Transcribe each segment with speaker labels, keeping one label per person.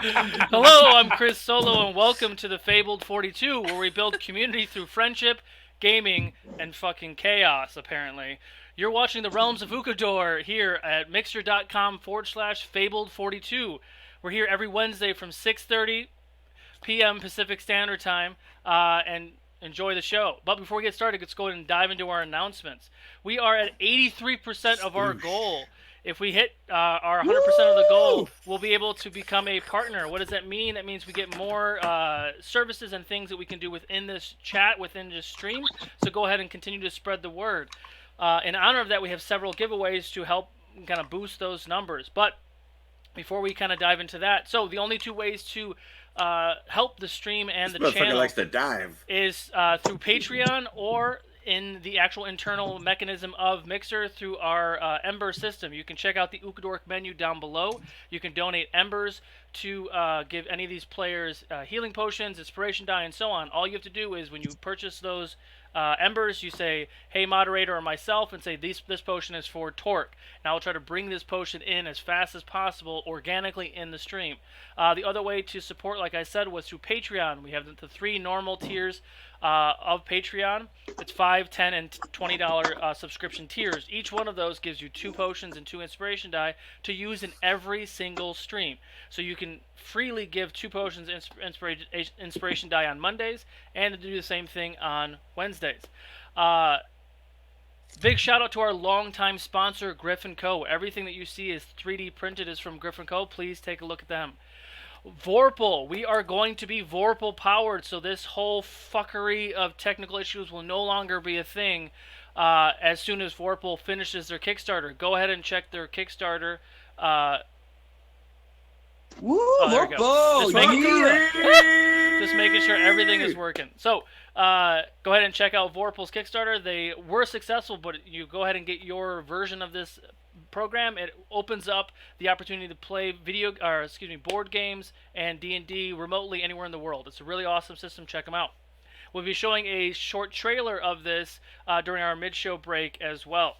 Speaker 1: Hello, I'm Chris Solo, and welcome to the Fabled 42, where we build community through friendship, gaming, and fucking chaos, apparently. You're watching the Realms of Ukodor here at mixer.com/Fabled42. We're here every Wednesday from 6:30 p.m. Pacific Standard Time, and enjoy the show. But before we get started, let's go ahead and dive into our announcements. We are at 83% of our goal. If we hit our 100% of the goal, we'll be able to become a partner. What does that mean? That means we get more services and things that we can do within this chat, within this stream. So go ahead and continue to spread the word. In honor of that, we have several giveaways to help kind of boost those numbers. But before we kind of dive into that, so the only two ways to help the stream and the channel
Speaker 2: likes to dive.
Speaker 1: is through Patreon or in the actual internal mechanism of Mixer through our Ember system. You can check out the Ukodor menu down below. You can donate Embers to give any of these players healing potions, inspiration die, and so on. All you have to do is when you purchase those Embers, you say, hey, moderator or myself, and say, this potion is for Torque. Now I'll try to bring this potion in as fast as possible organically in the stream. The other way to support, like I said, was through Patreon. We have the three normal tiers of Patreon. It's $5, $10, and $20 subscription tiers. Each one of those gives you 2 potions and 2 inspiration die to use in every single stream. So you can freely give 2 potions inspiration die on Mondays and do the same thing on Wednesdays. Big shout out to our longtime sponsor, Griff & Co. Everything that you see is 3D printed is from Griff & Co. Please take a look at them. Vorpal. We are going to be Vorpal powered, so this whole fuckery of technical issues will no longer be a thing as soon as Vorpal finishes their Kickstarter. Go ahead and check their Kickstarter.
Speaker 3: Vorpal!
Speaker 1: Just making sure everything is working. So go ahead and check out Vorpal's Kickstarter. They were successful, but you go ahead and get your version of this program. It opens up the opportunity to play board games and D&D remotely anywhere in the world. It's a really awesome system. Check them out. We'll be showing a short trailer of this during our mid-show break as well.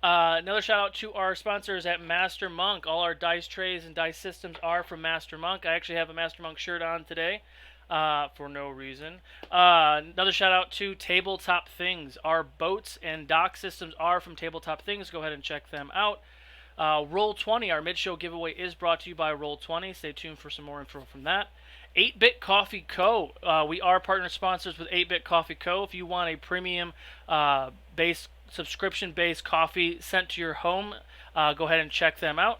Speaker 1: Another shout out to our sponsors at Master Monk. All our dice trays and dice systems are from Master Monk. I actually have a Master Monk shirt on today. For no reason. Another shout out to Tabletop Things. Our boats and dock systems are from Tabletop Things. Go ahead and check them out. Roll20, our mid-show giveaway is brought to you by Roll20. Stay tuned for some more info from that. 8-Bit Coffee Co. We are partner sponsors with 8-Bit Coffee Co. If you want a premium subscription-based coffee sent to your home, go ahead and check them out.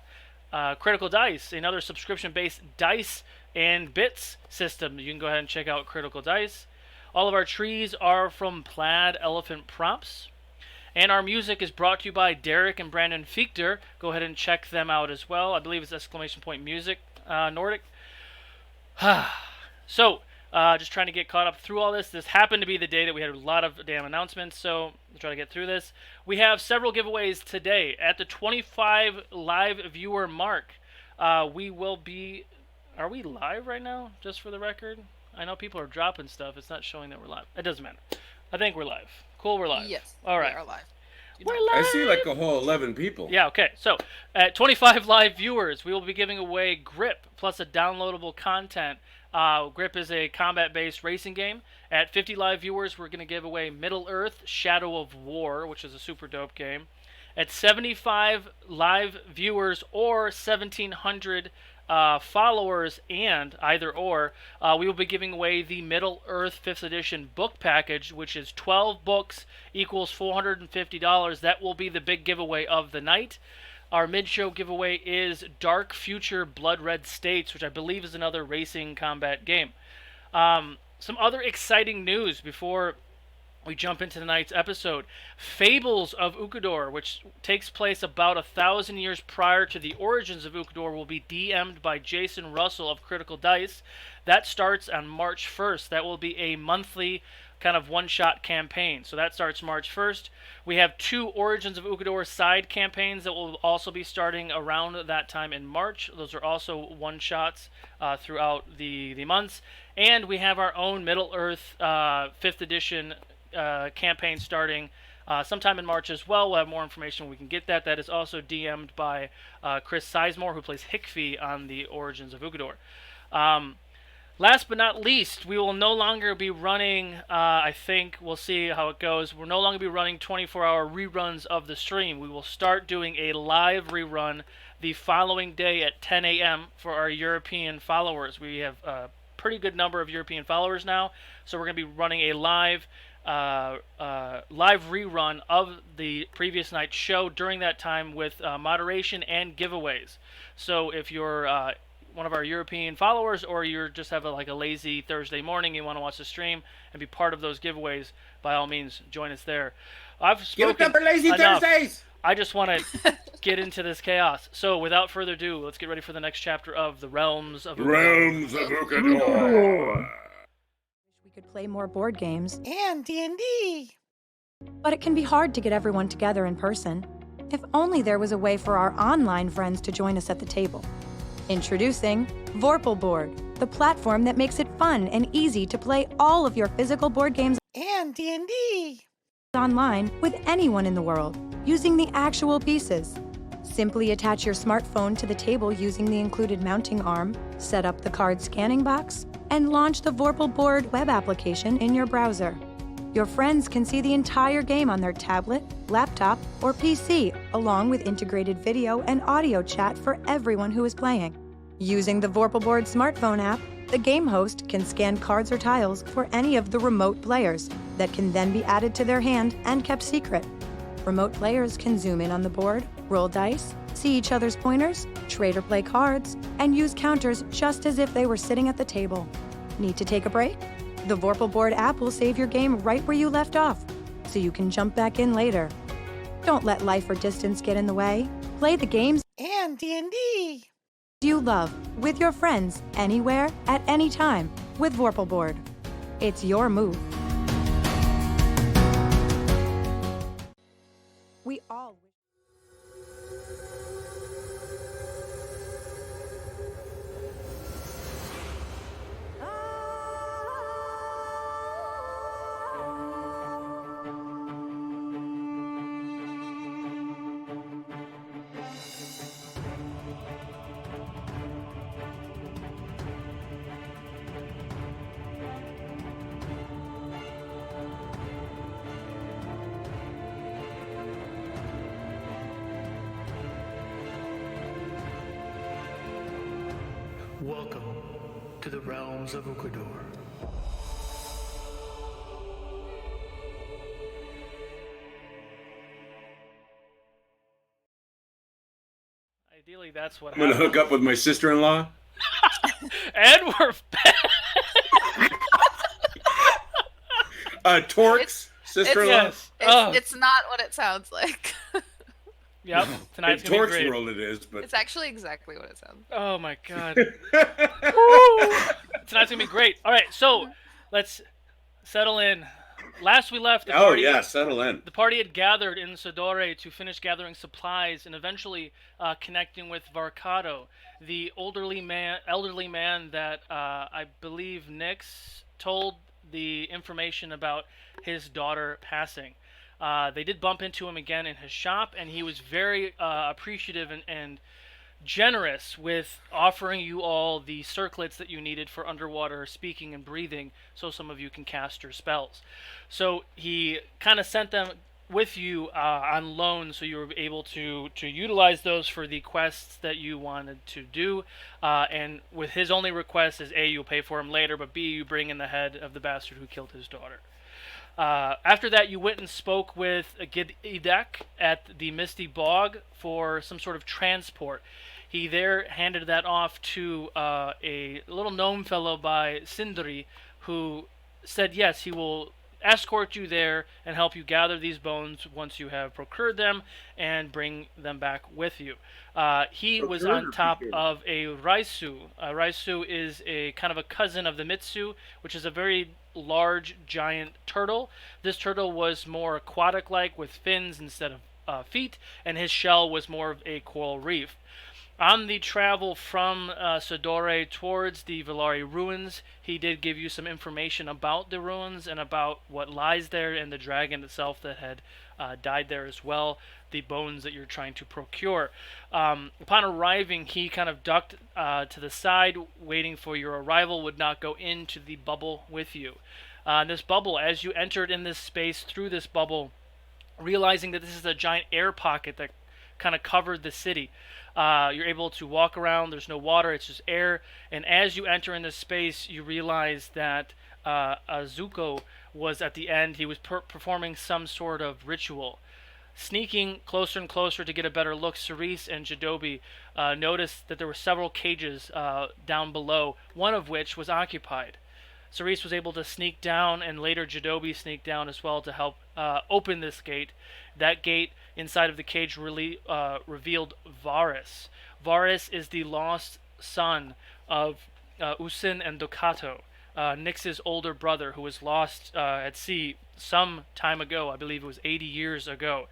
Speaker 1: Critical Dice, another subscription-based dice and bits system. You can go ahead and check out Critical Dice. All of our trees are from Plaid Elephant Prompts. And our music is brought to you by Derek and Brandon Fichter. Go ahead and check them out as well. I believe it's !music Nordic. So, just trying to get caught up through all this. This happened to be the day that we had a lot of damn announcements, so we'll try to get through this. We have several giveaways today. At the 25 live viewer mark, we will be... Are we live right now, just for the record? I know people are dropping stuff. It's not showing that we're live. It doesn't matter. I think we're live. Cool, we're live.
Speaker 3: Yes,
Speaker 1: all right.
Speaker 3: we are live.
Speaker 1: We're live.
Speaker 2: I see like a whole 11 people.
Speaker 1: Yeah, okay. So, at 25 live viewers, we will be giving away Grip, plus a downloadable content. Grip is a combat-based racing game. At 50 live viewers, we're going to give away Middle-earth: Shadow of War, which is a super dope game. At 75 live viewers or 1,700 followers and either or, we will be giving away the Middle-earth 5th edition book package, which is 12 books equals $450. That will be the big giveaway of the night. Our mid-show giveaway is Dark Future Blood Red States, which I believe is another racing combat game. Some other exciting news before we jump into tonight's episode. Fables of Ukodor, which takes place about 1,000 years prior to the origins of Ukodor, will be DM'd by Jason Russell of Critical Dice. That starts on March 1st. That will be a monthly kind of one-shot campaign. So that starts March 1st. We have 2 Origins of Ukodor side campaigns that will also be starting around that time in March. Those are also one-shots throughout the months. And we have our own Middle-earth 5th edition campaign starting sometime in March as well. We'll have more information when we can get that. That is also DM'd by Chris Sizemore, who plays Hickfy on the Origins of Ukodor. Last but not least, we will no longer be running, I think, we'll see how it goes, we'll no longer be running 24-hour reruns of the stream. We will start doing a live rerun the following day at 10 a.m. for our European followers. We have a pretty good number of European followers now, so we're going to be running a live rerun of the previous night's show during that time with moderation and giveaways. So if you're one of our European followers, or you just have a lazy Thursday morning, you want to watch the stream and be part of those giveaways, by all means, join us there. I've spoken
Speaker 2: Give it up for Lazy
Speaker 1: enough.
Speaker 2: Thursdays!
Speaker 1: I just want to get into this chaos. So, without further ado, let's get ready for the next chapter of The Realms of Ukodor.
Speaker 2: Realms of Ukodor.
Speaker 4: We could play more board games.
Speaker 5: And D&D.
Speaker 4: But it can be hard to get everyone together in person. If only there was a way for our online friends to join us at the table. Introducing Vorpal Board, the platform that makes it fun and easy to play all of your physical board games
Speaker 5: and D&D
Speaker 4: online with anyone in the world, using the actual pieces. Simply attach your smartphone to the table using the included mounting arm, set up the card scanning box, and launch the Vorpal Board web application in your browser. Your friends can see the entire game on their tablet, laptop, or PC, along with integrated video and audio chat for everyone who is playing. Using the Vorpal Board smartphone app, the game host can scan cards or tiles for any of the remote players that can then be added to their hand and kept secret. Remote players can zoom in on the board, roll dice, see each other's pointers, trade or play cards, and use counters just as if they were sitting at the table. Need to take a break? The Vorpal Board app will save your game right where you left off, so you can jump back in later. Don't let life or distance get in the way. Play the games
Speaker 5: and D&D
Speaker 4: you love with your friends anywhere at any time with Vorpal Board. It's your move. We all
Speaker 6: Welcome to the Realms of Ukodor.
Speaker 1: Ideally, that's what
Speaker 2: I'm going to hook up with my sister-in-law.
Speaker 1: And we're back.
Speaker 2: Torque's sister-in-law.
Speaker 1: Yes.
Speaker 7: It's not what it sounds like.
Speaker 1: Yep, tonight's
Speaker 2: In
Speaker 1: gonna be
Speaker 2: Torque's
Speaker 1: great.
Speaker 2: world it is, but...
Speaker 7: It's actually exactly what it sounds.
Speaker 1: Oh my god. Tonight's gonna be great. All right, so let's settle in. Last we left,
Speaker 2: settle in.
Speaker 1: The party had gathered in Sodore to finish gathering supplies and eventually connecting with Varcado, the elderly man that I believe Nyx told the information about his daughter passing. They did bump into him again in his shop, and he was very appreciative and generous with offering you all the circlets that you needed for underwater speaking and breathing, so some of you can cast your spells. So he kind of sent them with you on loan, so you were able to utilize those for the quests that you wanted to do. And with his only request is A, you'll pay for him later, but B, you bring in the head of the bastard who killed his daughter. After that, you went and spoke with Gidek at the Misty Bog for some sort of transport. He there handed that off to a little gnome fellow by Sindri, who said yes, he will escort you there and help you gather these bones once you have procured them and bring them back with you. He was on top of a Raisu. Raisu is a kind of a cousin of the Mitsu, which is a very large, giant turtle. This turtle was more aquatic-like with fins instead of feet, and his shell was more of a coral reef. On the travel from Sodore towards the Velari ruins, he did give you some information about the ruins and about what lies there and the dragon itself that had died there as well, the bones that you're trying to procure. Upon arriving, he kind of ducked to the side, waiting for your arrival, would not go into the bubble with you. This bubble, as you entered in this space through this bubble, realizing that this is a giant air pocket that kind of covered the city. You're able to walk around. There's no water. It's just air. And as you enter in this space, you realize that Azuko was at the end. He was performing some sort of ritual. Sneaking closer and closer to get a better look, Cerise and Jidobi noticed that there were several cages down below, one of which was occupied. Cerise was able to sneak down, and later Jidobi sneaked down as well to help open this gate. That gate inside of the cage revealed Varus. Varus is the lost son of Usin and Ducato, Nyx's older brother, who was lost at sea some time ago. I believe it was 80 years ago.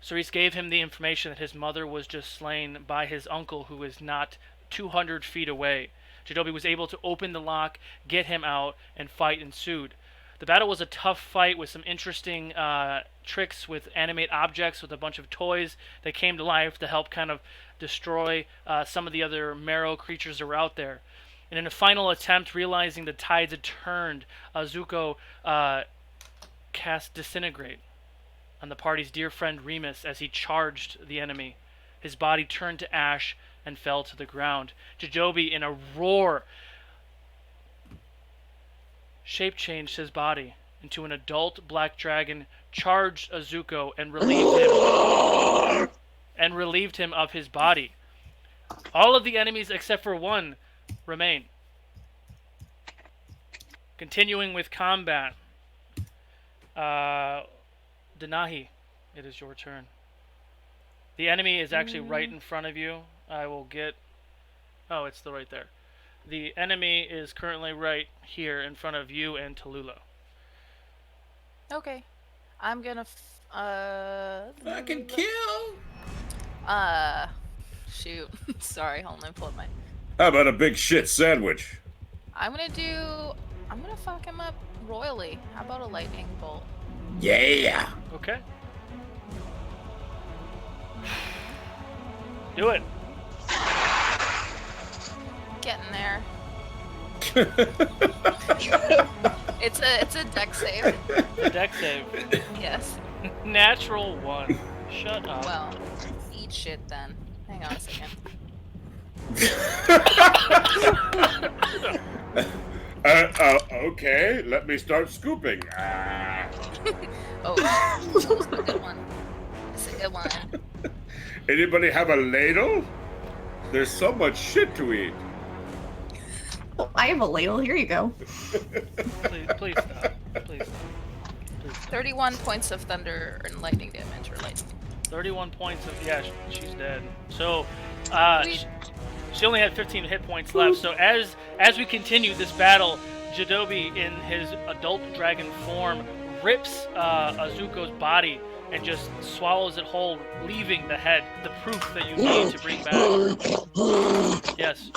Speaker 1: Cerise gave him the information that his mother was just slain by his uncle, who is not 200 feet away. Jidobi was able to open the lock, get him out, and fight ensued. The battle was a tough fight with some interesting tricks with animate objects, with a bunch of toys that came to life to help kind of destroy some of the other marrow creatures that were out there. And in a final attempt, realizing the tides had turned, Zuko cast Disintegrate on the party's dear friend Remus as he charged the enemy. His body turned to ash and fell to the ground. Jidobi, in a roar, shape-changed his body into an adult black dragon, charged Azuko, and relieved him of his body. All of the enemies except for one remain. Continuing with combat. Denahi, it is your turn. The enemy is actually right in front of you. I will get... Oh, it's still right there. The enemy is currently right here in front of you and Tallulah.
Speaker 7: Okay. I'm gonna
Speaker 2: Fucking kill!
Speaker 7: Shoot. Sorry, hold on, let me pull up my...
Speaker 2: How about a big shit sandwich?
Speaker 7: I'm gonna fuck him up royally. How about a lightning bolt?
Speaker 2: Yeah!
Speaker 1: Okay. Do it.
Speaker 7: Getting there. It's a deck save.
Speaker 1: The deck save.
Speaker 7: Yes.
Speaker 1: Natural 1. Shut up.
Speaker 7: Well, eat shit then. Hang on a second.
Speaker 2: Okay, let me start scooping.
Speaker 7: Oh, that's a good one. That's a good one.
Speaker 2: Anybody have a ladle? There's so much shit to eat.
Speaker 8: Oh, I have a ladle. Here you go.
Speaker 1: Please stop. Please stop.
Speaker 7: 31 points of thunder and lightning damage, or lightning.
Speaker 1: 31 points of... Yeah, she's dead. So, she only had 15 hit points left. So as we continue this battle, Jidobi, in his adult dragon form, rips Azuko's body and just swallows it whole, leaving the head, the proof that you need to bring back. Yes,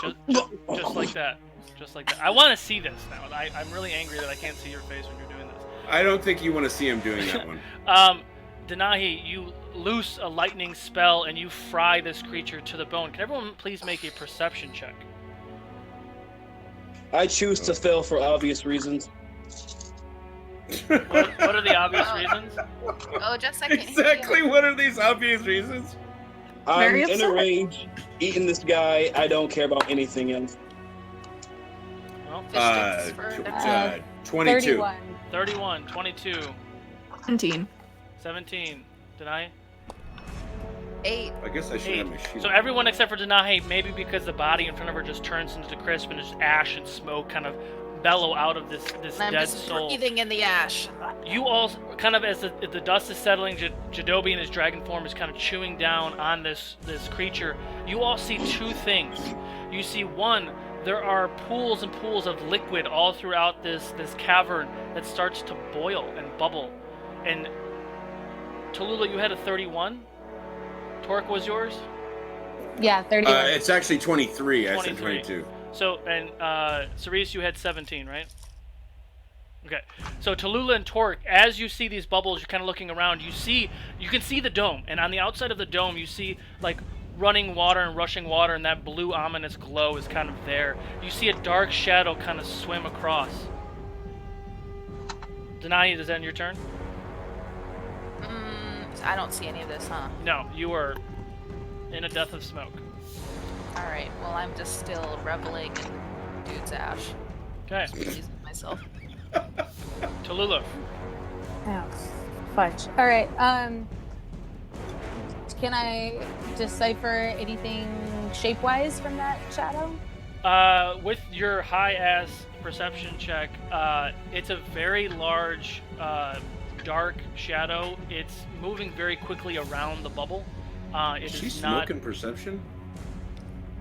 Speaker 1: just like that. Just like that. I want to see this now. I'm really angry that I can't see your face when you're doing this.
Speaker 2: I don't think you want to see him doing that one.
Speaker 1: Denahi, you loose a lightning spell and you fry this creature to the bone. Can everyone please make a perception check?
Speaker 3: I choose to fail for obvious reasons.
Speaker 1: What are the obvious reasons?
Speaker 7: Oh, just a second.
Speaker 2: Exactly, what are these obvious reasons?
Speaker 3: I'm
Speaker 8: Very
Speaker 3: in a
Speaker 8: upset.
Speaker 3: rage, eating this guy. I don't care about anything else.
Speaker 1: Well,
Speaker 7: Fish sticks for
Speaker 2: 22.
Speaker 1: 31, 22,
Speaker 8: 17.
Speaker 1: 17. Denahi?
Speaker 7: 8.
Speaker 2: I guess I should
Speaker 1: 8.
Speaker 2: have my shield.
Speaker 1: So everyone except for Denahi, maybe because the body in front of her just turns into crisp and just ash and smoke kind of bellow out of this
Speaker 7: And I'm
Speaker 1: dead
Speaker 7: just
Speaker 1: soul.
Speaker 7: breathing in the ash.
Speaker 1: You all, kind of as the dust is settling, Jidobi in his dragon form is kind of chewing down on this creature. You all see two things. You see, one, there are pools and pools of liquid all throughout this cavern that starts to boil and bubble. And Tallulah, you had a 31. Torque was yours?
Speaker 9: Yeah, 31.
Speaker 2: It's actually 23. I said
Speaker 1: 23.
Speaker 2: 22.
Speaker 1: So, and Cerise, you had 17, right? Okay. So Tallulah and Torque, as you see these bubbles, you're kind of looking around. You can see the dome, and on the outside of the dome, you see like running water and rushing water, and that blue ominous glow is kind of there. You see a dark shadow kind of swim across. Denai, is that in your turn?
Speaker 7: I don't see any of this, huh?
Speaker 1: No, you are in a death of smoke.
Speaker 7: Alright, well, I'm just still reveling in dude's ash.
Speaker 1: Okay.
Speaker 7: Using myself.
Speaker 1: Tallulah.
Speaker 9: Oh, fudge. All right. Can I decipher anything shape-wise from that shadow?
Speaker 1: With your high-ass perception check, it's a very large, dark shadow. It's moving very quickly around the bubble.
Speaker 2: Is she smoking perception?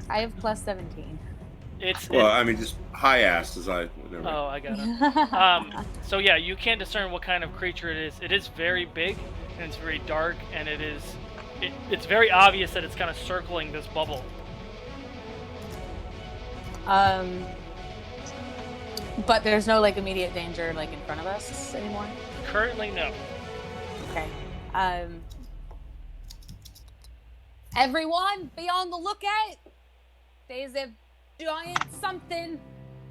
Speaker 9: I have plus 17.
Speaker 2: I mean, just high-assed as I... Never.
Speaker 1: Oh, I got it. So yeah, you can't discern what kind of creature it is. It is very big, and it's very dark, and it's very obvious that it's kind of circling this bubble.
Speaker 9: But there's no like immediate danger like in front of us anymore?
Speaker 1: Currently, no.
Speaker 9: Okay. Everyone, be on the lookout! There's a giant something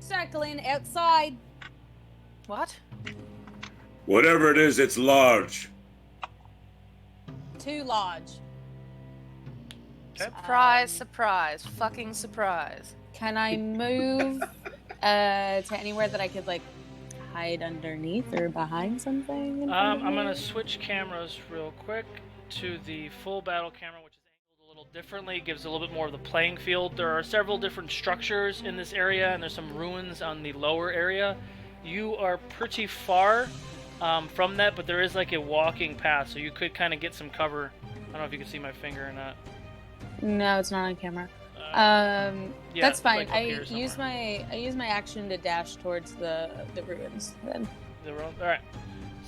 Speaker 9: circling outside.
Speaker 7: What?
Speaker 2: Whatever it is, it's large.
Speaker 9: Too large.
Speaker 7: Surprise, surprise, fucking surprise.
Speaker 9: Can I move to anywhere that I could like hide underneath or behind something?
Speaker 1: I'm gonna switch cameras real quick to the full battle camera, which is angled a little differently, gives a little bit more of the playing field. There are several different structures in this area, and there's some ruins on the lower area. You are pretty far from that, but there is like a walking path, so you could kind of get some cover. I don't know if you can see my finger or not.
Speaker 9: No, it's not on camera.
Speaker 1: Yeah,
Speaker 9: that's fine.
Speaker 1: like
Speaker 9: I use my action to dash towards the ruins then.
Speaker 1: The road. All right.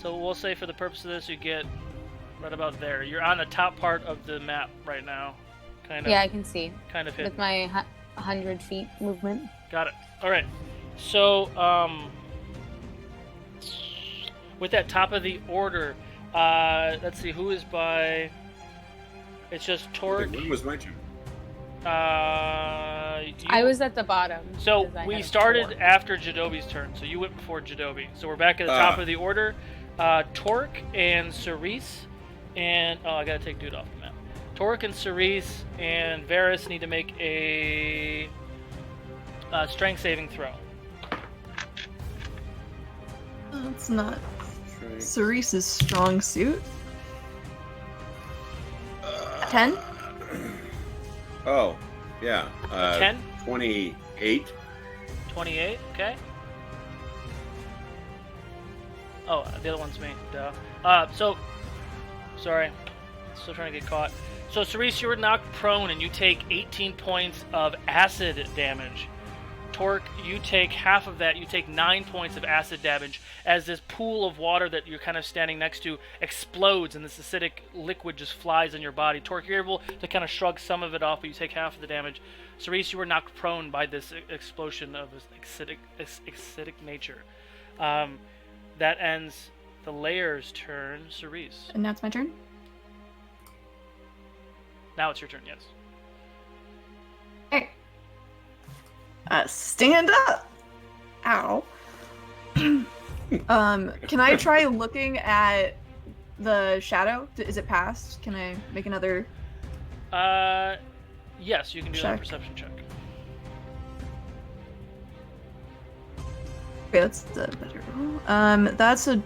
Speaker 1: So we'll say for the purpose of this, you get right about there. You're on the top part of the map right now. Kind of.
Speaker 9: Yeah, I can see.
Speaker 1: Kind of hit.
Speaker 9: With my 100 feet movement.
Speaker 1: Got it. All right. So with that top of the order, let's see who is by. It's just Torque.
Speaker 2: When was my turn?
Speaker 9: I was at the bottom.
Speaker 1: So we started after Jadobi's turn, so you went before Jadobi. So we're back at the top of the order. Torque and Cerise, and I gotta take dude off the map. Torque and Cerise and Varys need to make a strength saving throw.
Speaker 8: That's not Cerise's strong suit. 10?
Speaker 2: Oh, yeah.
Speaker 1: 10?
Speaker 2: 28.
Speaker 1: 28, okay. Oh, the other one's me. Duh. Sorry. Still trying to get caught. So, Cerise, you were knocked prone and you take 18 points of acid damage. Torque, you take half of that. You take 9 points of acid damage as this pool of water that you're kind of standing next to explodes and this acidic liquid just flies in your body. Torque, you're able to kind of shrug some of it off, but you take half of the damage. Cerise, you were knocked prone by this explosion of acidic nature. That ends the Layer's turn. Cerise.
Speaker 8: And now it's my turn?
Speaker 1: Now it's your turn, yes.
Speaker 8: Hey. Stand up! Ow. Can I try looking at the shadow? Is it past? Can I make another...
Speaker 1: Yes, you can do that perception check.
Speaker 8: Okay, that's the better roll. That's a,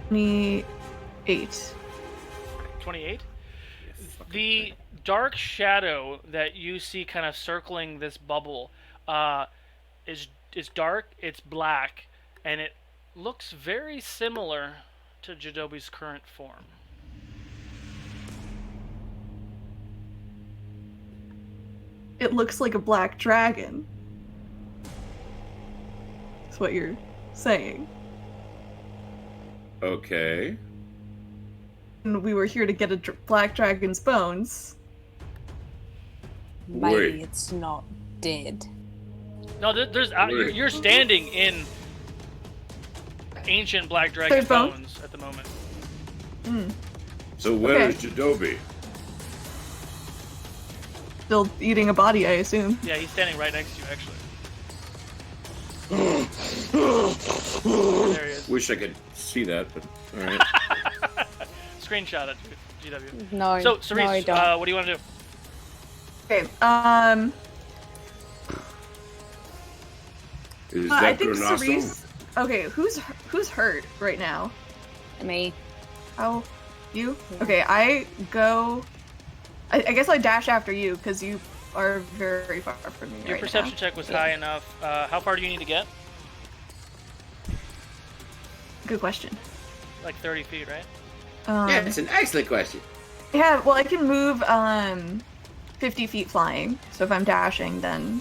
Speaker 8: 28.
Speaker 1: 28? The dark shadow that you see kind of circling this bubble is dark, it's black, and it looks very similar to Jadobi's current form.
Speaker 8: It looks like a black dragon. That's what you're saying.
Speaker 2: Okay.
Speaker 8: we were here to get a black dragon's bones.
Speaker 9: Maybe
Speaker 2: Wait.
Speaker 9: it's not dead.
Speaker 1: No, there's you're standing in ancient black dragon
Speaker 8: There's bones?
Speaker 1: bones at the moment.
Speaker 2: So where is
Speaker 8: Okay.
Speaker 2: Jadobi?
Speaker 8: Still eating a body, I assume.
Speaker 1: Yeah, he's standing right next to you, actually. There he is.
Speaker 2: Wish I could see that, but all right.
Speaker 1: Screenshot it, GW.
Speaker 9: No,
Speaker 1: So,
Speaker 9: no, I
Speaker 1: Cerise,
Speaker 9: don't.
Speaker 1: what do you want to do?
Speaker 8: Okay.
Speaker 2: Is
Speaker 8: I
Speaker 2: that
Speaker 8: think
Speaker 2: Granasso?
Speaker 8: Cerise. Okay, who's hurt right now?
Speaker 9: Me.
Speaker 8: Oh, you?
Speaker 9: Yeah.
Speaker 8: Okay, I go. I guess I dash after you because you are very far from me
Speaker 1: Your
Speaker 8: right
Speaker 1: perception
Speaker 8: now.
Speaker 1: check was high enough. How far do you need to get?
Speaker 8: Good question.
Speaker 1: Like 30 feet, right?
Speaker 10: Yeah, it's an excellent question.
Speaker 8: Yeah, well, I can move 50 feet flying. So if I'm dashing, then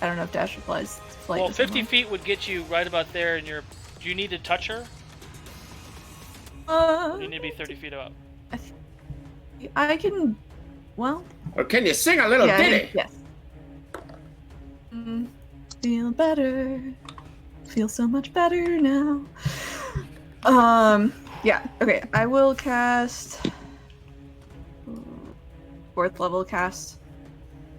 Speaker 8: I don't know if dash applies to flight.
Speaker 1: Well,
Speaker 8: the
Speaker 1: 50
Speaker 8: same way.
Speaker 1: feet would get you right about there, and do you need to touch her? You need to be 30 feet up.
Speaker 8: I can. Well,
Speaker 10: Or can you sing a little
Speaker 8: yeah,
Speaker 10: ditty?
Speaker 8: yes. Feel better. Feel so much better now. Yeah. Okay. I will cast 4th level cast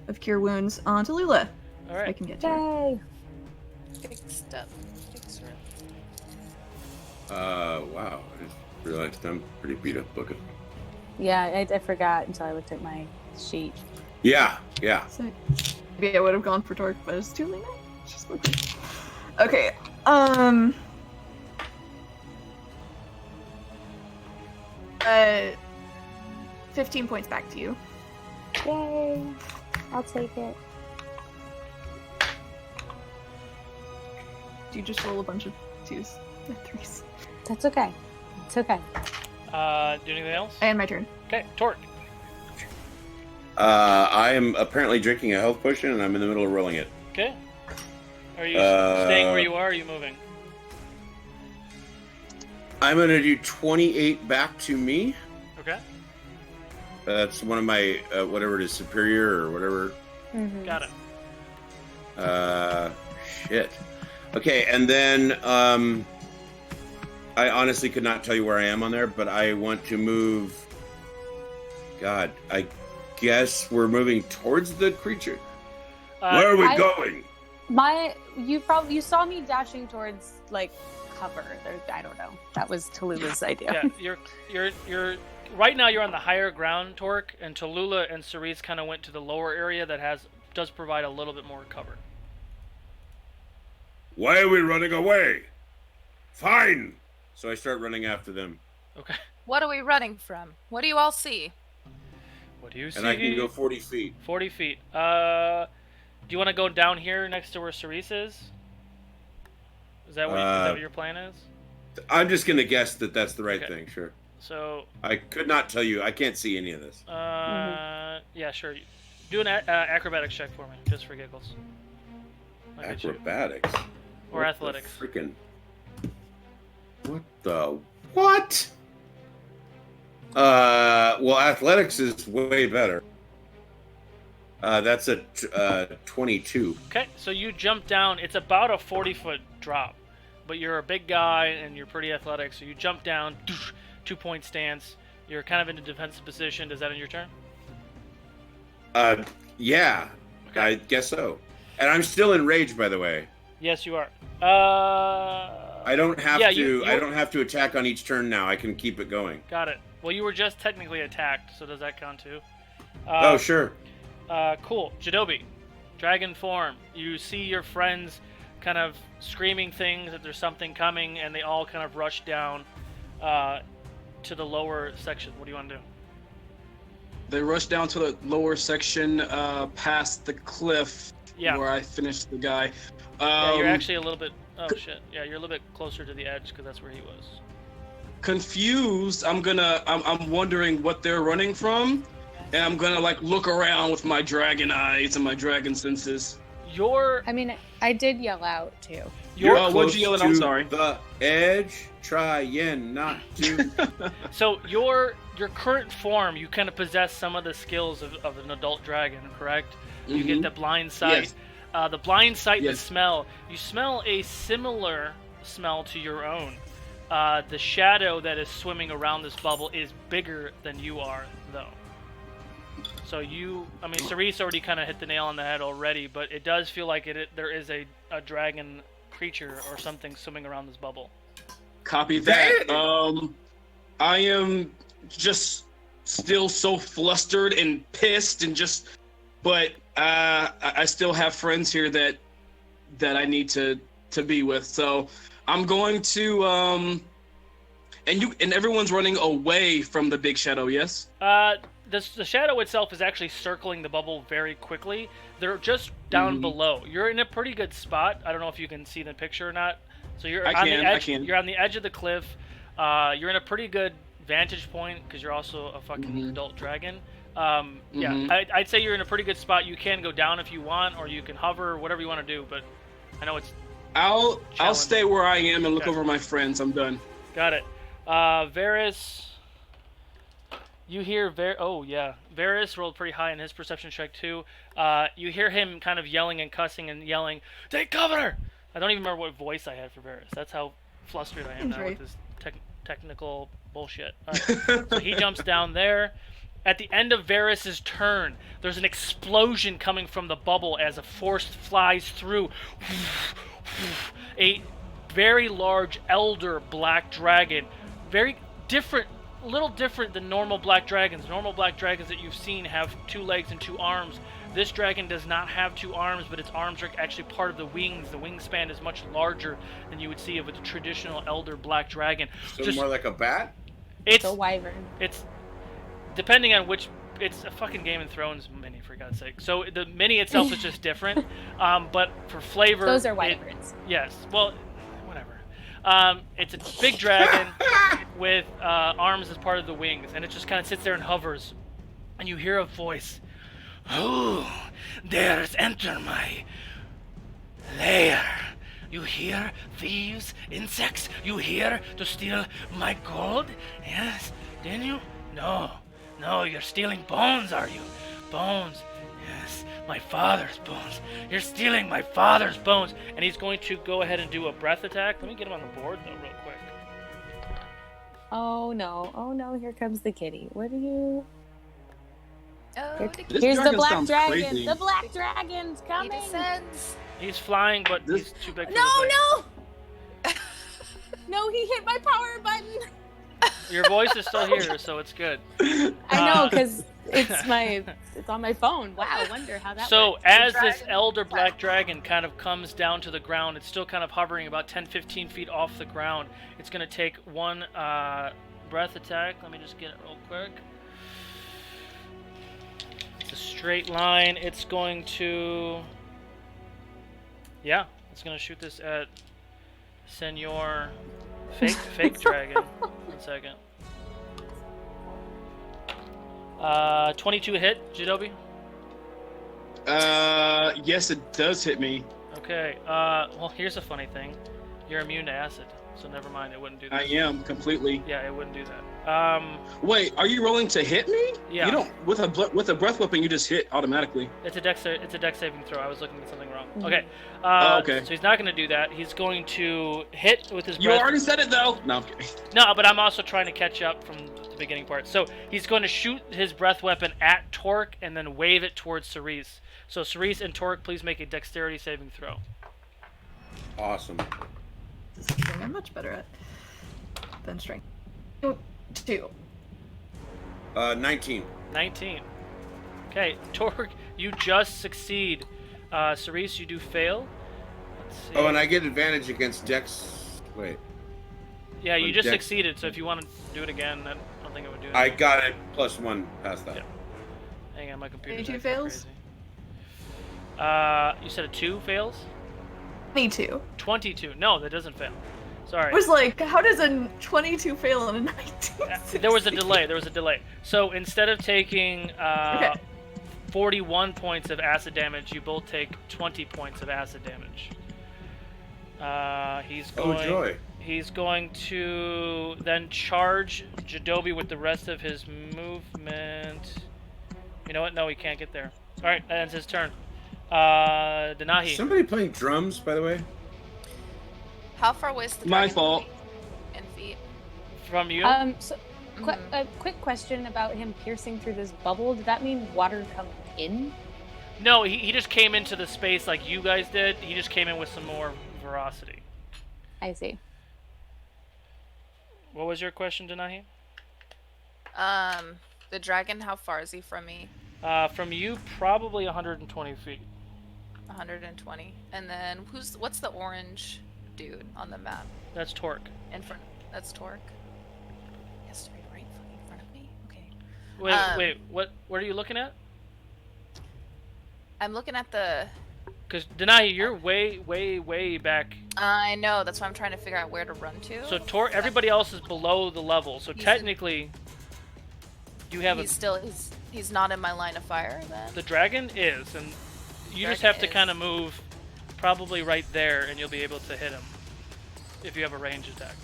Speaker 8: of Cure Wounds onto Lula.
Speaker 1: All
Speaker 8: I
Speaker 1: right.
Speaker 8: can get to her.
Speaker 9: Yay!
Speaker 7: Big step. Big step.
Speaker 2: Wow. I just realized I'm pretty beat up looking.
Speaker 9: Yeah, I forgot until I looked at my sheet.
Speaker 2: Yeah.
Speaker 8: So, maybe I would have gone for Torque, but it's too late now. It's just okay. 15 points back to you.
Speaker 9: Yay! I'll take it.
Speaker 8: Do you just roll a bunch of 2s and 3s?
Speaker 9: That's okay. It's okay.
Speaker 1: Do anything else?
Speaker 8: And my turn.
Speaker 1: Okay, Torque.
Speaker 2: I am apparently drinking a health potion, and I'm in the middle of rolling it.
Speaker 1: Okay. Are you staying where you are, or are you moving?
Speaker 2: I'm gonna do 28 back to me.
Speaker 1: Okay.
Speaker 2: That's one of my whatever it is, superior or whatever.
Speaker 9: Mm-hmm.
Speaker 1: Got it.
Speaker 2: Shit. Okay, and then I honestly could not tell you where I am on there, but I want to move. God, I guess we're moving towards the creature. Where are we going?
Speaker 9: You saw me dashing towards like cover. I don't know. That was Tallulah's idea.
Speaker 1: Yeah, you're right now. You're on the higher ground, Torque, and Tallulah and Cerise kind of went to the lower area that does provide a little bit more cover.
Speaker 2: Why are we running away? Fine. So I start running after them.
Speaker 1: Okay.
Speaker 7: What are we running from? What do you all see?
Speaker 1: What do you see?
Speaker 2: And I can go 40 feet.
Speaker 1: 40 feet. Do you want to go down here next to where Cerise is? Is that what your plan is?
Speaker 2: I'm just going to guess that that's the right
Speaker 1: Okay.
Speaker 2: thing, sure.
Speaker 1: So.
Speaker 2: I could not tell you. I can't see any of this.
Speaker 1: Yeah, sure. Do an acrobatics check for me, just for giggles. I'll get you.
Speaker 2: Acrobatics?
Speaker 1: Or
Speaker 2: What
Speaker 1: athletics.
Speaker 2: the freaking... What the... What? Well, athletics is way better. That's a 22.
Speaker 1: Okay, so you jump down. It's about a 40-foot drop, but you're a big guy and you're pretty athletic, so you jump down, 2-point stance. You're kind of in a defensive position. Does that end your turn?
Speaker 2: Yeah.
Speaker 1: Okay.
Speaker 2: I guess so. And I'm still enraged, by the way.
Speaker 1: Yes, you are.
Speaker 2: I don't have
Speaker 1: yeah,
Speaker 2: to. I don't have to attack on each turn now. I can keep it going.
Speaker 1: Got it. Well, you were just technically attacked, so does that count too?
Speaker 2: Oh, sure.
Speaker 1: Cool. Jadobi, dragon form. You see your friends kind of screaming things that there's something coming, and they all kind of rush down to the lower section. What do you want to do?
Speaker 3: They rush down to the lower section, past the cliff where I finished the guy.
Speaker 1: Yeah, you're actually a little bit. Oh shit! Yeah, you're a little bit closer to the edge because that's where he was.
Speaker 3: Confused. I'm wondering what they're running from, and I'm gonna like look around with my dragon eyes and my dragon senses.
Speaker 9: I mean, I did yell out too.
Speaker 3: What'd you yell at? I'm sorry.
Speaker 2: The edge, trying not to.
Speaker 1: So your current form, you kind of possess some of the skills of an adult dragon, correct? You get the blind sight.
Speaker 3: Yes.
Speaker 1: The blind sight and the smell. You smell a similar smell to your own. The shadow that is swimming around this bubble is bigger than you are, though. So Cerise already kind of hit the nail on the head already, but it does feel like there is a dragon creature or something swimming around this bubble.
Speaker 3: Copy that. I am just still so flustered and pissed and but I still have friends here that I need to be with. So I'm going to and everyone's running away from the big shadow, yes?
Speaker 1: The shadow itself is actually circling the bubble very quickly. They're just down below. You're in a pretty good spot. I don't know if you can see the picture or not. So you're on the edge. You're on the edge of the cliff. You're in a pretty good vantage point because you're also a fucking adult dragon. Yeah, I'd say you're in a pretty good spot. You can go down if you want, or you can hover, whatever you want to do. But I know it's.
Speaker 3: I'll stay where I am and look over my friends. I'm done.
Speaker 1: Got it. Varys. You hear Varys rolled pretty high in his perception check too. You hear him kind of yelling and cussing and yelling, "Take cover!" I don't even remember what voice I had for Varys. That's how flustered I am now with this technical bullshit. All right. So he jumps down there. At the end of Varys' turn, there's an explosion coming from the bubble as a force flies through. A very large elder black dragon. Very different. A little different than normal black dragons. Normal black dragons that you've seen have 2 legs and 2 arms. This dragon does not have 2 arms, but its arms are actually part of the wings. The wingspan is much larger than you would see of a traditional elder black dragon.
Speaker 2: So more like a bat?
Speaker 9: It's a wyvern.
Speaker 1: It's depending on which. It's a fucking Game of Thrones mini, for God's sake. So the mini itself is just different, but for flavor,
Speaker 9: those are wyverns.
Speaker 1: Yes. Well, whatever. It's a big dragon with arms as part of the wings, and it just kind of sits there and hovers. And you hear a voice. "Who dares enter my lair? You hear, thieves, insects? You here to steal my gold? Yes? Didn't you? No, you're stealing bones, are you? Bones. Yes, my father's bones. You're stealing my father's bones." And he's going to go ahead and do a breath attack. Let me get him on the board, though, real quick.
Speaker 9: Oh no, here comes the kitty. What are you...
Speaker 7: Oh,
Speaker 9: here's the black dragon. Crazy. The black dragon's coming.
Speaker 7: He descends.
Speaker 1: He's flying, but he's too big for
Speaker 9: No! No, he hit my power button.
Speaker 1: Your voice is still here, so it's good.
Speaker 9: I know, because it's on my phone. Wow, I wonder how that
Speaker 1: So
Speaker 9: works.
Speaker 1: as this elder black dragon kind of comes down to the ground, it's still kind of hovering about 10-15 feet off the ground. It's going to take one breath attack. Let me just get it real quick. It's a straight line. It's going to... Yeah, it's going to shoot this at Senor Fake Dragon. 1 second. 22 hit, Jidobi?
Speaker 3: Yes, it does hit me.
Speaker 1: Okay, well, here's a funny thing. You're immune to acid, so never mind, it wouldn't do that.
Speaker 3: I am, completely.
Speaker 1: Yeah, it wouldn't do that.
Speaker 3: Wait, are you rolling to hit me?
Speaker 1: Yeah.
Speaker 3: You don't, with a breath weapon, you just hit automatically.
Speaker 1: It's a dex saving throw. I was looking at something wrong.
Speaker 9: Mm-hmm.
Speaker 1: Okay.
Speaker 3: Okay.
Speaker 1: So he's not going to do that. He's going to hit with his breath.
Speaker 3: You already said it, though. No, I'm kidding.
Speaker 1: No, but I'm also trying to catch up from the beginning part. So he's going to shoot his breath weapon at Torque and then wave it towards Cerise. So Cerise and Torque, please make a dexterity saving throw.
Speaker 2: Awesome.
Speaker 8: This is something I'm much better at than strength. 2.
Speaker 2: 19.
Speaker 1: 19. Okay, Torque, you just succeed. Cerise, you do fail. Let's see.
Speaker 2: Oh, and I get advantage against Dex. Wait.
Speaker 1: Yeah, you just
Speaker 2: Dex.
Speaker 1: succeeded, so if you want to do it again, I don't think it would do it.
Speaker 2: I got it +1 past that.
Speaker 1: Yeah. Hang on, my computer.
Speaker 8: 22 fails?
Speaker 1: Crazy. You said a 2 fails?
Speaker 8: 22.
Speaker 1: 22. No, that doesn't fail. Sorry.
Speaker 8: I was like, how does a 22 fail on a 19?
Speaker 1: There was a delay. So instead of taking 41 points of acid damage. You both take 20 points of acid damage. He's going.
Speaker 2: Oh joy!
Speaker 1: He's going to then charge Jadobi with the rest of his movement. You know what? No, he can't get there. All right, that ends his turn. Denahi.
Speaker 2: Somebody playing drums, by the way.
Speaker 7: How far away is the
Speaker 3: My
Speaker 7: dragon
Speaker 3: fault.
Speaker 7: in feet?
Speaker 1: From you?
Speaker 9: So, a quick question about him piercing through this bubble. Did that mean water come in?
Speaker 1: No, he just came into the space like you guys did. He just came in with some more veracity.
Speaker 9: I see.
Speaker 1: What was your question, Denahi?
Speaker 7: The dragon, how far is he from me?
Speaker 1: From you, probably 120 feet.
Speaker 7: 120. And then what's the orange dude on the map?
Speaker 1: That's Torque.
Speaker 7: In front. That's Torque. He has to be right fucking in front of me. Okay.
Speaker 1: Wait. What are you looking at?
Speaker 7: I'm looking at the.
Speaker 1: Because Denahi, you're way back.
Speaker 7: I know. That's why I'm trying to figure out where to run to.
Speaker 1: So everybody else is below the level. So technically, you have
Speaker 7: He's not in my line of fire then.
Speaker 1: The dragon is, and you just have to kind of move, probably right there, and you'll be able to hit him. If you have a ranged attack.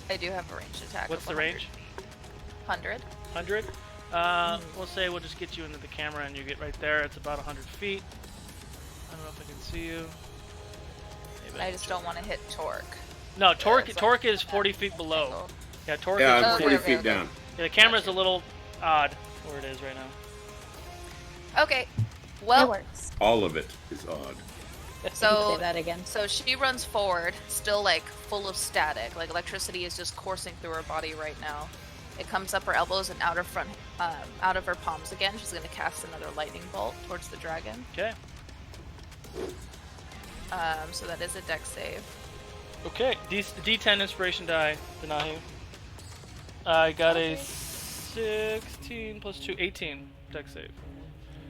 Speaker 7: I do have a ranged attack.
Speaker 1: What's the range?
Speaker 7: 100.
Speaker 1: 100. We'll say we'll just get you into the camera, and you get right there. It's about 100 feet. I don't know if I can see you. Maybe
Speaker 7: I just don't want to hit Torque.
Speaker 1: No, Torque is 40 feet below. Yeah, Torque is
Speaker 2: I'm 40 feet down.
Speaker 1: Yeah, the camera's a little odd where it is right now.
Speaker 7: Okay. Well,
Speaker 9: it works.
Speaker 2: All of it is odd.
Speaker 7: So
Speaker 9: say that again.
Speaker 7: So she runs forward, still like full of static, like electricity is just coursing through her body right now. It comes up her elbows and out of her palms again. She's gonna cast another lightning bolt towards the dragon.
Speaker 1: Okay.
Speaker 7: So that is a dex save.
Speaker 1: Okay, D10 inspiration die, Denahi. I got a 16 plus 2, 18 dex save.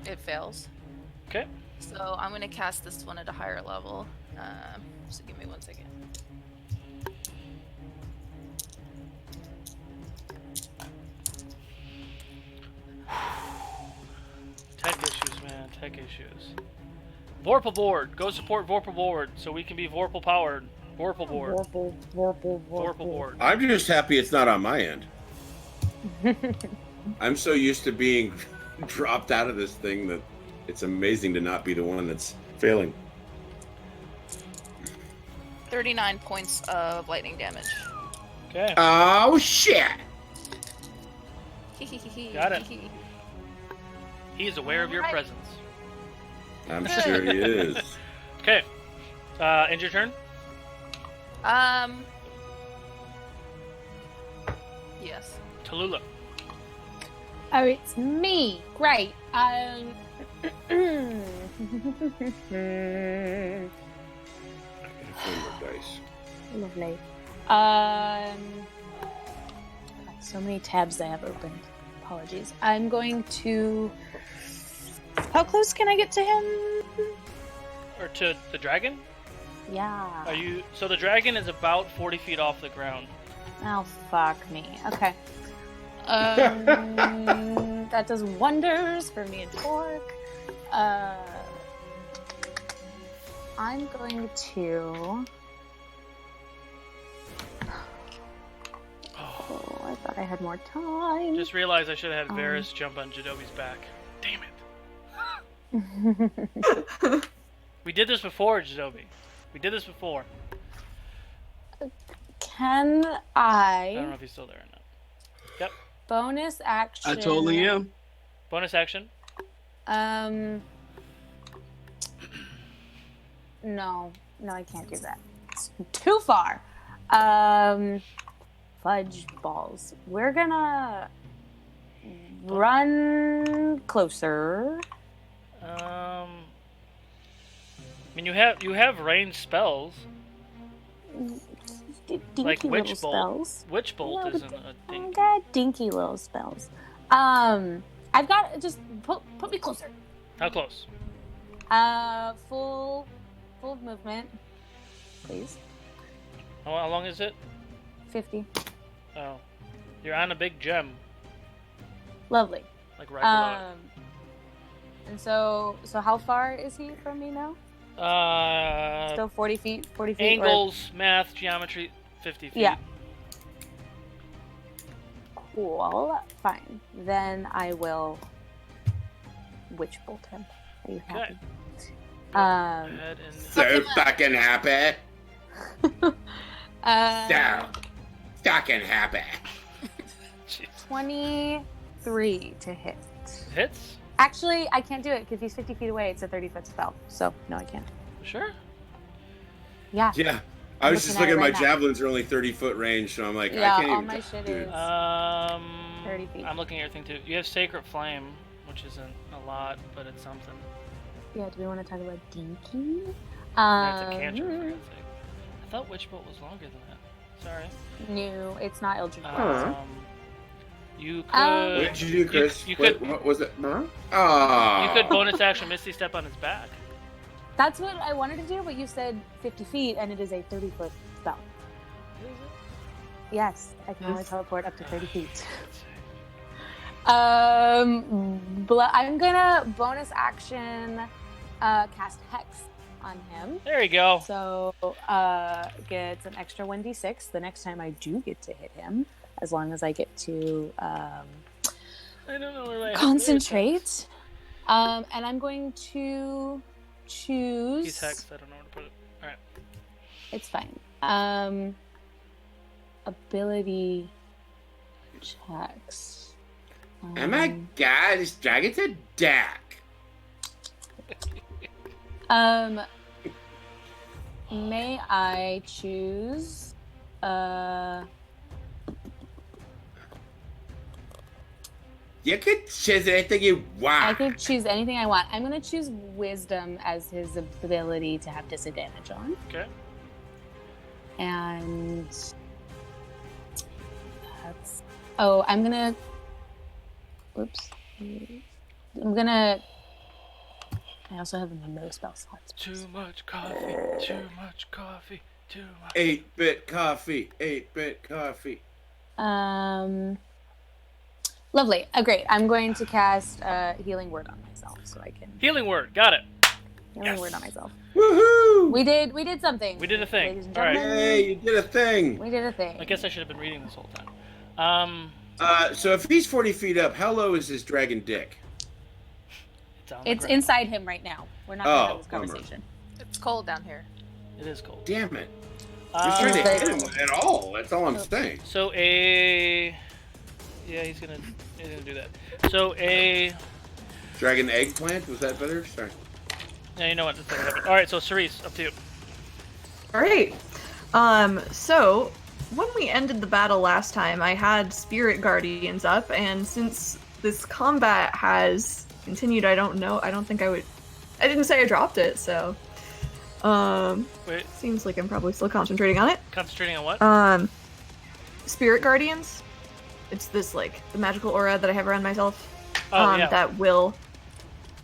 Speaker 7: It fails.
Speaker 1: Okay.
Speaker 7: So I'm gonna cast this one at a higher level. So give me 1 second.
Speaker 1: Tech issues, man. Tech issues. Vorpal board. Go support Vorpal board so we can be Vorpal powered. Vorpal board. Vorpal board.
Speaker 2: I'm just happy it's not on my end. I'm so used to being dropped out of this thing that it's amazing to not be the one that's failing.
Speaker 7: 39 points of lightning damage.
Speaker 1: Okay.
Speaker 10: Oh shit!
Speaker 1: Got it. He's aware of your presence.
Speaker 2: I'm sure he is.
Speaker 1: Okay. End your turn?
Speaker 7: Yes.
Speaker 1: Tallulah.
Speaker 9: Oh, it's me. Great.
Speaker 2: Dice.
Speaker 9: Lovely. So many tabs I have opened. Apologies. I'm going to. How close can I get to him?
Speaker 1: Or to the dragon?
Speaker 9: Yeah.
Speaker 1: Are you? So the dragon is about 40 feet off the ground.
Speaker 9: Oh, fuck me. Okay. That does wonders for me and Torque. I'm going to. Oh, I thought I had more time.
Speaker 1: Just realized I should have had Varys jump on Jadobi's back. Damn it. We did this before, Jadobi. We did this before.
Speaker 9: Can
Speaker 1: I don't know if he's still there or not. Yep.
Speaker 9: Bonus action.
Speaker 3: I totally am.
Speaker 1: Bonus action.
Speaker 9: No, I can't do that. It's too far. Fudge balls. We're gonna run closer.
Speaker 1: I mean, you have ranged spells.
Speaker 9: Dinky
Speaker 1: like Witch
Speaker 9: little
Speaker 1: Bolt.
Speaker 9: spells.
Speaker 1: Witch Bolt
Speaker 9: No,
Speaker 1: isn't a thing.
Speaker 9: I got dinky little spells. I've got just put me closer.
Speaker 1: How close?
Speaker 9: Full of movement, please.
Speaker 1: How long is it?
Speaker 9: 50.
Speaker 1: Oh, you're on a big gem.
Speaker 9: Lovely.
Speaker 1: Like right below it.
Speaker 9: And so how far is he from me now? Still 40 feet? 40 feet?
Speaker 1: Angles, math, geometry, 50 feet.
Speaker 9: Yeah. Cool. Fine. Then I will witch bolt him. Are you happy?
Speaker 1: Okay. Ahead and...
Speaker 10: So fucking happy. So fucking happy.
Speaker 9: 23 to hit.
Speaker 1: Hits?
Speaker 9: Actually, I can't do it because he's 50 feet away. It's a 30-foot spell. So, no, I can't.
Speaker 1: Sure.
Speaker 9: Yeah.
Speaker 2: Yeah. I was just looking at my
Speaker 9: right now.
Speaker 2: javelins are only 30-foot range, so I'm like,
Speaker 9: Yeah,
Speaker 2: I can't
Speaker 9: all
Speaker 2: even
Speaker 9: my shit
Speaker 2: do
Speaker 9: is
Speaker 2: it.
Speaker 9: 30 feet.
Speaker 1: I'm looking at your thing too. You have Sacred Flame, which isn't a lot, but it's something.
Speaker 9: Yeah, do we want to talk about Dinky?
Speaker 1: That's a cantrip, for God's sake. I thought Witch Bolt was longer than that. Sorry.
Speaker 9: No, it's not Eldritch Bolt.
Speaker 1: You could...
Speaker 2: What did you do, Chris?
Speaker 1: You could...
Speaker 2: What was it?
Speaker 1: You could bonus action Misty Step on his back.
Speaker 9: That's what I wanted to do, but you said 50 feet, and it is a 30-foot spell.
Speaker 1: Is it?
Speaker 9: Yes, I can only teleport up to 30 feet. I'm gonna bonus action cast Hex on him.
Speaker 1: There you go.
Speaker 9: So gets an extra 1d6 the next time I do get to hit him, as long as I get to
Speaker 1: I don't know where my
Speaker 9: concentrate. And I'm going to choose.
Speaker 1: He's hexed. I don't know where to put it. All right.
Speaker 9: It's fine. Ability checks.
Speaker 10: Oh my god, this dragon's a duck.
Speaker 9: May I choose
Speaker 10: You could choose anything you want.
Speaker 9: I can choose anything I want. I'm gonna choose wisdom as his ability to have disadvantage on.
Speaker 1: Okay.
Speaker 9: And that's I'm gonna oops. I'm gonna I also have no spell slots.
Speaker 1: Too much coffee, too much coffee, too much.
Speaker 2: 8-bit coffee, 8-bit coffee.
Speaker 9: Lovely. Great. I'm going to cast Healing Word on myself so I can
Speaker 1: Healing Word, got it.
Speaker 9: Healing Word on myself.
Speaker 2: Woohoo!
Speaker 9: We did something.
Speaker 1: We did a thing.
Speaker 9: Ladies and
Speaker 1: All right.
Speaker 9: gentlemen.
Speaker 2: Hey, you did a thing.
Speaker 9: We did a thing.
Speaker 1: I guess I should have been reading this whole time.
Speaker 2: So if he's 40 feet up, how low is his dragon dick?
Speaker 9: It's inside him right now. We're not going to have this conversation.
Speaker 7: It's cold down here.
Speaker 1: It is cold.
Speaker 2: Damn it. Just trying to hit him at all. That's all I'm saying.
Speaker 1: So yeah, he's gonna do that. So
Speaker 2: Dragon eggplant? Was that better? Sorry.
Speaker 1: Yeah, you know what? That's not happened. All right, so Cerise, up to you.
Speaker 8: All right. So when we ended the battle last time, I had Spirit Guardians up, and since this combat has continued, I don't think I would. I didn't say I dropped it, so.
Speaker 1: Wait.
Speaker 8: Seems like I'm probably still concentrating on it.
Speaker 1: Concentrating on what?
Speaker 8: Spirit Guardians. It's this, like, the magical aura that I have around myself.
Speaker 1: Yeah.
Speaker 8: That will,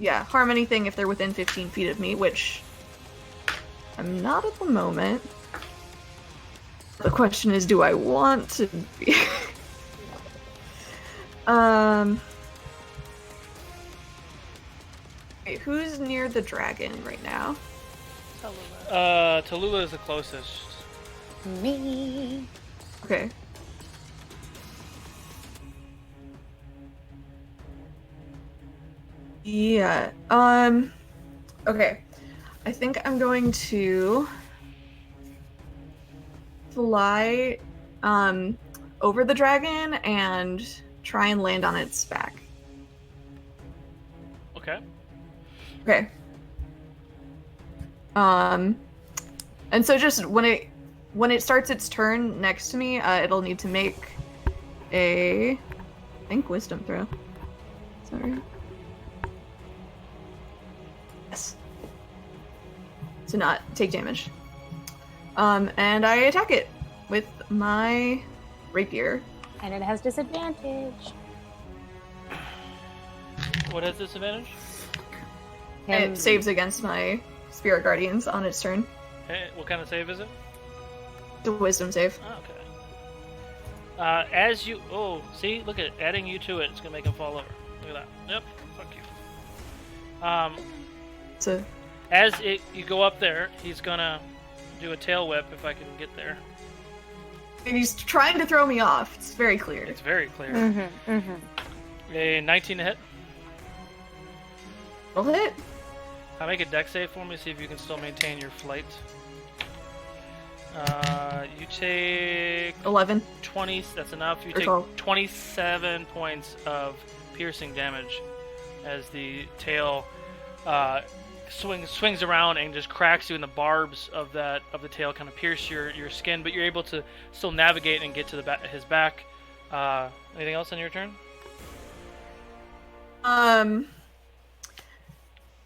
Speaker 8: harm anything if they're within 15 feet of me, which I'm not at the moment. The question is, do I want to be? Wait, who's near the dragon right now?
Speaker 1: Tallulah is the closest.
Speaker 9: Me.
Speaker 8: Okay. Yeah. Okay. I think I'm going to fly over the dragon and try and land on its back.
Speaker 1: Okay.
Speaker 8: Okay. And so just when it starts its turn next to me, it'll need to make a, I think, wisdom throw. Sorry. Yes. To not take damage. And I attack it with my rapier.
Speaker 9: And it has disadvantage.
Speaker 1: What has disadvantage?
Speaker 8: It saves against my Spirit Guardians on its turn.
Speaker 1: Hey, what kind of save is it?
Speaker 8: The wisdom save.
Speaker 1: Oh, okay. As you... Oh, see? Look at it. Adding you to it. It's going to make him fall over. Look at that. Yep. Fuck As you go up there, he's gonna do a tail whip if I can get there.
Speaker 8: And he's trying to throw me off. It's very clear.
Speaker 1: It's very clear. A 19 to hit.
Speaker 8: Roll hit.
Speaker 1: Make a dex save for me, see if you can still maintain your flight. You take
Speaker 8: 11.
Speaker 1: 20. That's enough. You
Speaker 8: Or
Speaker 1: take
Speaker 8: 12.
Speaker 1: 27 points of piercing damage as the tail swings around and just cracks you, in the barbs of the tail kind of pierce your skin, but you're able to still navigate and get to his back. Anything else on your turn?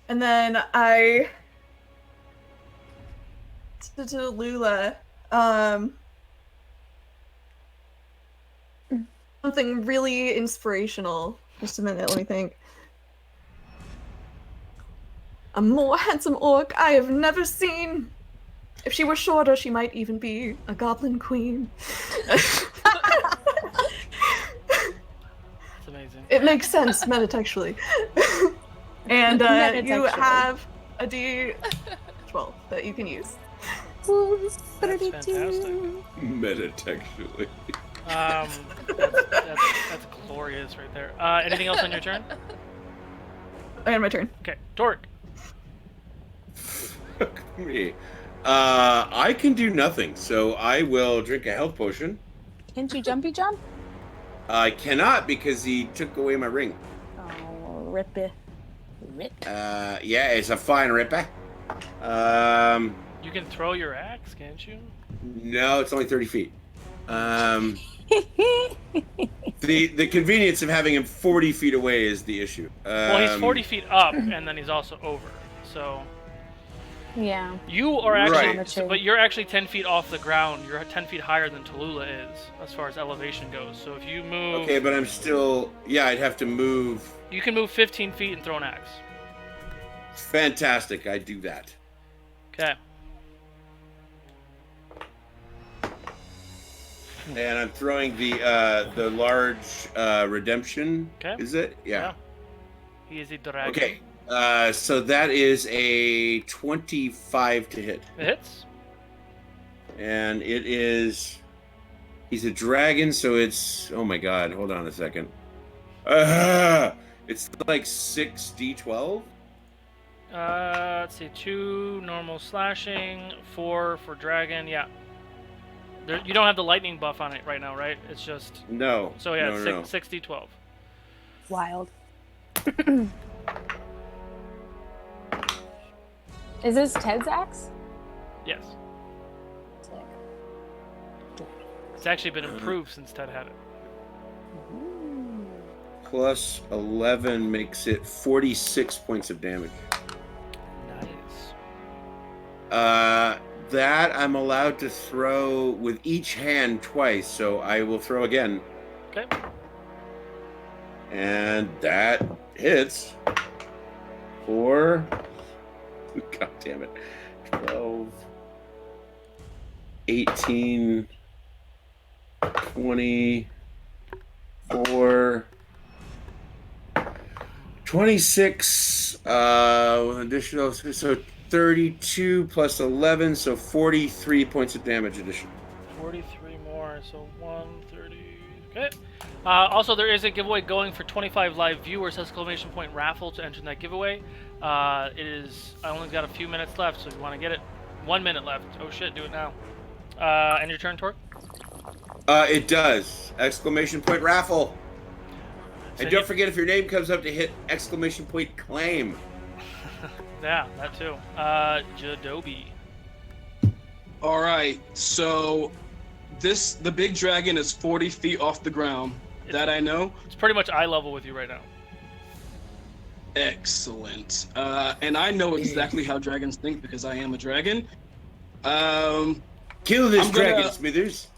Speaker 8: And then I to Lula, something really inspirational. Just a minute, let me think. A more handsome orc I have never seen. If she were shorter, she might even be a goblin queen.
Speaker 1: That's amazing.
Speaker 8: It makes sense metatextually. And you have a D12 that you can use.
Speaker 1: That's fantastic.
Speaker 2: Metatextually.
Speaker 1: That's glorious right there. Anything else on your turn?
Speaker 8: I had my turn.
Speaker 1: Okay, Torque.
Speaker 2: Fuck me. I can do nothing, so I will drink a health potion.
Speaker 9: Can't you jumpy jump?
Speaker 2: I cannot because he took away my ring.
Speaker 9: Oh, rip it. Rip.
Speaker 2: Yeah, it's a fine ripper.
Speaker 1: You can throw your axe, can't you?
Speaker 2: No, it's only 30 feet. The convenience of having him 40 feet away is the issue.
Speaker 1: Well, he's 40 feet up, and then he's also over. So
Speaker 9: yeah.
Speaker 1: you are actually,
Speaker 2: Right.
Speaker 1: but you're actually 10 feet off the ground. You're 10 feet higher than Tallulah is, as far as elevation goes. So if you move,
Speaker 2: Okay, but I'm still... Yeah, I'd have to move...
Speaker 1: you can move 15 feet and throw an axe.
Speaker 2: Fantastic, I do that.
Speaker 1: Okay.
Speaker 2: And I'm throwing the large redemption.
Speaker 1: Okay.
Speaker 2: Is it? Yeah.
Speaker 1: He is a dragon.
Speaker 2: Okay. So that is a 25 to hit.
Speaker 1: It hits.
Speaker 2: And it is... He's a dragon, so it's... Oh my god, hold on a second. It's like 6d12?
Speaker 1: Let's see. 2 normal slashing, 4 for dragon. Yeah. You don't have the lightning buff on it right now, right? It's just...
Speaker 2: No.
Speaker 1: So yeah,
Speaker 2: no.
Speaker 1: 6d12.
Speaker 9: Wild. Is this Ted's axe?
Speaker 1: Yes.
Speaker 9: Sick.
Speaker 1: It's actually been improved since Ted had it.
Speaker 2: Plus 11 makes it 46 points of damage.
Speaker 1: Nice.
Speaker 2: That I'm allowed to throw with each hand twice, so I will throw again.
Speaker 1: Okay.
Speaker 2: And that hits for... God damn it. 12, 18, 24, 26, with additional, so 32 plus 11, so 43 points of damage addition.
Speaker 1: 43 more, so 130. Okay. Also, there is a giveaway going for 25 live viewers, ! Raffle to enter that giveaway. I only got a few minutes left, so if you want to get it, 1 minute left. Oh shit, do it now. And your turn, Torque?
Speaker 2: It does. ! Raffle.
Speaker 1: So
Speaker 2: And don't forget, if your name comes up, to hit ! Claim.
Speaker 1: Yeah, that too. Jadobi.
Speaker 3: All right, so the big dragon is 40 feet off the ground. That I know.
Speaker 1: It's pretty much eye level with you right now.
Speaker 3: Excellent. And I know exactly how dragons think because I am a dragon.
Speaker 2: Kill this dragon, Smithers.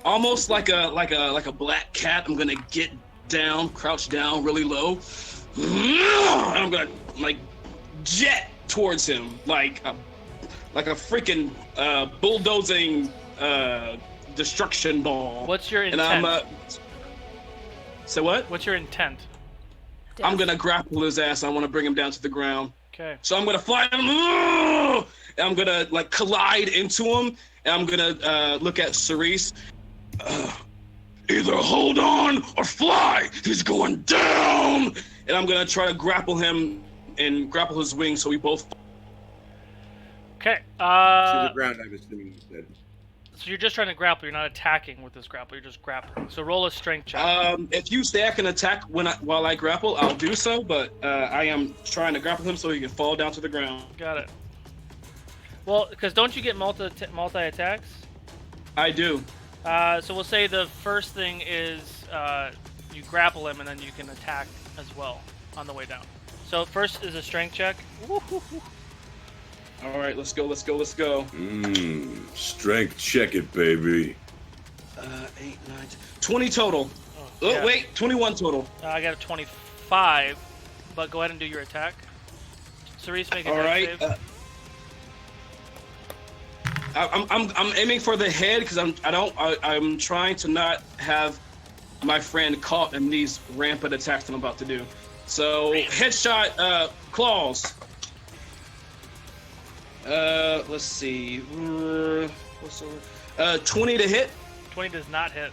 Speaker 3: Almost like a black cat, I'm gonna get down, crouch down really low. And I'm gonna like jet towards him like a freaking bulldozing destruction ball.
Speaker 1: What's your intent?
Speaker 3: And I'm say what?
Speaker 1: What's your intent?
Speaker 3: I'm gonna grapple his ass. I want to bring him down to the ground.
Speaker 1: Okay.
Speaker 3: So I'm gonna fly him. And I'm gonna like collide into him, and I'm gonna look at Cerise. Either hold on or fly. He's going down. And I'm gonna try to grapple him and grapple his wings so we both.
Speaker 1: Okay.
Speaker 2: To the ground, I'm assuming you said.
Speaker 1: So you're just trying to grapple. You're not attacking with this grapple. You're just grappling. So roll a strength check.
Speaker 3: If you say I can attack while I grapple, I'll do so. But I am trying to grapple him so he can fall down to the ground.
Speaker 1: Got it. Well, because don't you get multi attacks?
Speaker 3: I do.
Speaker 1: So we'll say the first thing is you grapple him, and then you can attack as well on the way down. So first is a strength check. Woo-hoo-hoo.
Speaker 3: All right, let's go.
Speaker 2: Strength check it, baby.
Speaker 3: 8, 9, 20 total.
Speaker 1: Yeah.
Speaker 3: Wait, 21 total.
Speaker 1: I got a 25, but go ahead and do your attack. Cerise, make a
Speaker 3: All
Speaker 1: dex
Speaker 3: right.
Speaker 1: save.
Speaker 3: I'm aiming for the head because I'm trying to not have my friend caught in these rampant attacks I'm about to do. So headshot, claws. Let's see. 20 to hit.
Speaker 1: 20 does not hit.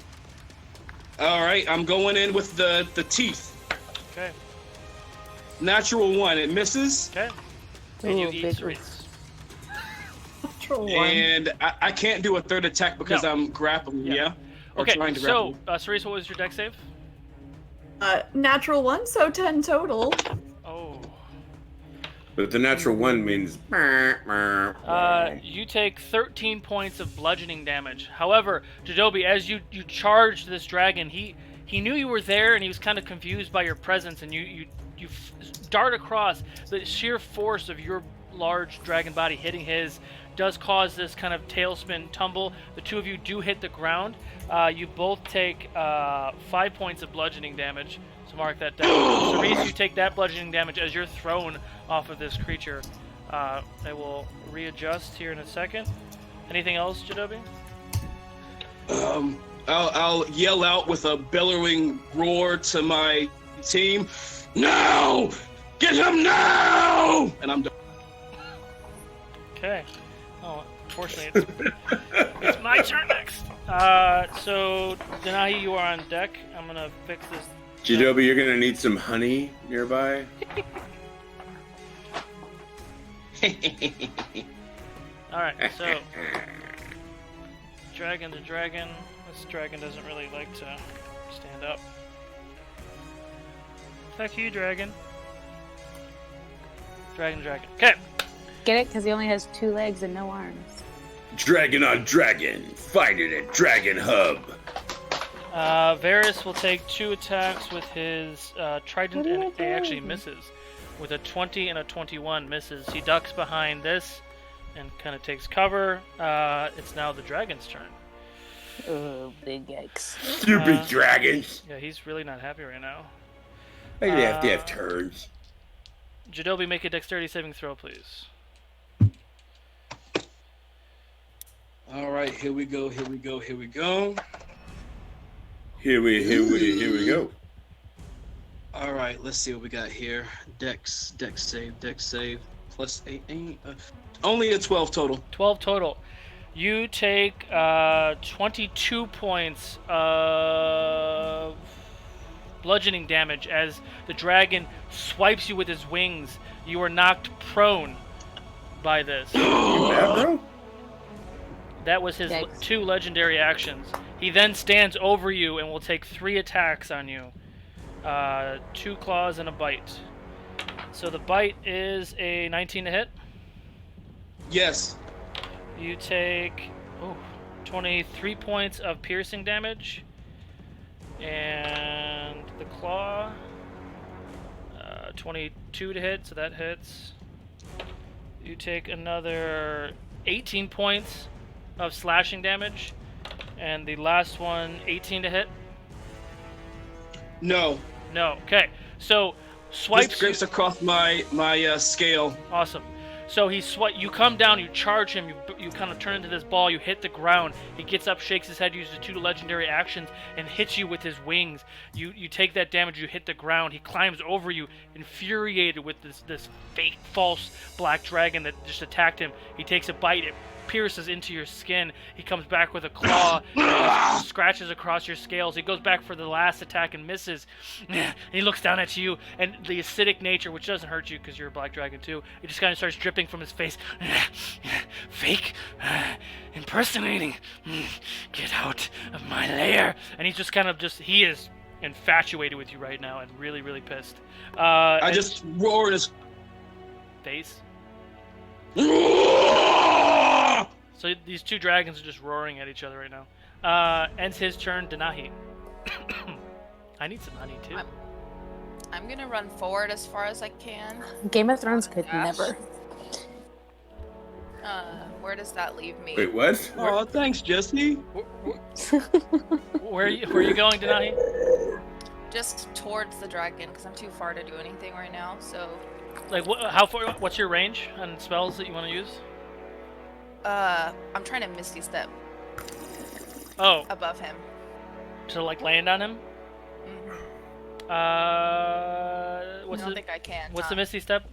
Speaker 3: All right, I'm going in with the teeth.
Speaker 1: Okay.
Speaker 3: Natural 1, it misses.
Speaker 1: Okay. And you eat Cerise.
Speaker 3: And I can't do a third attack because I'm grappling. Yeah. Or
Speaker 1: Okay.
Speaker 3: trying to
Speaker 1: So,
Speaker 3: grapple.
Speaker 1: Cerise, what was your dex save?
Speaker 8: Natural 1, so 10 total.
Speaker 1: Oh.
Speaker 2: But the natural 1 means.
Speaker 1: You take 13 points of bludgeoning damage. However, Jadobi, as you charged this dragon, he knew you were there, and he was kind of confused by your presence, and you dart across. The sheer force of your large dragon body hitting his does cause this kind of tailspin tumble. The two of you do hit the ground. You both take 5 points of bludgeoning damage. So mark that down. Cerise, you take that bludgeoning damage as you're thrown off of this creature. I will readjust here in a second. Anything else, Jadobi?
Speaker 3: I'll yell out with a bellowing roar to my team. Now! Get him now! And I'm done.
Speaker 1: Okay. Oh, unfortunately, it's my turn next. So, Denahi, you are on deck. I'm going to fix this.
Speaker 2: Jadobi, you're going to need some honey nearby.
Speaker 1: Alright, so dragon to dragon. This dragon doesn't really like to stand up. Fuck you, dragon. Dragon. Okay.
Speaker 9: Get it? Because he only has 2 legs and no arms.
Speaker 2: Dragon on dragon. Fight it at Dragon Hub.
Speaker 1: Varys will take 2 attacks with his trident, and it actually misses. With a 20 and a 21 misses. He ducks behind this and kind of takes cover. It's now the dragon's turn.
Speaker 9: Oh, big yikes.
Speaker 2: Stupid dragons.
Speaker 1: Yeah, he's really not happy right now.
Speaker 2: I have to have turns.
Speaker 1: Jadobi, make a dexterity saving throw, please.
Speaker 3: All right, here we go.
Speaker 2: Here we go.
Speaker 3: All right, let's see what we got here. Dex save. Plus 8. Only a 12 total.
Speaker 1: 12 total. You take 22 points of bludgeoning damage as the dragon swipes you with his wings. You are knocked prone by this. That was his 2 legendary actions. He then stands over you and will take 3 attacks on you. 2 claws and a bite. So the bite is a 19 to hit.
Speaker 3: Yes.
Speaker 1: You take 23 points of piercing damage. And the claw, 22 to hit, so that hits. You take another 18 points of slashing damage. And the last one, 18 to hit.
Speaker 3: No.
Speaker 1: Okay. So swipes.
Speaker 3: This scrapes across my scale.
Speaker 1: Awesome. So you come down, you charge him, you kind of turn into this ball, you hit the ground. He gets up, shakes his head, uses 2 legendary actions, and hits you with his wings. You take that damage, you hit the ground. He climbs over you, infuriated with this fake, false black dragon that just attacked him. He takes a bite, it pierces into your skin. He comes back with a claw, and scratches across your scales. He goes back for the last attack and misses. And he looks down at you, and the acidic nature, which doesn't hurt you because you're a black dragon too, it just kind of starts dripping from his face. Fake, impersonating. Get out of my lair. And he's just he is infatuated with you right now and really, really pissed.
Speaker 3: I just roar in his
Speaker 1: face. So these 2 dragons are just roaring at each other right now. Ends his turn, Denahi. I need some honey too.
Speaker 7: I'm gonna run forward as far as I can.
Speaker 9: Game of Thrones could never.
Speaker 7: Where does that leave me?
Speaker 2: Wait, what?
Speaker 3: Oh, thanks, Jesse.
Speaker 1: Where are you going, Denahi?
Speaker 7: Just towards the dragon, because I'm too far to do anything right now. So.
Speaker 1: Like, how far? What's your range on spells that you want to use?
Speaker 7: I'm trying to Misty Step.
Speaker 1: Oh.
Speaker 7: Above him.
Speaker 1: To like land on him?
Speaker 7: Mm-hmm.
Speaker 1: I
Speaker 7: don't think I can.
Speaker 1: What's the Misty Step?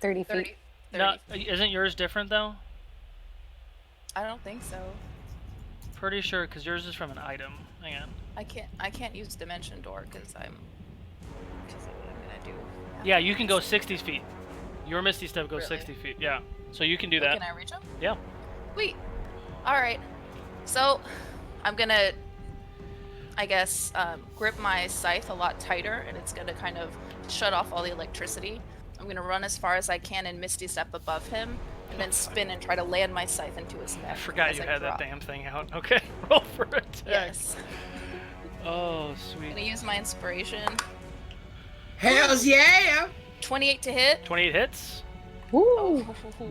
Speaker 9: 30 feet.
Speaker 7: 30
Speaker 1: No,
Speaker 7: feet.
Speaker 1: isn't yours different though?
Speaker 7: I don't think so.
Speaker 1: Pretty sure, because yours is from an item. Hang on.
Speaker 7: I can't use Dimension Door because I'm gonna do.
Speaker 1: Yeah, you can go 60 feet. Your Misty Step goes
Speaker 7: Really?
Speaker 1: 60 feet. Yeah, so you can do that.
Speaker 7: Can I reach him?
Speaker 1: Yeah.
Speaker 7: Sweet. All right. So I'm gonna, I guess, grip my scythe a lot tighter, and it's gonna kind of shut off all the electricity. I'm gonna run as far as I can and Misty Step above him, and then spin and try to land my scythe into his neck.
Speaker 1: I forgot
Speaker 7: as
Speaker 1: you
Speaker 7: I
Speaker 1: had
Speaker 7: drop.
Speaker 1: that damn thing out. Okay, roll for attack.
Speaker 7: Yes.
Speaker 1: Oh, sweet.
Speaker 7: I'm gonna use my inspiration.
Speaker 10: Hells yeah!
Speaker 7: 28 to hit.
Speaker 1: 28 hits.
Speaker 9: Woo!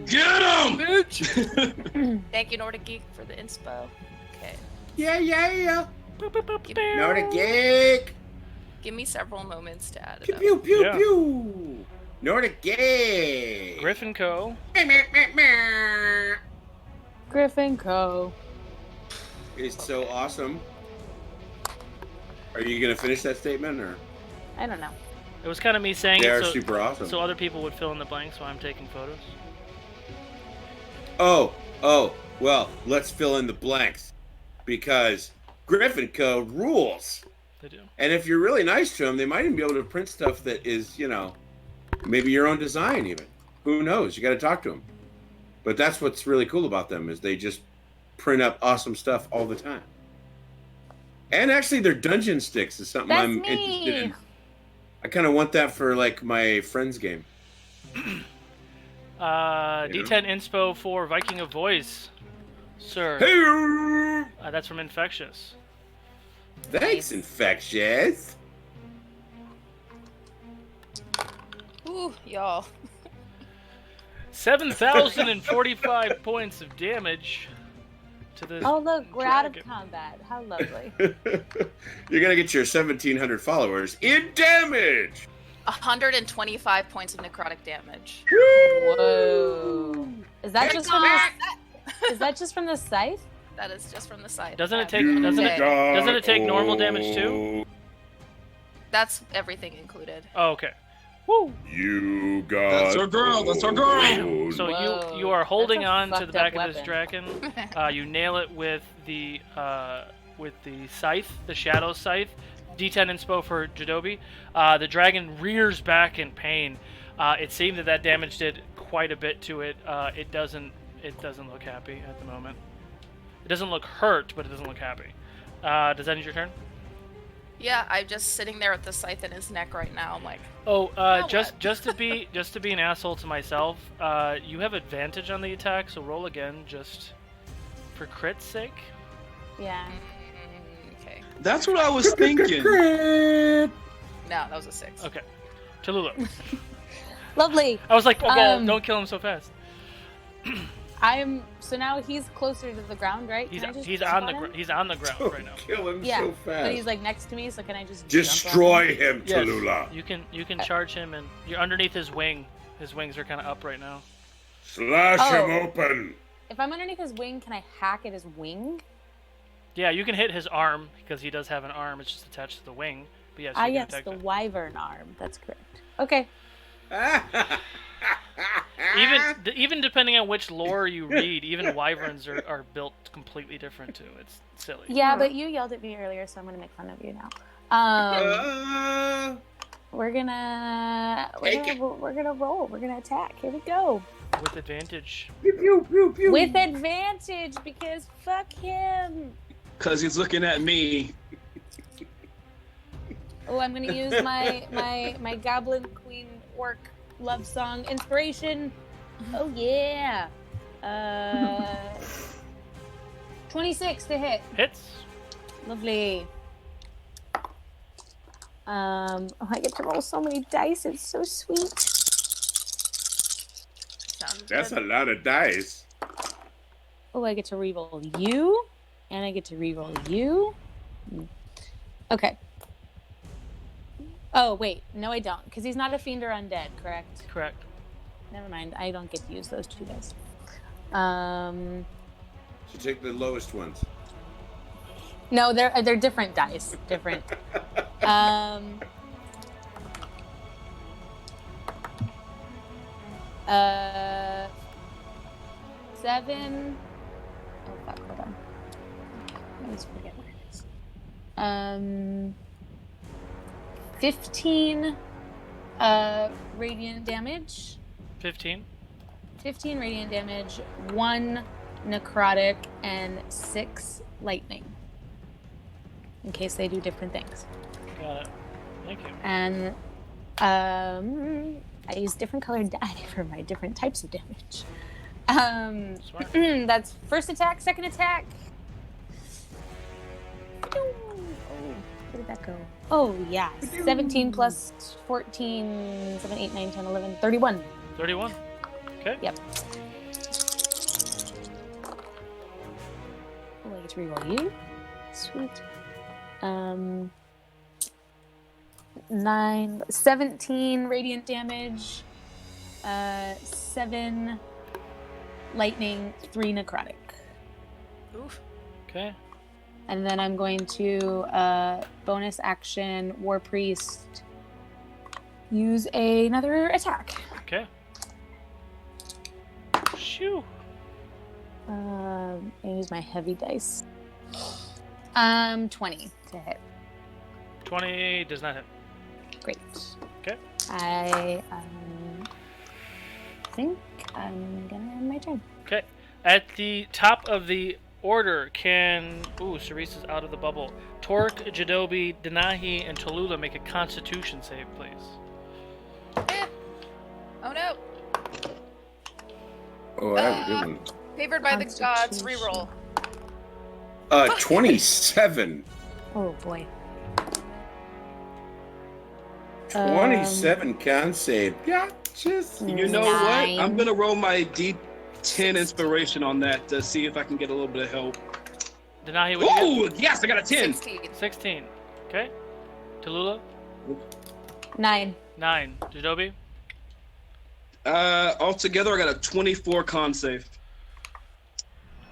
Speaker 3: Get him, bitch!
Speaker 7: Thank you, Nordic Geek, for the inspo. Okay.
Speaker 10: Yeah.
Speaker 1: Boop, boop, boop, boop.
Speaker 10: Nordic Geek!
Speaker 7: Give me several moments to add it
Speaker 10: Pew
Speaker 7: up.
Speaker 10: pew pew
Speaker 1: Yeah.
Speaker 10: pew! Nordic Geek!
Speaker 1: Griffin Co.
Speaker 9: Griffin Co.
Speaker 2: Is so awesome. Are you gonna finish that statement or?
Speaker 9: I don't know.
Speaker 1: It was kind of me saying
Speaker 2: They
Speaker 1: it
Speaker 2: are
Speaker 1: so,
Speaker 2: super awesome.
Speaker 1: so other people would fill in the blanks while I'm taking photos.
Speaker 2: Oh, well, let's fill in the blanks. Because Griffin Co. rules.
Speaker 1: They do.
Speaker 2: And if you're really nice to them, they might even be able to print stuff that is, maybe your own design even. Who knows? You got to talk to them. But that's what's really cool about them is they just print up awesome stuff all the time. And actually their dungeon sticks is something
Speaker 9: That's
Speaker 2: I'm
Speaker 9: me.
Speaker 2: interested in. I kind of want that for like my friend's game.
Speaker 1: D10 inspo for Viking of Voice, sir.
Speaker 2: Hey!
Speaker 1: That's from Infectious.
Speaker 2: Thanks, Infectious.
Speaker 7: Ooh, y'all.
Speaker 1: 7,045 points of damage to this.
Speaker 9: Oh look, we're out of
Speaker 1: dragon.
Speaker 9: combat. How lovely.
Speaker 2: You're gonna get your 1,700 followers in damage.
Speaker 7: 125 points of necrotic damage.
Speaker 9: Whoa. Is that just from the? Is that just from the scythe?
Speaker 7: That is just from the side.
Speaker 1: Doesn't it take normal damage too?
Speaker 7: That's everything included.
Speaker 1: Oh, okay. Woo!
Speaker 2: You got.
Speaker 3: That's our girl. That's our girl.
Speaker 1: So
Speaker 9: Whoa.
Speaker 1: you are holding
Speaker 9: That's a
Speaker 1: on to the
Speaker 9: fucked
Speaker 1: back
Speaker 9: up
Speaker 1: of this
Speaker 9: weapon.
Speaker 1: dragon. You nail it with the scythe, the shadow scythe. D10 inspo for Jadobi. The dragon rears back in pain. It seemed that damage did quite a bit to it. It doesn't look happy at the moment. It doesn't look hurt, but it doesn't look happy. Does that end your turn?
Speaker 7: Yeah, I'm just sitting there with the scythe in his neck right now. I'm like,
Speaker 1: Just to be an asshole to myself, you have advantage on the attack, so roll again just for crit's sake.
Speaker 9: Yeah.
Speaker 7: okay.
Speaker 3: That's what I was thinking.
Speaker 7: No, that was a 6.
Speaker 1: Okay, Tallulah.
Speaker 9: Lovely.
Speaker 1: I was like, oh, don't kill him so fast.
Speaker 9: So now he's closer to the ground, right?
Speaker 1: He's
Speaker 9: Can I just
Speaker 1: he's
Speaker 9: jump
Speaker 1: on the
Speaker 9: him?
Speaker 1: he's on the ground right now.
Speaker 2: Kill him
Speaker 9: Yeah,
Speaker 2: so fast.
Speaker 9: but he's like next to me, so can I just
Speaker 2: Destroy
Speaker 9: jump
Speaker 2: him,
Speaker 1: Yes,
Speaker 2: Tallulah.
Speaker 1: you can charge him, and you're underneath his wing. His wings are kind of up right now.
Speaker 2: Slash him open.
Speaker 9: If I'm underneath his wing, can I hack at his wing?
Speaker 1: Yeah, you can hit his arm because he does have an arm. It's just attached to the wing. But yes,
Speaker 9: Yes, the wyvern arm. That's correct. Okay.
Speaker 1: Even depending on which lore you read, even wyverns are built completely different too. It's silly.
Speaker 9: Yeah, but you yelled at me earlier, so I'm gonna make fun of you now. We're gonna roll. We're gonna attack. Here we go.
Speaker 1: With advantage.
Speaker 2: Pew, pew, pew, pew.
Speaker 9: With advantage, because fuck him.
Speaker 3: Because he's looking at me.
Speaker 9: Oh, I'm gonna use my Goblin Queen orc love song inspiration. Oh yeah. 26 to hit.
Speaker 1: Hits.
Speaker 9: Lovely. I get to roll so many dice. It's so sweet.
Speaker 2: That's a lot of dice.
Speaker 9: Oh, I get to reroll you, and I get to reroll you. Okay. Oh, wait. No, I don't, because he's not a fiend or undead, correct?
Speaker 1: Correct.
Speaker 9: Never mind. I don't get to use those 2 dice.
Speaker 2: You take the lowest ones.
Speaker 9: No, they're different dice. Different. 7. Oh fuck! Hold on. Let's forget what it is. 15 radiant damage.
Speaker 1: 15.
Speaker 9: 15 radiant damage, 1 necrotic, and 6 lightning. In case they do different things.
Speaker 1: Got it. Thank you.
Speaker 9: And I use different colored die for my different types of damage. That's first attack, second attack. Oh, where did that go? Oh, yeah. 17 plus 14, 7, 8, 9, 10, 11, 31.
Speaker 1: 31. Okay.
Speaker 9: Yep. Oh, I get to reroll you. Sweet. 17 radiant damage, 7 lightning, 3 necrotic.
Speaker 1: Oof. Okay.
Speaker 9: And then I'm going to bonus action War Priest use another attack.
Speaker 1: Okay. Shoo.
Speaker 9: I use my heavy dice. 20 to hit.
Speaker 1: 20 does not hit.
Speaker 9: Great.
Speaker 1: Okay.
Speaker 9: I think I'm gonna end my turn.
Speaker 1: Okay. At the top of the order, can Cerise is out of the bubble. Torque, Jadobi, Denahi, and Tallulah make a Constitution save, please.
Speaker 7: Oh no.
Speaker 2: Oh, I have a good one.
Speaker 7: Favored by the gods, reroll.
Speaker 2: 27.
Speaker 9: Oh boy.
Speaker 2: 27 con save. Yeah, just.
Speaker 3: You know
Speaker 9: 9.
Speaker 3: what? I'm gonna roll my D10 inspiration on that to see if I can get a little bit of help.
Speaker 1: Denahi, what do you
Speaker 3: Oh, yes, I got a 10.
Speaker 7: 16.
Speaker 1: 16. Okay. Tallulah?
Speaker 9: 9.
Speaker 1: 9. Jadobi?
Speaker 3: Altogether, I got a 24 con save.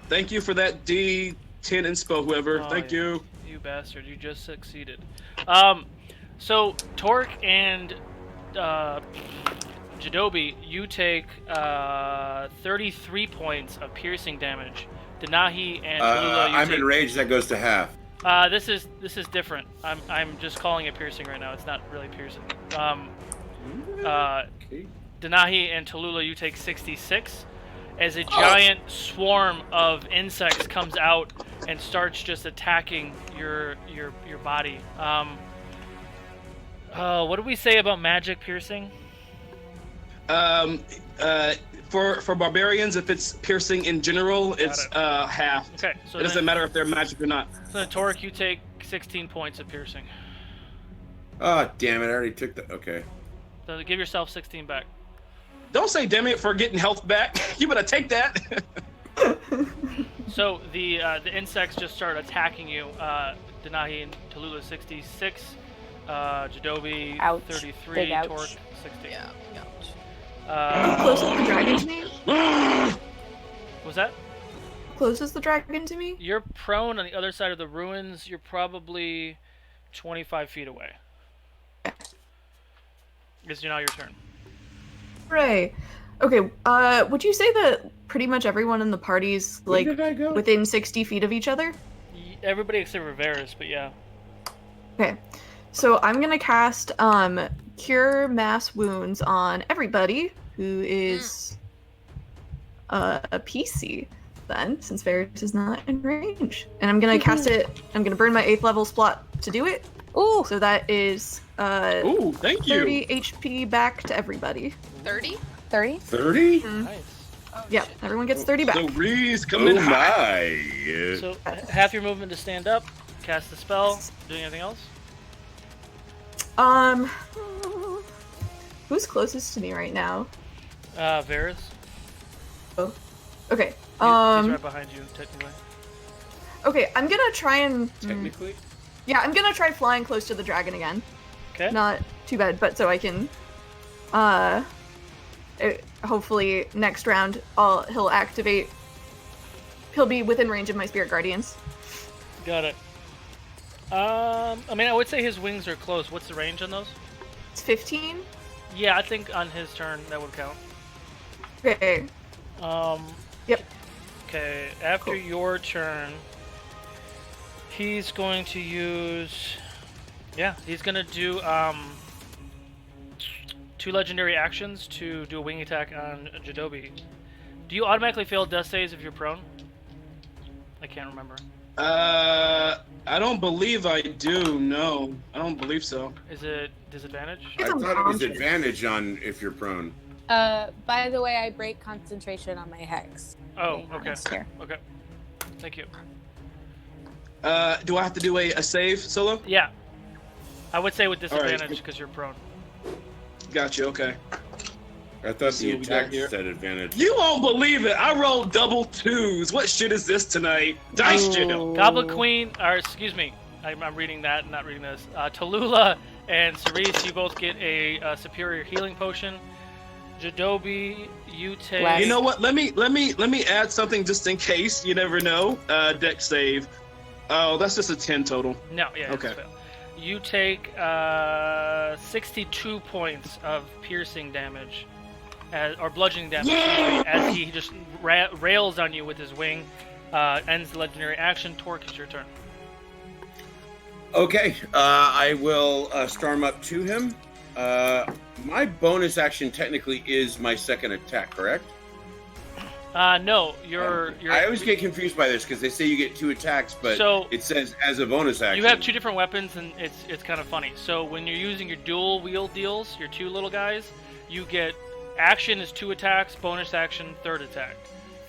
Speaker 3: Thank you for that D10 inspo, whoever. Thank you.
Speaker 1: You bastard. You just succeeded. So, Torque and Jadobi, you take 33 points of piercing damage. Denahi and Tallulah, you
Speaker 2: I'm
Speaker 1: take...
Speaker 2: enraged. That goes to half.
Speaker 1: This is different. I'm just calling it piercing right now. It's not really piercing.
Speaker 2: Okay.
Speaker 1: Denahi and Tallulah, you take 66 as a giant swarm of insects comes out and starts just attacking your body. What do we say about magic piercing?
Speaker 3: For barbarians, if it's piercing in general, it's half.
Speaker 1: Okay, so
Speaker 3: it doesn't matter if they're magic or not.
Speaker 1: So Torque, you take 16 points of piercing.
Speaker 2: Oh, damn it. I already took that. Okay.
Speaker 1: So give yourself 16 back.
Speaker 3: Don't say damn it for getting health back. You better take that.
Speaker 1: So the insects just start attacking you. Denahi and Tallulah 66, Jadobi
Speaker 9: Ouch.
Speaker 1: 33,
Speaker 9: Big ouch.
Speaker 1: Torque 60.
Speaker 7: Yeah, ouch.
Speaker 8: How close is the dragon's name?
Speaker 1: Was that?
Speaker 8: Close is the dragon to me?
Speaker 1: You're prone on the other side of the ruins. You're probably 25 feet away. It's now your turn.
Speaker 8: Hooray. Okay, would you say that pretty much everyone in the party's, like, within 60 feet of each other?
Speaker 1: Everybody except for Varys, but yeah.
Speaker 8: Okay, so I'm gonna cast, Cure Mass Wounds on everybody who is, a PC, then, since Varys is not in range. And I'm gonna cast it, I'm gonna burn my 8th level slot to do it.
Speaker 9: Ooh!
Speaker 8: So that is,
Speaker 3: Ooh, thank you.
Speaker 8: 30 HP back to everybody.
Speaker 7: 30?
Speaker 9: 30?
Speaker 2: 30?
Speaker 1: Nice.
Speaker 7: Oh,
Speaker 8: Yeah,
Speaker 7: shit.
Speaker 8: everyone gets 30 back.
Speaker 3: So Reese coming
Speaker 2: Oh
Speaker 3: high.
Speaker 2: my.
Speaker 1: So half your movement to stand up, cast the spell, doing anything else?
Speaker 8: Who's closest to me right now?
Speaker 1: Varys.
Speaker 8: Oh, okay.
Speaker 1: He's right behind you, technically.
Speaker 8: Okay, I'm gonna try and
Speaker 2: Technically?
Speaker 8: yeah, I'm gonna try flying close to the dragon again.
Speaker 1: Okay.
Speaker 8: Not too bad, but so I can, hopefully next round he'll activate. He'll be within range of my spirit guardians.
Speaker 1: Got it. I mean, I would say his wings are close. What's the range on those?
Speaker 8: It's 15.
Speaker 1: Yeah, I think on his turn that would count.
Speaker 8: Okay. Yep.
Speaker 1: Okay, after your turn, he's going to use... Yeah, he's going to do 2 legendary actions to do a wing attack on Jadobi. Do you automatically fail death saves if you're prone? I can't remember.
Speaker 3: I don't believe I do. No, I don't believe so.
Speaker 1: Is it disadvantage?
Speaker 2: I thought it was advantage on if you're prone.
Speaker 9: By the way, I break concentration on my hex.
Speaker 1: Oh,
Speaker 9: Being
Speaker 1: okay.
Speaker 9: honest here.
Speaker 1: Okay. Thank you.
Speaker 3: Do I have to do a save, Solo?
Speaker 1: Yeah. I would say with
Speaker 3: All right.
Speaker 1: disadvantage because you're prone.
Speaker 3: Gotcha, okay.
Speaker 2: I thought
Speaker 3: see
Speaker 2: the
Speaker 3: what we got
Speaker 2: attack
Speaker 3: here.
Speaker 2: said advantage.
Speaker 3: You won't believe it. I rolled double 2s. What shit is this tonight? Dice jail.
Speaker 1: Goblin Queen, or excuse me, I'm reading that, not reading this. Tallulah and Cerise, you both get a superior healing potion. Jadobi, you take.
Speaker 3: You know what? Let me add something just in case. You never know. Deck save. Oh, that's just a 10 total.
Speaker 1: No, yeah.
Speaker 3: Okay.
Speaker 1: You take 62 points of piercing damage, or bludgeoning damage, as he just rails on you with his wing. Ends the legendary action. Torque, it's your turn.
Speaker 2: Okay, I will storm up to him. My bonus action technically is my second attack, correct?
Speaker 1: No, you're.
Speaker 2: I always get confused by this because they say you get 2 attacks, but
Speaker 1: So-
Speaker 2: it says as a bonus action.
Speaker 1: You have 2 different weapons, and it's kind of funny. So when you're using your dual wield deals, your 2 little guys, you get action is 2 attacks, bonus action 3rd attack.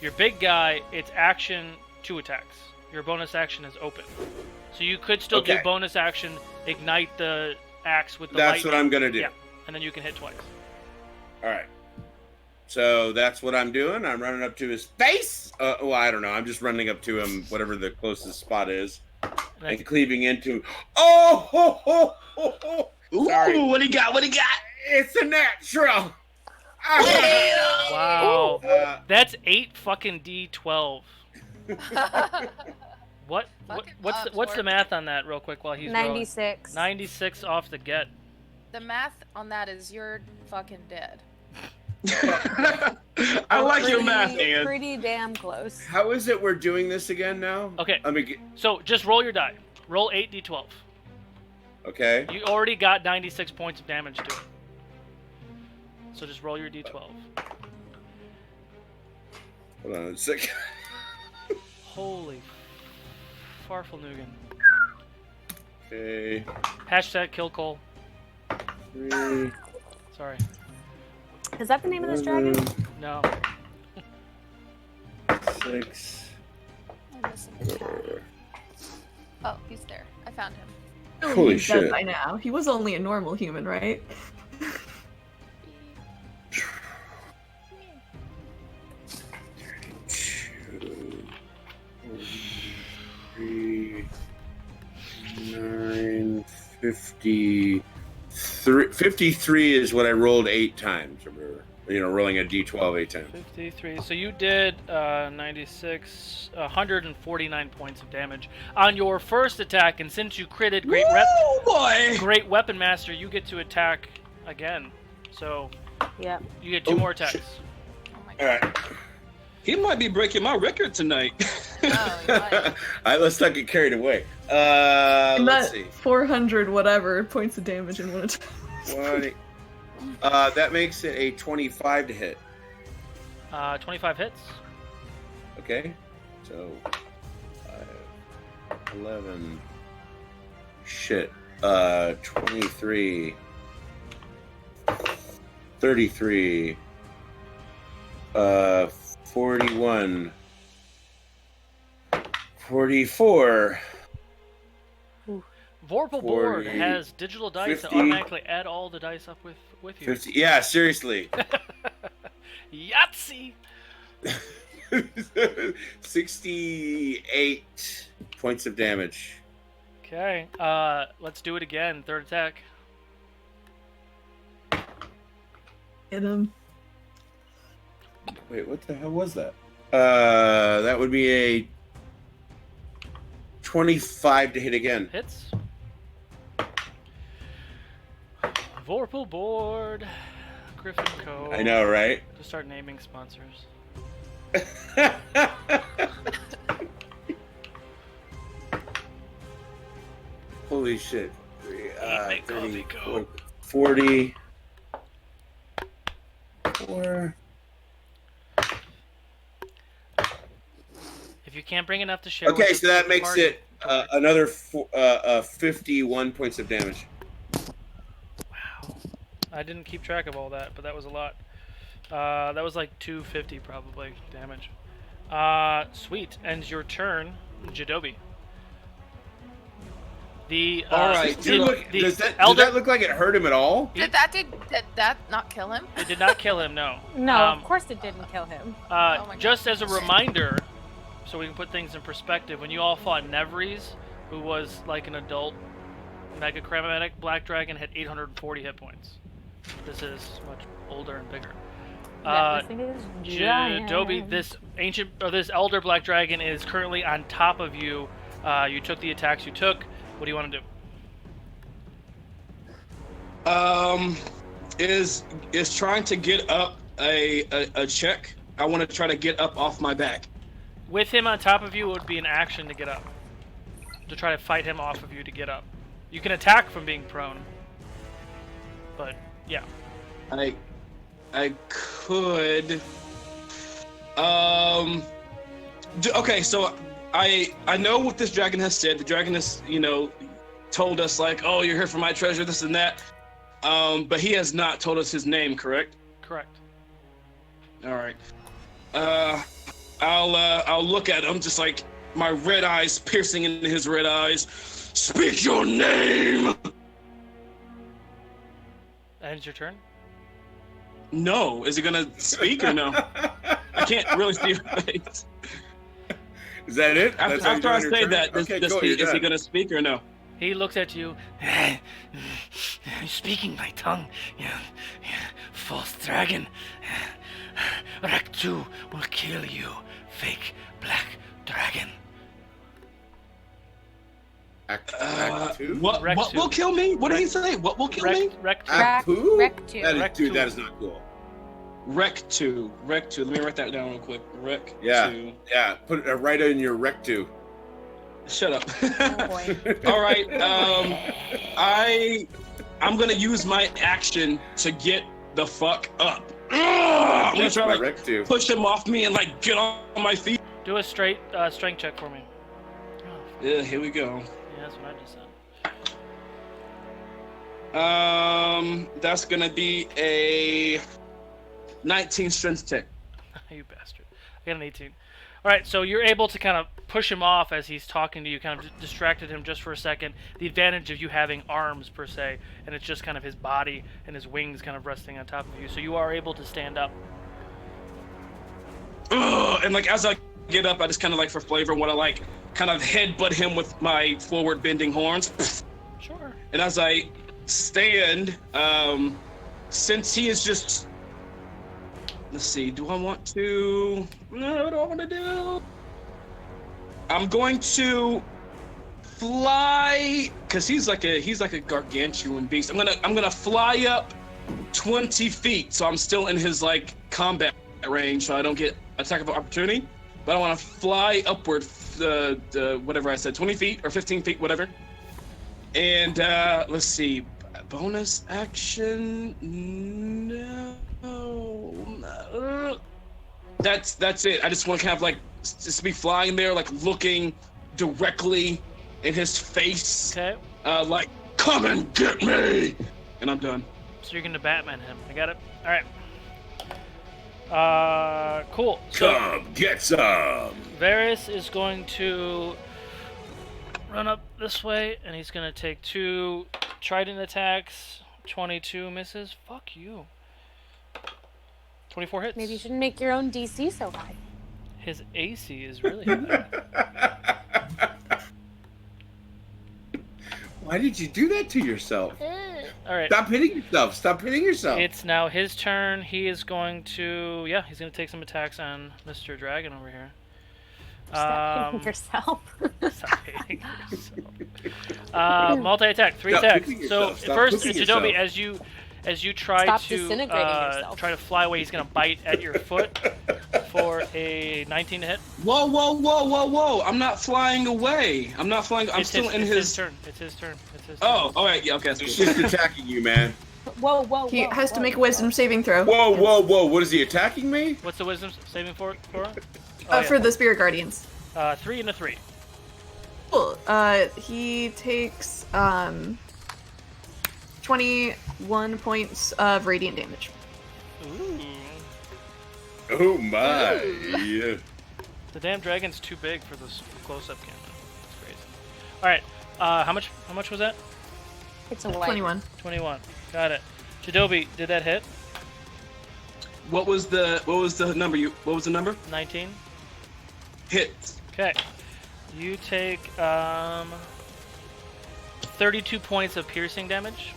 Speaker 1: Your big guy, it's action 2 attacks. Your bonus action is open. So you could still do
Speaker 2: Okay.
Speaker 1: bonus action, ignite the axe with the
Speaker 2: That's
Speaker 1: lightning.
Speaker 2: what I'm gonna do.
Speaker 1: Yeah, and then you can hit twice.
Speaker 2: All right. So that's what I'm doing. I'm running up to his face. Well, I don't know. I'm just running up to him, whatever the closest spot is, and cleaving into. Oh! Ho, ho, ho, ho.
Speaker 3: Ooh,
Speaker 2: Sorry.
Speaker 3: what he got? What he got?
Speaker 2: It's a natural.
Speaker 1: Wow, that's 8 fucking D12. What's the math on that, real quick, while he's rolling?
Speaker 9: 96.
Speaker 1: 96 off the get.
Speaker 7: The math on that is you're fucking dead.
Speaker 3: I like your math, Ian.
Speaker 9: Pretty damn close.
Speaker 2: How is it we're doing this again now?
Speaker 1: Okay.
Speaker 2: Let me get,
Speaker 1: So just roll your die. Roll 8 D12.
Speaker 2: okay.
Speaker 1: You already got 96 points of damage to it. So just roll your D12.
Speaker 2: Hold on a second.
Speaker 1: Holy farfalnugan.
Speaker 2: Okay.
Speaker 1: Hashtag kill Cole.
Speaker 2: 3,
Speaker 1: Sorry.
Speaker 9: Is that the name of this dragon?
Speaker 1: No.
Speaker 2: 6.
Speaker 7: I'm missing a tab. Oh, he's there. I found him.
Speaker 2: Holy
Speaker 8: He's dead
Speaker 2: shit.
Speaker 8: by now. He was only a normal human, right?
Speaker 2: 3, 9, 53. 53 is what I rolled 8 times. Rolling a d12 8 times.
Speaker 1: 53. So you did 96, 149 points of damage on your first attack, and since you critted Great Weapon Master, you get to attack again. So
Speaker 9: Yeah.
Speaker 1: you get 2 more attacks.
Speaker 7: Oh my
Speaker 2: All
Speaker 7: god.
Speaker 2: right.
Speaker 3: He might be breaking my record tonight.
Speaker 7: Oh, you might.
Speaker 2: All right, let's not get carried away.
Speaker 8: And
Speaker 2: Let's
Speaker 8: that
Speaker 2: see.
Speaker 8: 400 whatever points of damage in one attack.
Speaker 2: 20. That makes it a 25 to hit.
Speaker 1: 25 hits.
Speaker 2: Okay. So 11. Shit. 23. 33. 41. 44.
Speaker 1: Vorpal Board
Speaker 2: 40,
Speaker 1: has digital dice that
Speaker 2: 50.
Speaker 1: automatically add all the dice up with you.
Speaker 2: 50. Yeah, seriously.
Speaker 1: Yahtzee!
Speaker 2: 68 points of damage.
Speaker 1: Okay, let's do it again. Third attack.
Speaker 8: Hit him.
Speaker 2: Wait, what the hell was that? That would be a 25 to hit again.
Speaker 1: Hits. Vorpal Board. Griffin Co.
Speaker 2: I know, right?
Speaker 1: Just start naming sponsors.
Speaker 2: Holy shit.
Speaker 1: Make coffee go.
Speaker 2: 40. 4.
Speaker 1: If you can't bring enough to share.
Speaker 2: Okay,
Speaker 1: with
Speaker 2: so
Speaker 1: the
Speaker 2: that makes
Speaker 1: party,
Speaker 2: it another 51 points of damage.
Speaker 1: Wow. I didn't keep track of all that, but that was a lot. That was like 250 probably damage. Sweet. Ends your turn, Jadobi. The
Speaker 3: All right.
Speaker 2: Does that look like it hurt him at all?
Speaker 7: Did that not kill him?
Speaker 1: It did not kill him, no.
Speaker 9: No, of course it didn't kill him.
Speaker 7: Oh my
Speaker 1: Just
Speaker 7: God.
Speaker 1: as a reminder, so we can put things in perspective, when you all fought Nevries, who was like an adult Mega Chromatic Black Dragon, had 840 hit points. This is much older and bigger.
Speaker 9: That thing is giant.
Speaker 1: Jadobi, this elder Black Dragon is currently on top of you. You took the attacks you took. What do you want to do?
Speaker 3: Is trying to get up a check. I want to try to get up off my back.
Speaker 1: With him on top of you, it would be an action to get up. To try to fight him off of you to get up. You can attack from being prone. But, yeah.
Speaker 3: I could. Okay, so I know what this dragon has said. The dragon has, told us like, oh, you're here for my treasure, this and that. But he has not told us his name, correct?
Speaker 1: Correct.
Speaker 3: All right. I'll look at him, just like my red eyes piercing into his red eyes. Speak your name.
Speaker 1: Ends your turn?
Speaker 3: No. Is he gonna speak or no? I can't really see your face.
Speaker 2: Is that it?
Speaker 3: After I say that,
Speaker 2: is
Speaker 3: he gonna speak or no?
Speaker 1: He looks at you. You're speaking my tongue, you false dragon. Rek 2 will kill you, fake black dragon.
Speaker 2: Act 2?
Speaker 3: What will kill me? What did he say? What will kill me?
Speaker 1: Rek 2.
Speaker 2: Act 2?
Speaker 9: Rek 2.
Speaker 2: Dude, that is not cool.
Speaker 3: Rek 2. Rek 2. Let me write that down real quick. Rek 2.
Speaker 2: Yeah. Put it right in your Rek 2.
Speaker 3: Shut up.
Speaker 9: Oh boy.
Speaker 3: All right. I'm gonna use my action to get the fuck up. I'm gonna try to
Speaker 2: Rek 2.
Speaker 3: push him off me and like get on my feet.
Speaker 1: Do a straight strength check for me.
Speaker 3: Yeah, here we go.
Speaker 1: Yeah, that's what I just said.
Speaker 3: That's gonna be a 19 strength check.
Speaker 1: You bastard. I got an 18. Alright, so you're able to kind of push him off as he's talking to you, kind of distracted him just for a second. The advantage of you having arms, per se, and it's just kind of his body and his wings kind of resting on top of you. So you are able to stand up.
Speaker 3: And like as I get up, I just kind of like for flavor want to like kind of headbutt him with my forward bending horns.
Speaker 1: Sure.
Speaker 3: And as I stand. Since he is just. Let's see. Do I want to? No, what do I want to do? I'm going to fly, cause he's like a gargantuan beast. I'm gonna fly up 20 feet, so I'm still in his like combat range, so I don't get attack of opportunity. But I want to fly upward, whatever I said, 20 feet or 15 feet, whatever. And let's see, bonus action. No. That's it. I just want to kind of like just be flying there, like looking directly in his face.
Speaker 1: Okay.
Speaker 3: Like, come and get me! And I'm done.
Speaker 1: So you're gonna Batman him. I got it. All right. Cool. So
Speaker 10: Come get some.
Speaker 1: Varys is going to run up this way, and he's gonna take 2 trident attacks. 22 misses. Fuck you. 24 hits.
Speaker 9: Maybe you shouldn't make your own DC so high.
Speaker 1: His AC is really high.
Speaker 2: Why did you do that to yourself?
Speaker 1: All right.
Speaker 2: Stop hitting yourself. Stop hitting yourself.
Speaker 1: It's now his turn. He is going to, he's going to take some attacks on Mr. Dragon over here.
Speaker 9: Stop hitting yourself.
Speaker 1: Stop hitting yourself. Multi-attack, 3
Speaker 2: Stop
Speaker 1: attacks.
Speaker 2: cooking
Speaker 1: So
Speaker 2: yourself. Stop
Speaker 1: first,
Speaker 2: cooking
Speaker 1: Jadobi,
Speaker 2: yourself.
Speaker 1: as you try
Speaker 9: Stop
Speaker 1: to
Speaker 9: disintegrating yourself.
Speaker 1: try to fly away, he's going to bite at your foot for a 19 to hit.
Speaker 3: Whoa! I'm not flying away. I'm not flying. I'm still in
Speaker 1: his turn. It's his turn.
Speaker 3: Oh, all right. Yeah. Okay.
Speaker 2: He's just attacking you, man.
Speaker 9: Whoa.
Speaker 8: He has to make a wisdom saving throw.
Speaker 2: Whoa! What is he attacking me?
Speaker 1: What's the wisdom saving for?
Speaker 8: For the Spirit Guardians.
Speaker 1: 3 and a 3.
Speaker 8: Cool. He takes 21 points of radiant damage.
Speaker 1: Ooh.
Speaker 2: Oh my! Yeah.
Speaker 1: The damn dragon's too big for this close-up camera. That's crazy. All right. How much was that?
Speaker 9: It's a white.
Speaker 8: 21.
Speaker 1: 21. Got it. Jadobi, did that hit?
Speaker 3: What was the number? What was the number?
Speaker 1: 19.
Speaker 3: Hits.
Speaker 1: Okay. You take 32 points of piercing damage.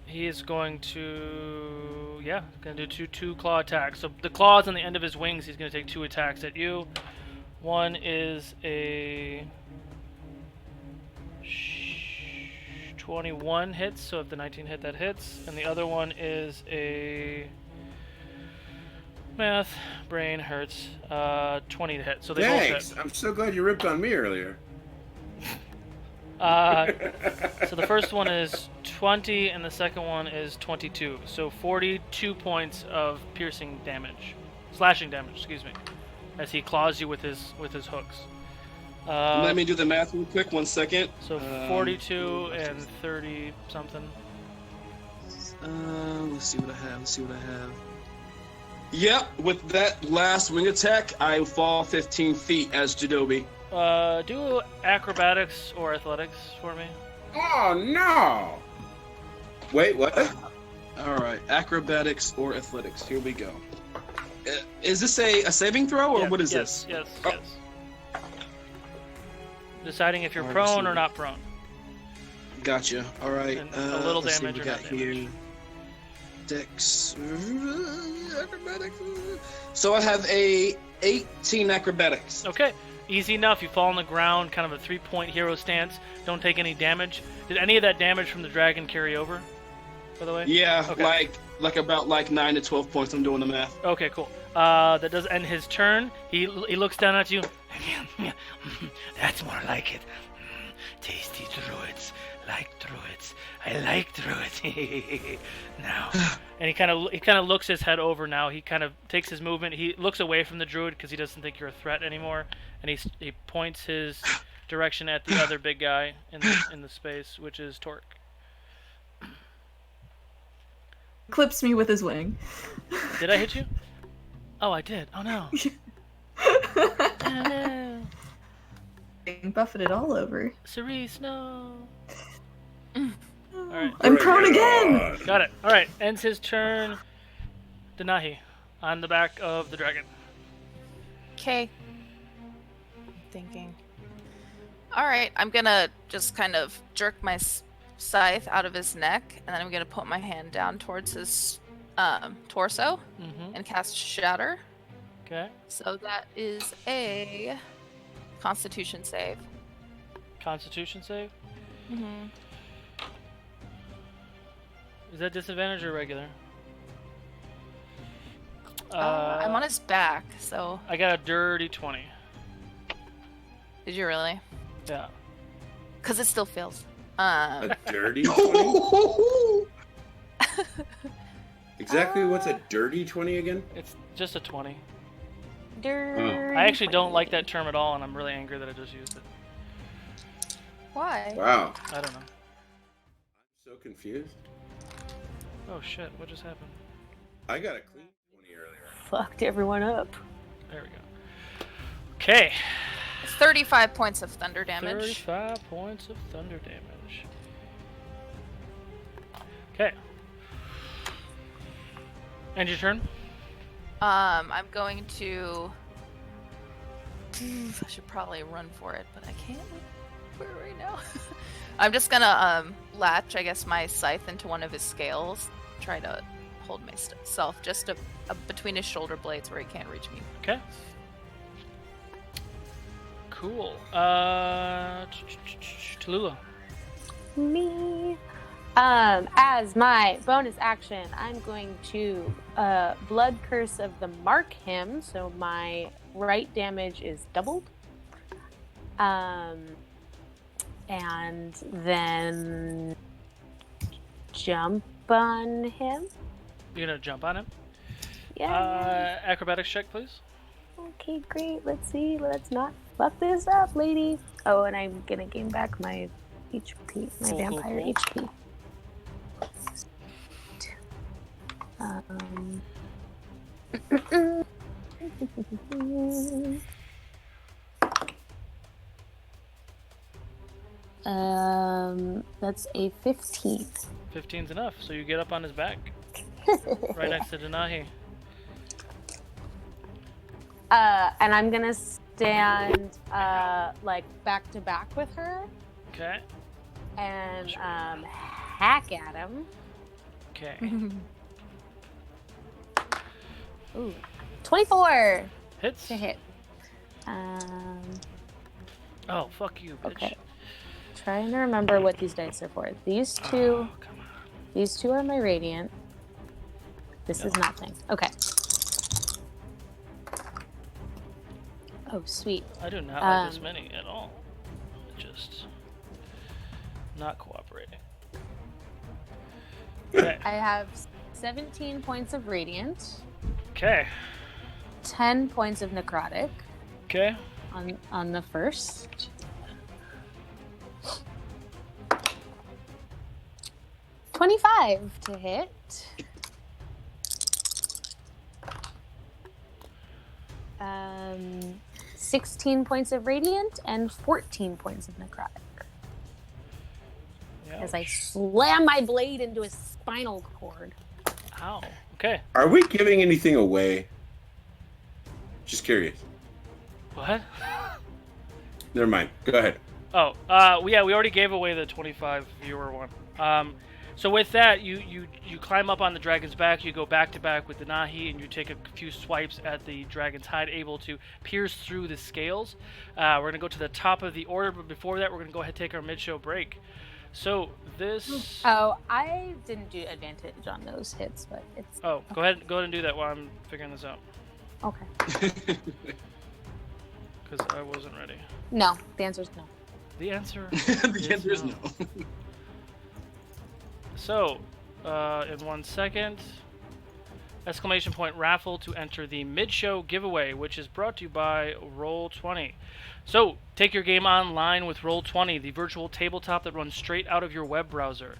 Speaker 1: He is going to, gonna do two claw attacks. So the claws on the end of his wings, he's gonna take 2 attacks at you. One is a 21 hits, so if the 19 hit, that hits. And the other one is a math brain hurts 20 to hit. So they both
Speaker 2: Thanks.
Speaker 1: hit.
Speaker 2: I'm so glad you ripped on me earlier.
Speaker 1: So the first one is 20 and the second one is 22. So 42 points of piercing damage, slashing damage, excuse me, as he claws you with his hooks.
Speaker 3: Let me do the math real quick. 1 second.
Speaker 1: So 42 and 30 something.
Speaker 3: Let's see what I have. Yep, with that last wing attack, I fall 15 feet as Jadobi.
Speaker 1: Do acrobatics or athletics for me.
Speaker 2: Oh no! Wait, what?
Speaker 3: All right, acrobatics or athletics. Here we go. Is this a saving throw or what is this?
Speaker 1: Yes. Deciding if you're prone or not prone.
Speaker 3: Gotcha. All right.
Speaker 1: And a little
Speaker 3: let's see
Speaker 1: damage
Speaker 3: what
Speaker 1: or
Speaker 3: we
Speaker 1: not
Speaker 3: got
Speaker 1: damage.
Speaker 3: here. Dex. Acrobatics. So I have a 18 acrobatics.
Speaker 1: Okay. Easy enough. You fall on the ground, kind of a 3-point hero stance. Don't take any damage. Did any of that damage from the dragon carry over, by the way?
Speaker 3: Yeah,
Speaker 1: Okay.
Speaker 3: like about 9 to 12 points. I'm doing the math.
Speaker 1: Okay, cool. That does end his turn. He looks down at you. That's more like it. Tasty druids. Like druids. I like druids. Now. And he kind of looks his head over now. He kind of takes his movement. He looks away from the druid because he doesn't think you're a threat anymore. And he points his direction at the other big guy in the space, which is Torque.
Speaker 8: Clips me with his wing.
Speaker 1: Did I hit you? Oh, I did. Oh no. Oh no.
Speaker 8: Being buffeted all over.
Speaker 1: Cerise, no. Alright.
Speaker 8: I'm prone again!
Speaker 1: Got it. Alright, ends his turn. Denahi, on the back of the dragon.
Speaker 9: Okay. Thinking.
Speaker 7: All right, I'm gonna just kind of jerk my scythe out of his neck, and then I'm gonna put my hand down towards his torso and cast Shatter.
Speaker 1: Okay.
Speaker 7: So that is a Constitution save.
Speaker 1: Constitution save?
Speaker 7: Mm-hmm.
Speaker 1: Is that disadvantage or regular?
Speaker 7: I'm on his back, so.
Speaker 1: I got a dirty 20.
Speaker 7: Did you really?
Speaker 1: Yeah.
Speaker 7: Because it still fails.
Speaker 2: A dirty 20? Exactly what's a dirty 20 again?
Speaker 1: It's just a 20.
Speaker 9: Dirty.
Speaker 1: I actually don't like that term at all, and I'm really angry that I just used it.
Speaker 7: Why?
Speaker 2: Wow.
Speaker 1: I don't know.
Speaker 2: I'm so confused.
Speaker 1: Oh shit, what just happened?
Speaker 2: I got a clean 20 earlier.
Speaker 9: Fucked everyone up.
Speaker 1: There we go. Okay.
Speaker 7: 35 points of thunder damage.
Speaker 1: 35 points of thunder damage. Okay. And your turn?
Speaker 7: I'm going to. I should probably run for it, but I can't for it right now. I'm just gonna latch, I guess, my scythe into one of his scales. Try to hold myself just between his shoulder blades where he can't reach me.
Speaker 1: Okay. Cool. Tallulah.
Speaker 9: Me. As my bonus action, I'm going to Blood Curse of the Mark him, so my right damage is doubled. And then jump on him.
Speaker 1: You're gonna jump on him?
Speaker 9: Yeah.
Speaker 1: Acrobatics check, please.
Speaker 9: Okay, great. Let's see. Let's not fuck this up, lady. Oh, and I'm gonna gain back my HP, my vampire HP. That's a 15.
Speaker 1: 15's enough, so you get up on his back. Right next to Denahi.
Speaker 9: And I'm gonna stand like back to back with her.
Speaker 1: Okay.
Speaker 9: And hack at him.
Speaker 1: Okay.
Speaker 9: Ooh, 24
Speaker 1: hits
Speaker 9: to hit.
Speaker 1: Oh, fuck you, bitch.
Speaker 9: Okay. Trying to remember what these dice are for. These two.
Speaker 1: Come on.
Speaker 9: These two are my radiant. This is nothing. Okay. Oh, sweet.
Speaker 1: I do not like this many at all. Just not cooperating. Okay.
Speaker 9: I have 17 points of radiant.
Speaker 1: Okay.
Speaker 9: 10 points of necrotic.
Speaker 1: Okay.
Speaker 9: On the first. $25 to hit. 16 points of radiant and 14 points of necrotic.
Speaker 1: Ouch.
Speaker 9: As I slam my blade into his spinal cord.
Speaker 1: Ow. Okay.
Speaker 2: Are we giving anything away? Just curious.
Speaker 1: What?
Speaker 2: Never mind. Go ahead.
Speaker 1: Oh, yeah, we already gave away the 25 viewer one. So with that, you climb up on the dragon's back, you go back to back with the Nahi, and you take a few swipes at the dragon's hide, able to pierce through the scales. We're going to go to the top of the order, but before that, we're going to go ahead and take our mid-show break. So this...
Speaker 9: Oh, I didn't do advantage on those hits, but it's...
Speaker 1: Oh, go ahead and do that while I'm figuring this out.
Speaker 9: Okay.
Speaker 1: Because I wasn't ready.
Speaker 9: No, the answer is no.
Speaker 1: The answer
Speaker 3: The answer is no.
Speaker 1: So, in 1 second, exclamation point raffle to enter the mid-show giveaway, which is brought to you by Roll20. So, take your game online with Roll20, the virtual tabletop that runs straight out of your web browser.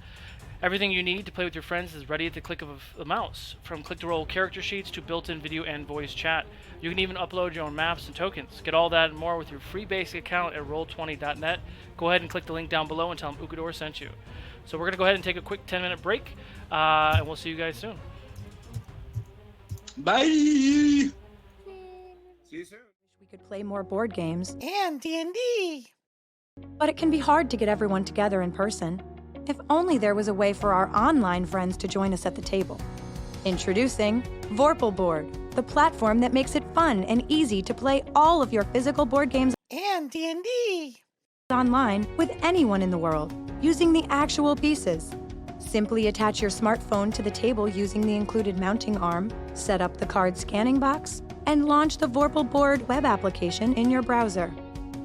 Speaker 1: Everything you need to play with your friends is ready at the click of a mouse, from click-to-roll character sheets to built-in video and voice chat. You can even upload your own maps and tokens. Get all that and more with your free basic account at roll20.net. Go ahead and click the link down below and tell them Ukodor sent you. So we're going to go ahead and take a quick 10-minute break, and we'll see you guys soon.
Speaker 3: Bye!
Speaker 2: See you soon.
Speaker 4: We could play more board games
Speaker 5: And D&D.
Speaker 4: But it can be hard to get everyone together in person. If only there was a way for our online friends to join us at the table. Introducing Vorpal Board, the platform that makes it fun and easy to play all of your physical board games
Speaker 5: And D&D.
Speaker 4: online with anyone in the world using the actual pieces. Simply attach your smartphone to the table using the included mounting arm, set up the card scanning box, and launch the Vorpal Board web application in your browser.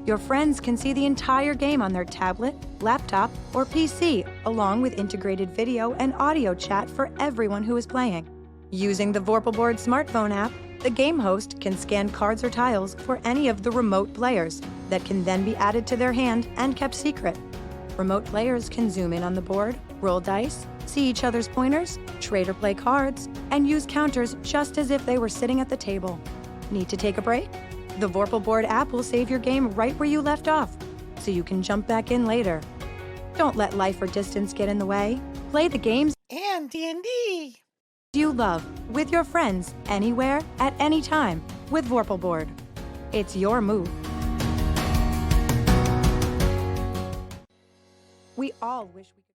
Speaker 4: Your friends can see the entire game on their tablet, laptop, or PC, along with integrated video and audio chat for everyone who is playing. Using the Vorpal Board smartphone app, the game host can scan cards or tiles for any of the remote players that can then be added to their hand and kept secret. Remote players can zoom in on the board, roll dice, see each other's pointers, trade or play cards, and use counters just as if they were sitting at the table. Need to take a break? The Vorpal Board app will save your game right where you left off, so you can jump back in later. Don't let life or distance get in the way. Play the games
Speaker 5: And D&D.
Speaker 4: you love with your friends anywhere at any time with Vorpal Board. It's your move. We all wish we could.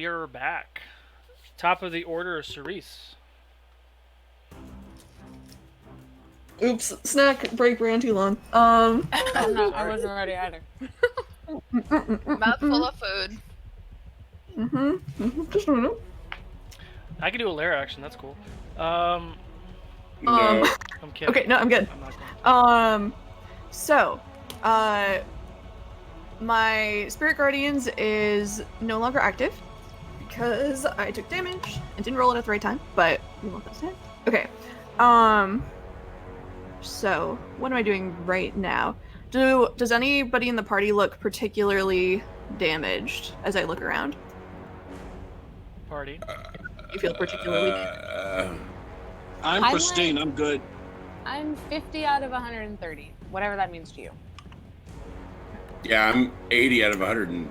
Speaker 1: we are back. Top of the order, Cerise.
Speaker 8: Oops, snack break ran too long.
Speaker 9: I wasn't ready either.
Speaker 7: Mouthful of food.
Speaker 8: Just a minute.
Speaker 1: I can do a lair action. That's cool.
Speaker 2: No.
Speaker 1: I'm kidding.
Speaker 8: Okay, no, I'm good.
Speaker 1: I'm not going.
Speaker 8: So, my Spirit Guardians is no longer active because I took damage and didn't roll it at the right time, but we won't understand. Okay. So, what am I doing right now? Does anybody in the party look particularly damaged as I look around?
Speaker 1: Party.
Speaker 8: You feel particularly damaged?
Speaker 3: I'm pristine. I'm good.
Speaker 9: I'm 50 out of 130, whatever that means to you.
Speaker 2: Yeah, I'm 80 out of 100 and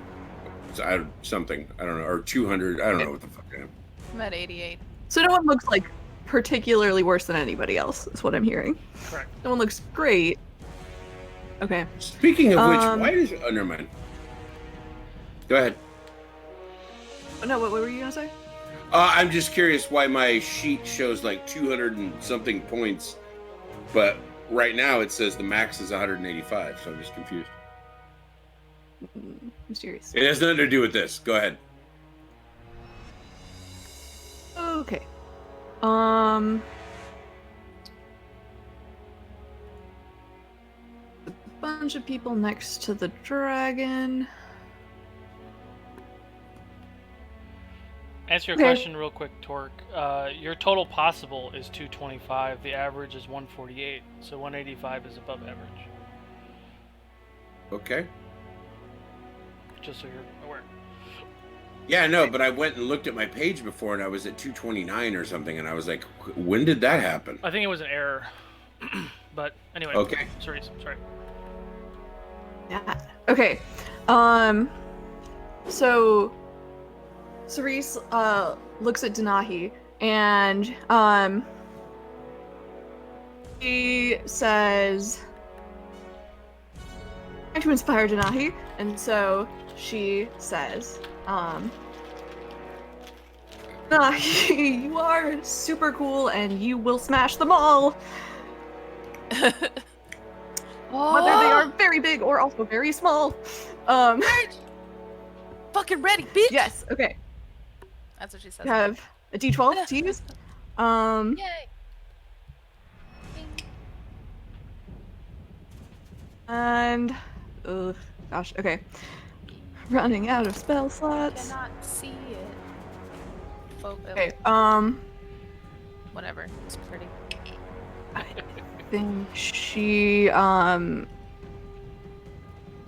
Speaker 2: out of something. I don't know, or 200. I don't know what the fuck I am.
Speaker 7: I'm at 88.
Speaker 8: So no one looks like particularly worse than anybody else, is what I'm hearing.
Speaker 1: Correct.
Speaker 8: No one looks great. Okay.
Speaker 2: Speaking of which, why does... Oh, never mind. Go ahead.
Speaker 8: No, what were you going to say?
Speaker 2: I'm just curious why my sheet shows like 200 and something points, but right now it says the max is 185, so I'm just confused.
Speaker 8: Mysterious.
Speaker 2: It has nothing to do with this. Go ahead.
Speaker 8: Okay. A bunch of people next to the dragon.
Speaker 1: Answer your
Speaker 8: Okay.
Speaker 1: question real quick, Torque. Your total possible is 225. The average is 148, so 185 is above average.
Speaker 2: Okay.
Speaker 1: Just so you're aware.
Speaker 2: Yeah, no, but I went and looked at my page before and I was at 229 or something, and I was like, when did that happen?
Speaker 1: I think it was an error. But anyway.
Speaker 2: Okay.
Speaker 1: Sorry.
Speaker 8: Yeah. Okay. So Cerise looks at Denahi and he says, trying to inspire Denahi, and so she says, Denahi, you are super cool and you will smash them all. Whether they are very big or also very small.
Speaker 7: Fucking ready, bitch!
Speaker 8: Yes, okay.
Speaker 7: That's what she says.
Speaker 8: You have a d12 to use.
Speaker 7: Yay!
Speaker 8: And gosh, okay. Running out of spell slots.
Speaker 7: Cannot see it.
Speaker 8: Okay,
Speaker 7: Whatever. It's pretty.
Speaker 8: I think she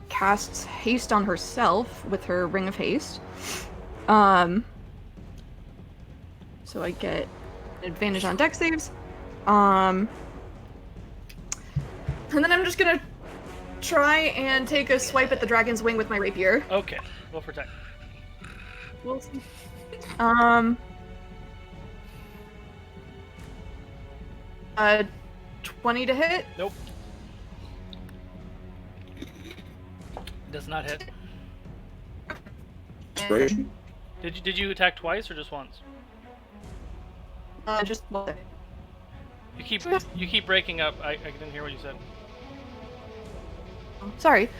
Speaker 8: casts haste on herself with her ring of haste. So I get an advantage on dex saves. And then I'm just gonna try and take a swipe at the dragon's wing with my rapier.
Speaker 1: Okay. We'll protect.
Speaker 8: We'll see. 20 to hit.
Speaker 1: Nope. Does not hit.
Speaker 2: Inspiration?
Speaker 1: Did you attack twice or just once?
Speaker 8: Just one.
Speaker 1: You keep breaking up. I didn't hear what you said.
Speaker 8: Sorry.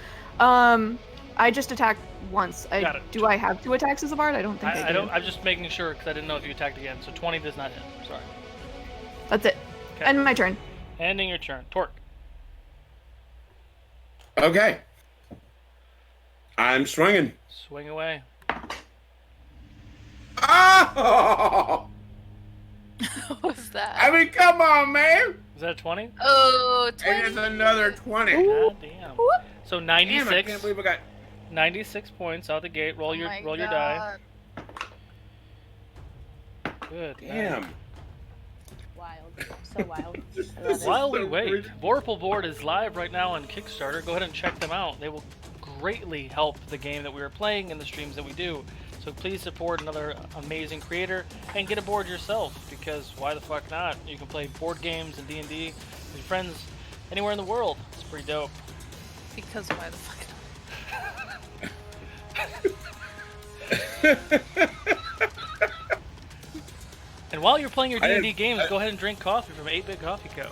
Speaker 8: I just attacked once.
Speaker 1: Got it.
Speaker 8: Do I have 2 attacks as a bard? I don't think I do.
Speaker 1: I don't. I'm just making sure because I didn't know if you attacked again. So 20 does not hit. Sorry.
Speaker 8: That's it.
Speaker 1: Okay.
Speaker 8: End my turn.
Speaker 1: Ending your turn. Torque.
Speaker 2: Okay. I'm swinging.
Speaker 1: Swing away.
Speaker 2: Oh!
Speaker 7: What was that?
Speaker 2: I mean, come on, man.
Speaker 1: Is that a 20?
Speaker 7: Oh, 20.
Speaker 2: And it's another 20.
Speaker 1: God damn. So 96.
Speaker 2: Damn, I can't believe I got
Speaker 1: 96 points out the gate. Roll your
Speaker 7: Oh my
Speaker 1: die.
Speaker 7: God.
Speaker 1: Good.
Speaker 2: Damn.
Speaker 1: night.
Speaker 9: Wild. So wild.
Speaker 2: This
Speaker 9: I love
Speaker 2: is
Speaker 9: it.
Speaker 1: While we
Speaker 2: so
Speaker 1: wait,
Speaker 2: crazy.
Speaker 1: Vorpal Board is live right now on Kickstarter. Go ahead and check them out. They will greatly help the game that we are playing and the streams that we do. So please support another amazing creator and get a board yourself, because why the fuck not? You can play board games and D&D with your friends anywhere in the world. It's pretty dope.
Speaker 7: Because why the fuck not?
Speaker 1: And while you're playing your
Speaker 2: I
Speaker 1: D&D
Speaker 2: have-
Speaker 1: games, go ahead and drink coffee from 8-Bit Coffee Co.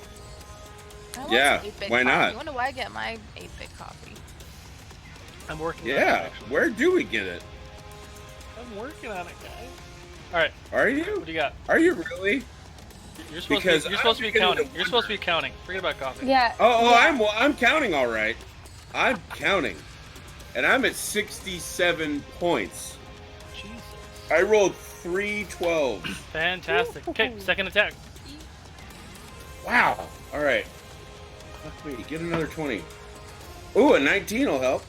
Speaker 7: I love
Speaker 2: Yeah,
Speaker 7: some 8-bit
Speaker 2: why
Speaker 7: coffee.
Speaker 2: not?
Speaker 7: You wonder why I get my 8-bit coffee?
Speaker 1: I'm working on it,
Speaker 2: Yeah.
Speaker 1: actually.
Speaker 2: Where do we get it?
Speaker 1: I'm working on it, guys. Alright,
Speaker 2: Are
Speaker 1: what
Speaker 2: you?
Speaker 1: do you got?
Speaker 2: Are you really?
Speaker 1: You're supposed
Speaker 2: Because
Speaker 1: to be,
Speaker 2: I'm
Speaker 1: counting.
Speaker 2: beginning to
Speaker 1: You're supposed to be counting. Forget about coffee.
Speaker 9: Yeah.
Speaker 2: Oh,
Speaker 9: yeah.
Speaker 2: I'm counting all right. I'm counting, and I'm at 67 points.
Speaker 1: Jesus.
Speaker 2: I rolled 3 12s.
Speaker 1: Fantastic. Okay, second attack.
Speaker 2: Wow. All right. Fuck me. Get another 20. Ooh, a 19 will help.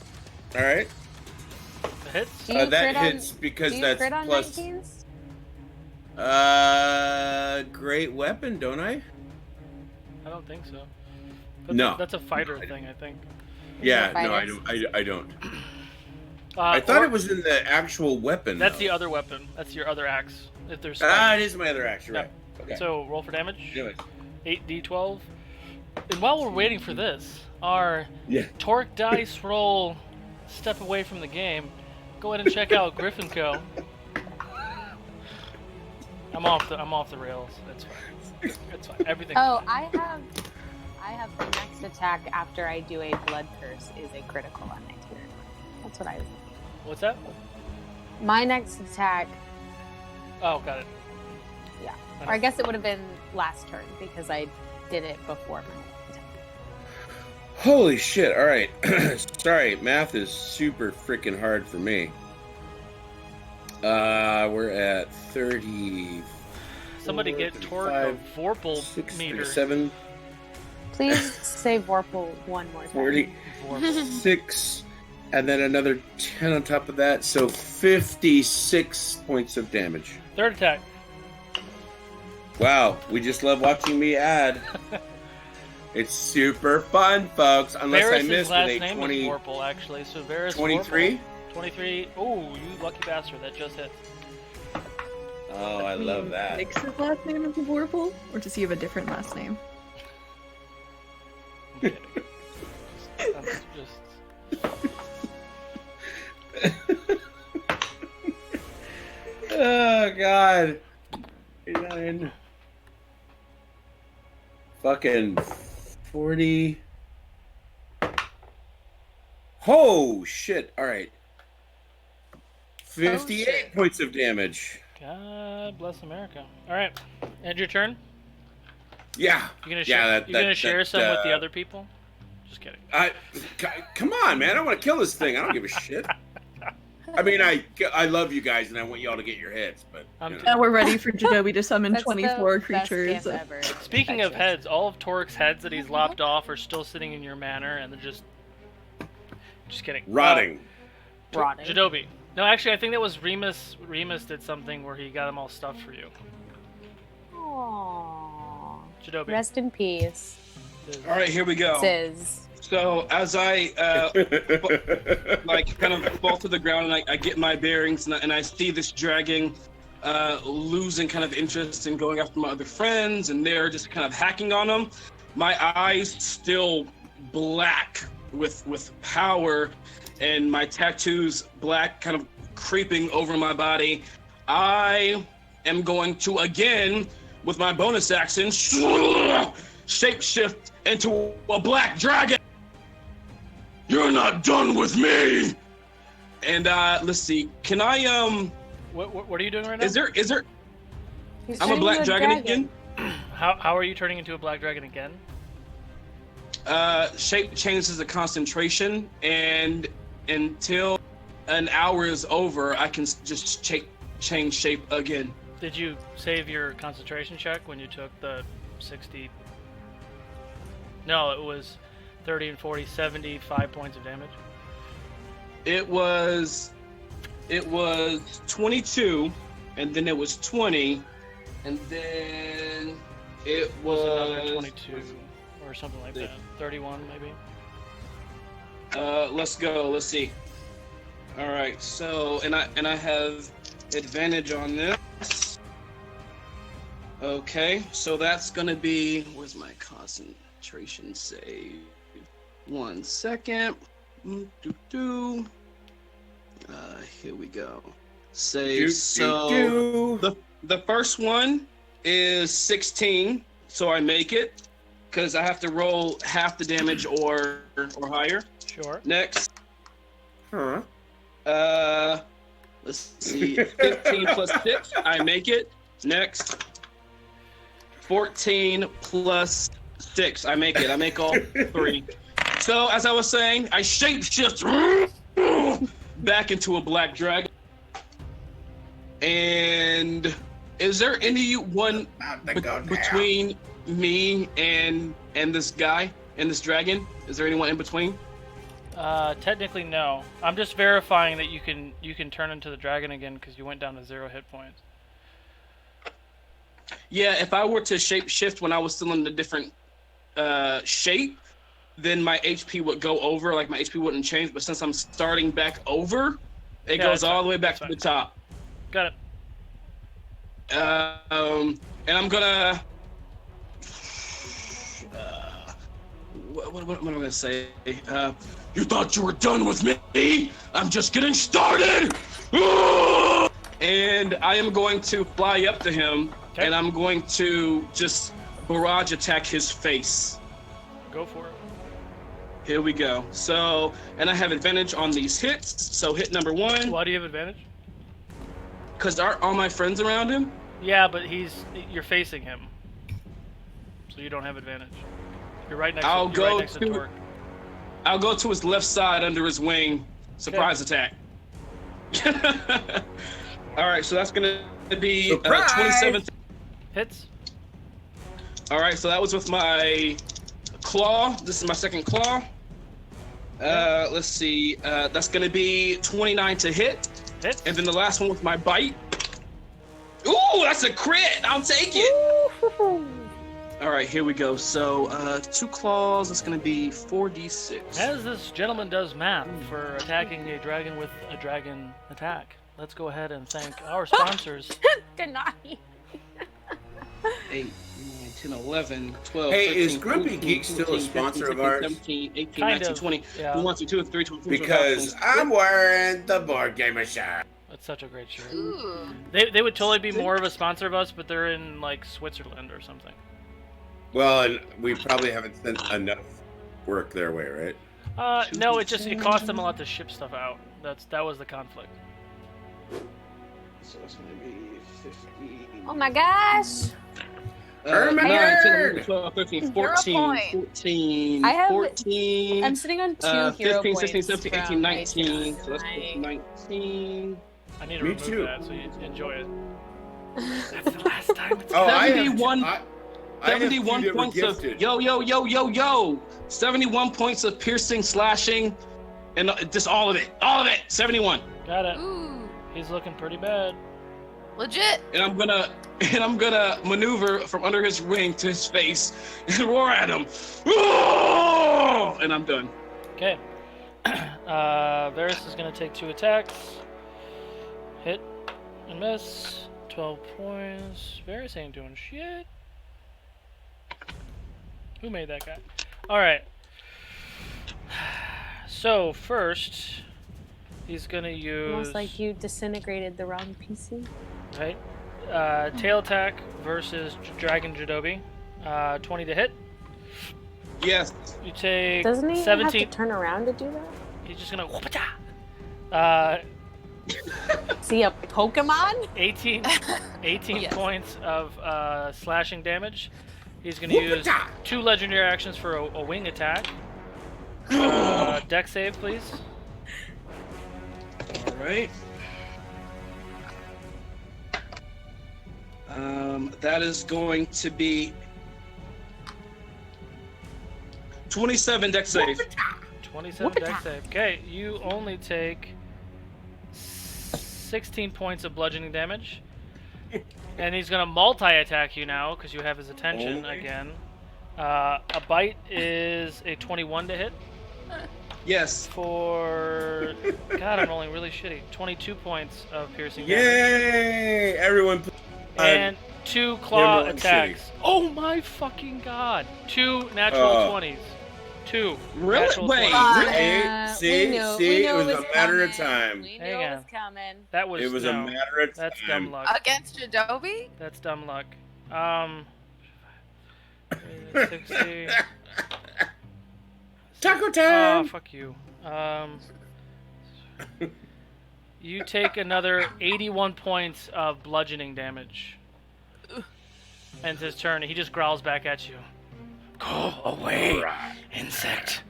Speaker 2: All right.
Speaker 1: The hits.
Speaker 9: Do you
Speaker 2: That
Speaker 9: crit on-
Speaker 2: hits because
Speaker 9: do you
Speaker 2: that's
Speaker 9: crit on
Speaker 2: plus.
Speaker 9: 19s?
Speaker 2: Great weapon, don't I?
Speaker 1: I don't think so. That's
Speaker 2: No.
Speaker 1: that's a fighter thing, I think.
Speaker 2: Yeah. No, I
Speaker 9: Fighters?
Speaker 2: don't. I don't. I thought it was in the actual weapon.
Speaker 1: That's
Speaker 2: though.
Speaker 1: the other weapon. That's your other axe. If there's
Speaker 2: Ah, it is my other axe. You're
Speaker 1: Yeah.
Speaker 2: right. Okay.
Speaker 1: So roll for damage.
Speaker 2: Anyways.
Speaker 1: 8d12. And while we're waiting for this, our
Speaker 2: Yeah.
Speaker 1: Torque dice roll step away from the game. Go ahead and check out Griffin Co. I'm off the rails. That's fine. It's fine. Everything's
Speaker 9: Oh,
Speaker 1: fine.
Speaker 9: I have the next attack after I do a blood curse is a critical on my turn. That's what I was.
Speaker 1: What's that?
Speaker 9: My next attack,
Speaker 1: Oh, got it.
Speaker 9: yeah. Or I guess it would have been last turn because I did it before my attack.
Speaker 2: Holy shit! All right. Sorry, math is super freaking hard for me. We're at 30.
Speaker 1: Somebody get Torque a Vorpal
Speaker 2: 6,
Speaker 1: meter.
Speaker 2: 37,
Speaker 9: Please say Vorpal one more time.
Speaker 2: 46, and then another 10 on top of that. So 56 points of damage.
Speaker 1: Third attack.
Speaker 2: Wow, we just love watching me add. It's super fun, folks. Unless I
Speaker 1: Varys'
Speaker 2: missed
Speaker 1: last
Speaker 2: with a
Speaker 1: name
Speaker 2: 20.
Speaker 1: is Vorpal, actually. So Varys
Speaker 2: 23?
Speaker 1: 23. Oh, you lucky bastard. That just hit.
Speaker 2: Oh, I love that.
Speaker 8: Nix's last name is Vorpal, or does he have a different last name?
Speaker 1: I'm kidding. I'm just...
Speaker 2: Oh, God. 39. Fucking 40. Oh, shit. All right. 58
Speaker 7: shit.
Speaker 2: points of damage.
Speaker 1: God bless America. All right, end your turn.
Speaker 2: Yeah.
Speaker 1: You gonna
Speaker 2: Yeah,
Speaker 1: share? You gonna share some with the other people? Just kidding.
Speaker 2: Come on, man. I want to kill this thing. I don't give a shit. I mean, I love you guys, and I want y'all to get your heads, but... you know.
Speaker 8: Now we're ready for Jadobi to summon
Speaker 9: That's
Speaker 8: 24
Speaker 9: the best
Speaker 8: creatures.
Speaker 9: gift ever.
Speaker 1: Speaking of
Speaker 9: Infectious.
Speaker 1: heads, all of Torque's heads that he's lopped off are still sitting in your manor, and they're just kidding.
Speaker 2: Rotting.
Speaker 9: Rotting.
Speaker 1: Jadobi. No, actually, I think that was Remus. Remus did something where he got them all stuffed for you.
Speaker 9: Aww.
Speaker 1: Jadobi.
Speaker 9: Rest in peace.
Speaker 3: All right, here we go.
Speaker 9: Sis.
Speaker 3: So as I like kind of fall to the ground and I get my bearings and I see this dragon losing kind of interest in going after my other friends, and they're just kind of hacking on them. My eyes still black with power, and my tattoos black, kind of creeping over my body. I am going to again, with my bonus action, shapeshift into a black dragon. You're not done with me. And let's see. Can I
Speaker 1: What are you doing right now?
Speaker 3: Is there?
Speaker 9: He's
Speaker 3: I'm a
Speaker 9: turning
Speaker 3: black
Speaker 9: into
Speaker 3: dragon again.
Speaker 1: How are you turning into a black dragon again?
Speaker 3: Shape changes the concentration, and until an hour is over, I can just change shape again.
Speaker 1: Did you save your concentration check when you took the 60? No, it was 30 and 40, 75 points of damage.
Speaker 3: It was 22, and then it was 20, and then it was
Speaker 1: Another 22 or something like that. 31 maybe.
Speaker 3: Let's go. Let's see. All right. So, and I have advantage on this. Okay. So that's gonna be. Where's my concentration save? 1 second. Here we go. Save. So the first one is 16, so I make it because I have to roll half the damage or higher.
Speaker 1: Sure.
Speaker 3: Next.
Speaker 2: Huh?
Speaker 3: Let's see. 15 plus 6, I make it. Next. 14 plus 6, I make it. I make all 3. So, as I was saying, I shapeshift back into a black dragon. And is there anyone between me and this guy and this dragon? Is there anyone in between?
Speaker 1: Technically no. I'm just verifying that you can turn into the dragon again because you went down to 0 hit points.
Speaker 3: Yeah, if I were to shapeshift when I was still in a different shape, then my HP would go over, like my HP wouldn't change. But since I'm starting back over, it goes all the way back to the top.
Speaker 1: Got it.
Speaker 3: And I'm gonna. What am I gonna say? You thought you were done with me? I'm just getting started. And I am going to fly up to him, and I'm going to just barrage attack his face.
Speaker 1: Go for it.
Speaker 3: Here we go. So, and I have advantage on these hits. So hit number 1.
Speaker 1: Why do you have advantage?
Speaker 3: Because aren't all my friends around him?
Speaker 1: Yeah, but you're facing him, so you don't have advantage. You're right next. You're right next to Torque.
Speaker 3: I'll go to his left side under his wing. Surprise attack. All right, so that's gonna be 27.
Speaker 1: Hits.
Speaker 3: All right, so that was with my claw. This is my second claw. Let's see. That's gonna be 29 to hit.
Speaker 1: Hit.
Speaker 3: And then the last one with my bite. Ooh, that's a crit. I'll take it. All right, here we go. So 2 claws. That's gonna be 4d6.
Speaker 1: As this gentleman does math for attacking a dragon with a dragon attack, let's go ahead and thank our sponsors.
Speaker 9: Deny.
Speaker 3: 8, 9, 10, 11, 12,
Speaker 2: Hey,
Speaker 3: 13,
Speaker 2: is Grumpy
Speaker 3: 14,
Speaker 2: Geek still a
Speaker 3: 15,
Speaker 2: sponsor
Speaker 3: 16,
Speaker 2: of ours?
Speaker 3: 17, 18,
Speaker 1: Kind
Speaker 3: 19,
Speaker 1: of,
Speaker 3: 20,
Speaker 1: yeah.
Speaker 3: 1, 2, 3, 4, 5,
Speaker 2: Because I'm wearing the board gamer shirt.
Speaker 1: That's such a great shirt.
Speaker 7: Ooh.
Speaker 1: They would totally be more of a sponsor of us, but they're in like Switzerland or something.
Speaker 2: Well, and we probably haven't sent enough work their way, right?
Speaker 1: No, it costs them a lot to ship stuff out. That was the conflict.
Speaker 3: So that's gonna be 50.
Speaker 9: Oh my gosh!
Speaker 3: 9, 10, 11, 12, 13,
Speaker 7: Hero
Speaker 3: 14,
Speaker 7: point.
Speaker 3: 14,
Speaker 9: I have-
Speaker 3: 14.
Speaker 9: I'm sitting on 2 hero
Speaker 3: 15,
Speaker 9: points
Speaker 3: 16, 17, 18,
Speaker 9: from
Speaker 3: 19. So that's
Speaker 9: my-
Speaker 3: 19.
Speaker 1: I need to
Speaker 2: Me
Speaker 1: remove
Speaker 2: too.
Speaker 1: that so you enjoy it. That's the last time it's
Speaker 2: Oh, I have
Speaker 3: 71
Speaker 2: I have
Speaker 3: 71
Speaker 2: two that were
Speaker 3: points of
Speaker 2: gifted.
Speaker 3: yo. 71 points of piercing, slashing, and just all of it. 71.
Speaker 1: Got it.
Speaker 7: Ooh.
Speaker 1: He's looking pretty bad.
Speaker 7: Legit.
Speaker 3: And I'm gonna maneuver from under his wing to his face and roar at him. And I'm done.
Speaker 1: Okay. Varys is gonna take 2 attacks. Hit and miss. 12 points. Varys ain't doing shit. Who made that guy? Alright. So, first, he's gonna use...
Speaker 9: Almost like you disintegrated the wrong PC.
Speaker 1: Right. Tail attack versus Dragon Jadobi. 20 to hit.
Speaker 3: Yes.
Speaker 1: You take
Speaker 9: Doesn't he
Speaker 1: 17...
Speaker 9: have to turn around to do that?
Speaker 1: He's just gonna...
Speaker 9: Is he a Pokemon?
Speaker 1: 18
Speaker 7: Yes.
Speaker 1: points of slashing damage. He's going to use 2 legendary actions for a wing attack. Dex save, please.
Speaker 3: All right. That is going to be 27 dex save.
Speaker 1: 27 dex save. Okay, you only take 16 points of bludgeoning damage. And he's going to multi-attack you now because you have his attention again. A bite is a 21 to hit.
Speaker 3: Yes.
Speaker 1: For... God, I'm rolling really shitty. 22 points of piercing damage.
Speaker 2: Yay! Everyone.
Speaker 1: And 2 claw
Speaker 2: rolling
Speaker 1: attacks. Oh my fucking god! 2 natural 20s. 2
Speaker 3: Really?
Speaker 1: natural
Speaker 3: Wait.
Speaker 1: 20s.
Speaker 2: See, it was a matter of time.
Speaker 9: We knew
Speaker 1: Hang
Speaker 9: it
Speaker 1: on.
Speaker 9: was coming.
Speaker 1: That was
Speaker 2: It was
Speaker 1: no,
Speaker 2: a matter of
Speaker 1: That's
Speaker 2: time.
Speaker 1: dumb luck.
Speaker 7: Against Adobe?
Speaker 1: That's dumb luck. 60.
Speaker 2: Taco time.
Speaker 1: Oh, fuck you. You take another 81 points of bludgeoning damage. Ends his turn. He just growls back at you. Go away, insect.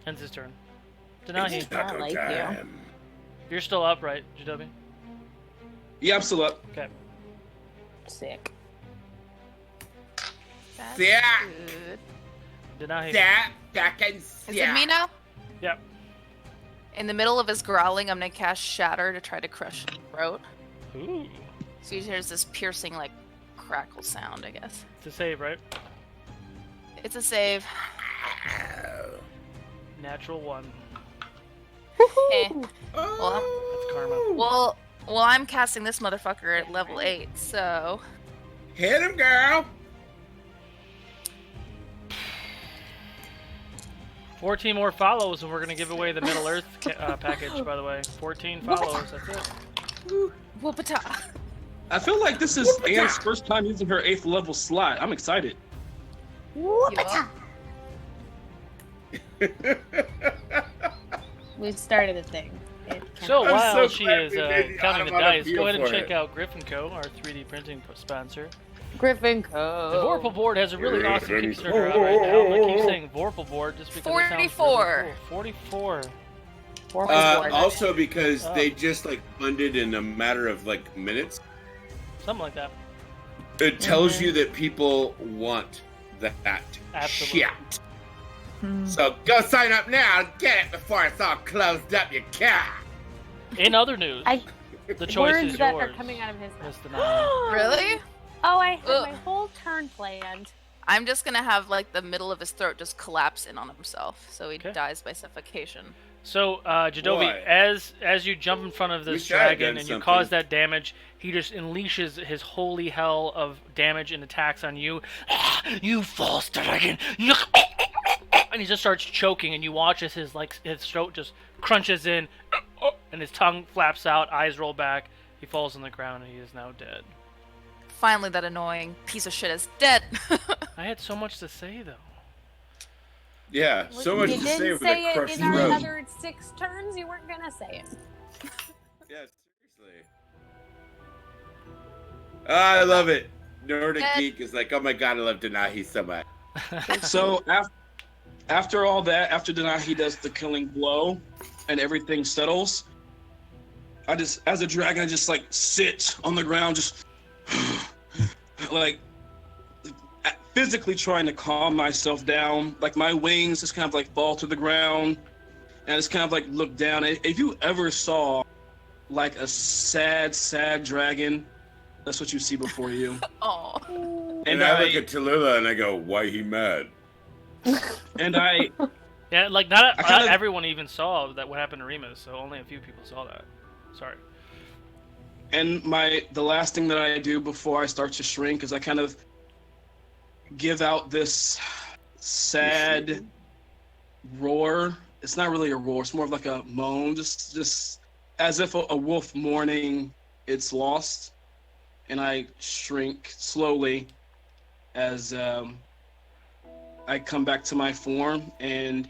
Speaker 1: Ends his turn. Denahi.
Speaker 10: I like you.
Speaker 1: You're still up, right, GW?
Speaker 3: Yeah, I'm still up.
Speaker 1: Okay.
Speaker 9: Sick.
Speaker 7: That's
Speaker 10: Yeah.
Speaker 7: good.
Speaker 1: Denahi.
Speaker 7: Is it me now?
Speaker 1: Yep.
Speaker 7: In the middle of his growling, I'm gonna cast Shatter to try to crush his throat.
Speaker 1: Ooh.
Speaker 7: So hears this piercing, like, crackle sound, I guess.
Speaker 1: It's a save, right?
Speaker 7: It's a save.
Speaker 1: Natural 1.
Speaker 7: Eh.
Speaker 1: That's karma.
Speaker 7: Well, I'm casting this motherfucker at level 8, so...
Speaker 10: Hit him, girl.
Speaker 1: 14 more follows, and we're going to give away the Middle Earth package, by the way. 14 follows, that's it.
Speaker 7: Whoopata.
Speaker 3: I feel like this is Anne's first time using her 8th level slot. I'm excited.
Speaker 7: Whoopata.
Speaker 9: We started a thing.
Speaker 1: So while
Speaker 2: so
Speaker 1: she
Speaker 2: glad
Speaker 1: is
Speaker 2: we made the
Speaker 1: counting the
Speaker 2: automatic
Speaker 1: dice,
Speaker 2: deal
Speaker 1: go ahead and
Speaker 2: for
Speaker 1: check
Speaker 2: it.
Speaker 1: out Griffin Co., our 3D printing sponsor.
Speaker 9: Griffin
Speaker 1: The
Speaker 9: Co.
Speaker 1: Vorpal board has a really awesome
Speaker 2: Griffin
Speaker 1: Kickstarter out right now. I'm going to keep saying Vorpal board just because it sounds really
Speaker 7: 44.
Speaker 1: cool. 44.
Speaker 2: Also because they just like funded in a matter of like minutes.
Speaker 1: Something like that.
Speaker 2: It tells you that people want that
Speaker 1: Absolutely.
Speaker 2: shit. So go sign up now and get it before it's all closed up, you cat.
Speaker 1: In other news, the choice
Speaker 9: Words
Speaker 1: is
Speaker 9: that
Speaker 1: yours.
Speaker 9: are coming out of his mouth.
Speaker 1: Mr. Nine.
Speaker 7: Really?
Speaker 9: Oh, I had
Speaker 7: Ugh.
Speaker 9: my whole turn planned.
Speaker 7: I'm just gonna have, like, the middle of his throat just collapse in on himself, so he
Speaker 1: Okay.
Speaker 7: dies by suffocation.
Speaker 1: So, Jadobi,
Speaker 2: Boy.
Speaker 1: as you jump in front of this
Speaker 2: Wish I had
Speaker 1: dragon
Speaker 2: done
Speaker 1: and you
Speaker 2: something.
Speaker 1: cause that damage, he just unleashes his holy hell of damage and attacks on you. You false dragon! And he just starts choking, and you watch as his throat just crunches in, and his tongue flaps out, eyes roll back. He falls on the ground, and he is now dead.
Speaker 7: Finally, that annoying piece of shit is dead.
Speaker 1: I had so much to say, though.
Speaker 2: Yeah, so much
Speaker 9: You
Speaker 2: to
Speaker 9: didn't
Speaker 2: say with
Speaker 9: say
Speaker 2: a
Speaker 9: it
Speaker 2: crushed
Speaker 9: in our
Speaker 2: throat.
Speaker 9: other 6 turns. You weren't gonna say it.
Speaker 2: Yeah, seriously. I love it. Nordic
Speaker 7: Ed.
Speaker 2: Geek is like, oh my god, I love Denahi so much.
Speaker 3: So after all that, after Denahi does the killing blow and everything settles, I just, as a dragon, I just like sit on the ground, just like physically trying to calm myself down. Like my wings just kind of like fall to the ground, and I just kind of like look down. If you ever saw like a sad dragon, that's what you see before you.
Speaker 7: Oh.
Speaker 2: And I look at Tallulah and I go, why he mad?
Speaker 3: And I
Speaker 1: Yeah, like not
Speaker 3: kinda-
Speaker 1: everyone even saw that what happened to Remus, so only a few people saw that. Sorry.
Speaker 3: And the last thing that I do before I start to shrink is I kind of give out this sad roar. It's not really a roar, it's more of like a moan, just as if a wolf mourning its lost. And I shrink slowly as I come back to my form, and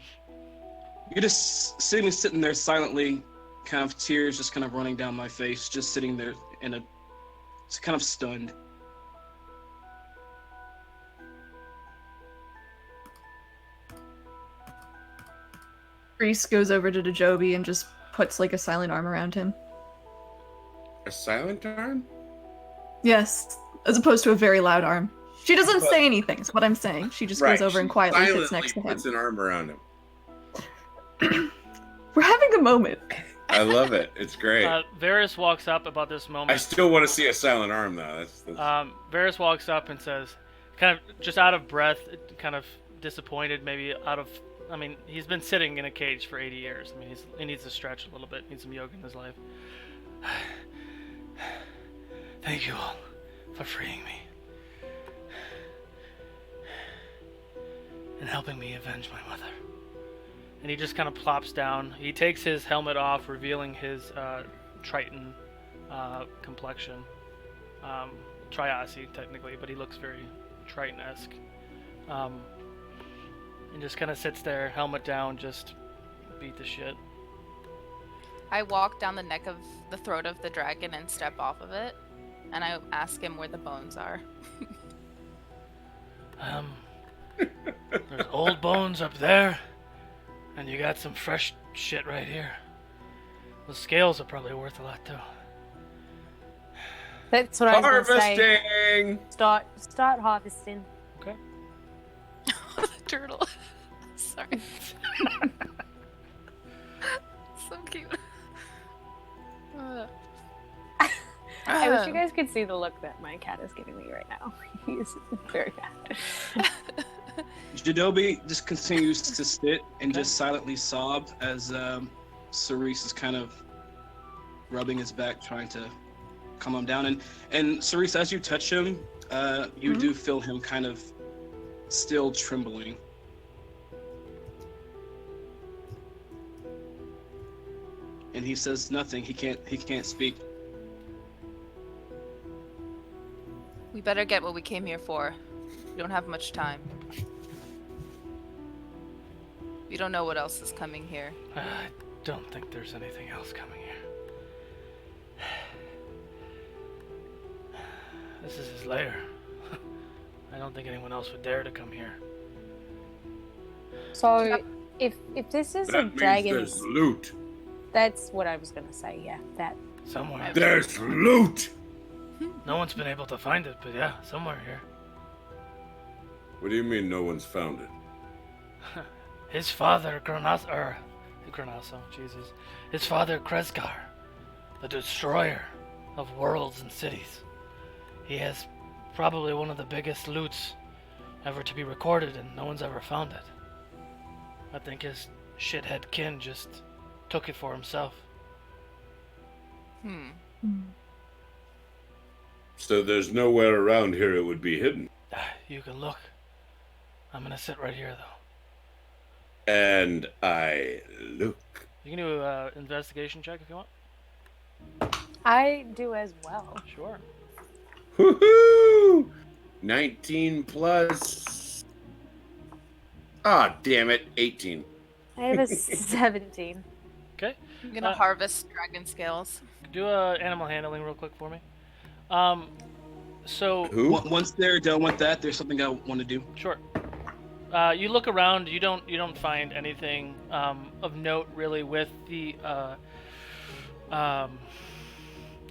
Speaker 3: you're just sitting there silently, kind of tears just kind of running down my face, just sitting there it's kind of stunned.
Speaker 8: Reese goes over to Dajobi and just puts like a silent arm around him.
Speaker 2: A silent arm?
Speaker 8: Yes, as opposed to a very loud arm. She doesn't say anything, is what I'm saying. She just goes over and quietly sits next to him.
Speaker 2: Puts an arm around him.
Speaker 8: We're having a moment.
Speaker 2: I love it. It's great.
Speaker 1: Varys walks up about this moment.
Speaker 2: I still want to see a silent arm though. That's...
Speaker 1: Varys walks up and says, kind of just out of breath, kind of disappointed, maybe out of. I mean, he's been sitting in a cage for 80 years. I mean, he needs to stretch a little bit. Needs some yoga in his life. Thank you all for freeing me and helping me avenge my mother. And he just kind of plops down. He takes his helmet off, revealing his Triton complexion. Triassic technically, but he looks very Triton-esque. And just kind of sits there, helmet down, just beat the shit.
Speaker 7: I walk down the throat of the dragon and step off of it, and I ask him where the bones are.
Speaker 1: There's old bones up there, and you got some fresh shit right here. The scales are probably worth a lot too.
Speaker 9: That's what I was gonna say.
Speaker 2: Harvesting!
Speaker 9: Start harvesting.
Speaker 1: Okay.
Speaker 7: The turtle. Sorry. So cute.
Speaker 9: I wish you guys could see the look that my cat is giving me right now. He's very mad.
Speaker 3: Jadobi just continues to sit and just silently sob as Cerise is kind of rubbing his back, trying to calm him down. And Cerise, as you touch him, you do feel him kind of still trembling. And he says nothing. He can't speak.
Speaker 7: We better get what we came here for. We don't have much time. We don't know what else is coming here.
Speaker 1: I don't think there's anything else coming here. This is his lair. I don't think anyone else would dare to come here.
Speaker 9: So, if this is
Speaker 2: That
Speaker 9: a
Speaker 2: means
Speaker 9: dragon,
Speaker 2: there's loot.
Speaker 9: that's what I was gonna say. Yeah, that.
Speaker 1: Somewhere.
Speaker 2: There's loot!
Speaker 1: No one's been able to find it, but yeah, somewhere here.
Speaker 2: What do you mean no one's found it?
Speaker 1: His father, Granasso, Jesus. His father, Kresgar, the destroyer of worlds and cities. He has probably one of the biggest loots ever to be recorded, and no one's ever found it. I think his shithead kin just took it for himself.
Speaker 2: So there's nowhere around here it would be hidden.
Speaker 1: You can look. I'm gonna sit right here, though.
Speaker 2: And I look.
Speaker 1: You can do an investigation check if you want.
Speaker 9: I do as well.
Speaker 1: Sure.
Speaker 2: Woohoo! 19 plus. Ah, damn it. 18.
Speaker 9: I have a 17.
Speaker 1: Okay.
Speaker 7: I'm gonna harvest dragon scales.
Speaker 1: Do animal handling real quick for me. So
Speaker 2: Who?
Speaker 3: Once they're done with that, there's something I want to do.
Speaker 1: Sure. You look around. You don't find anything of note really with the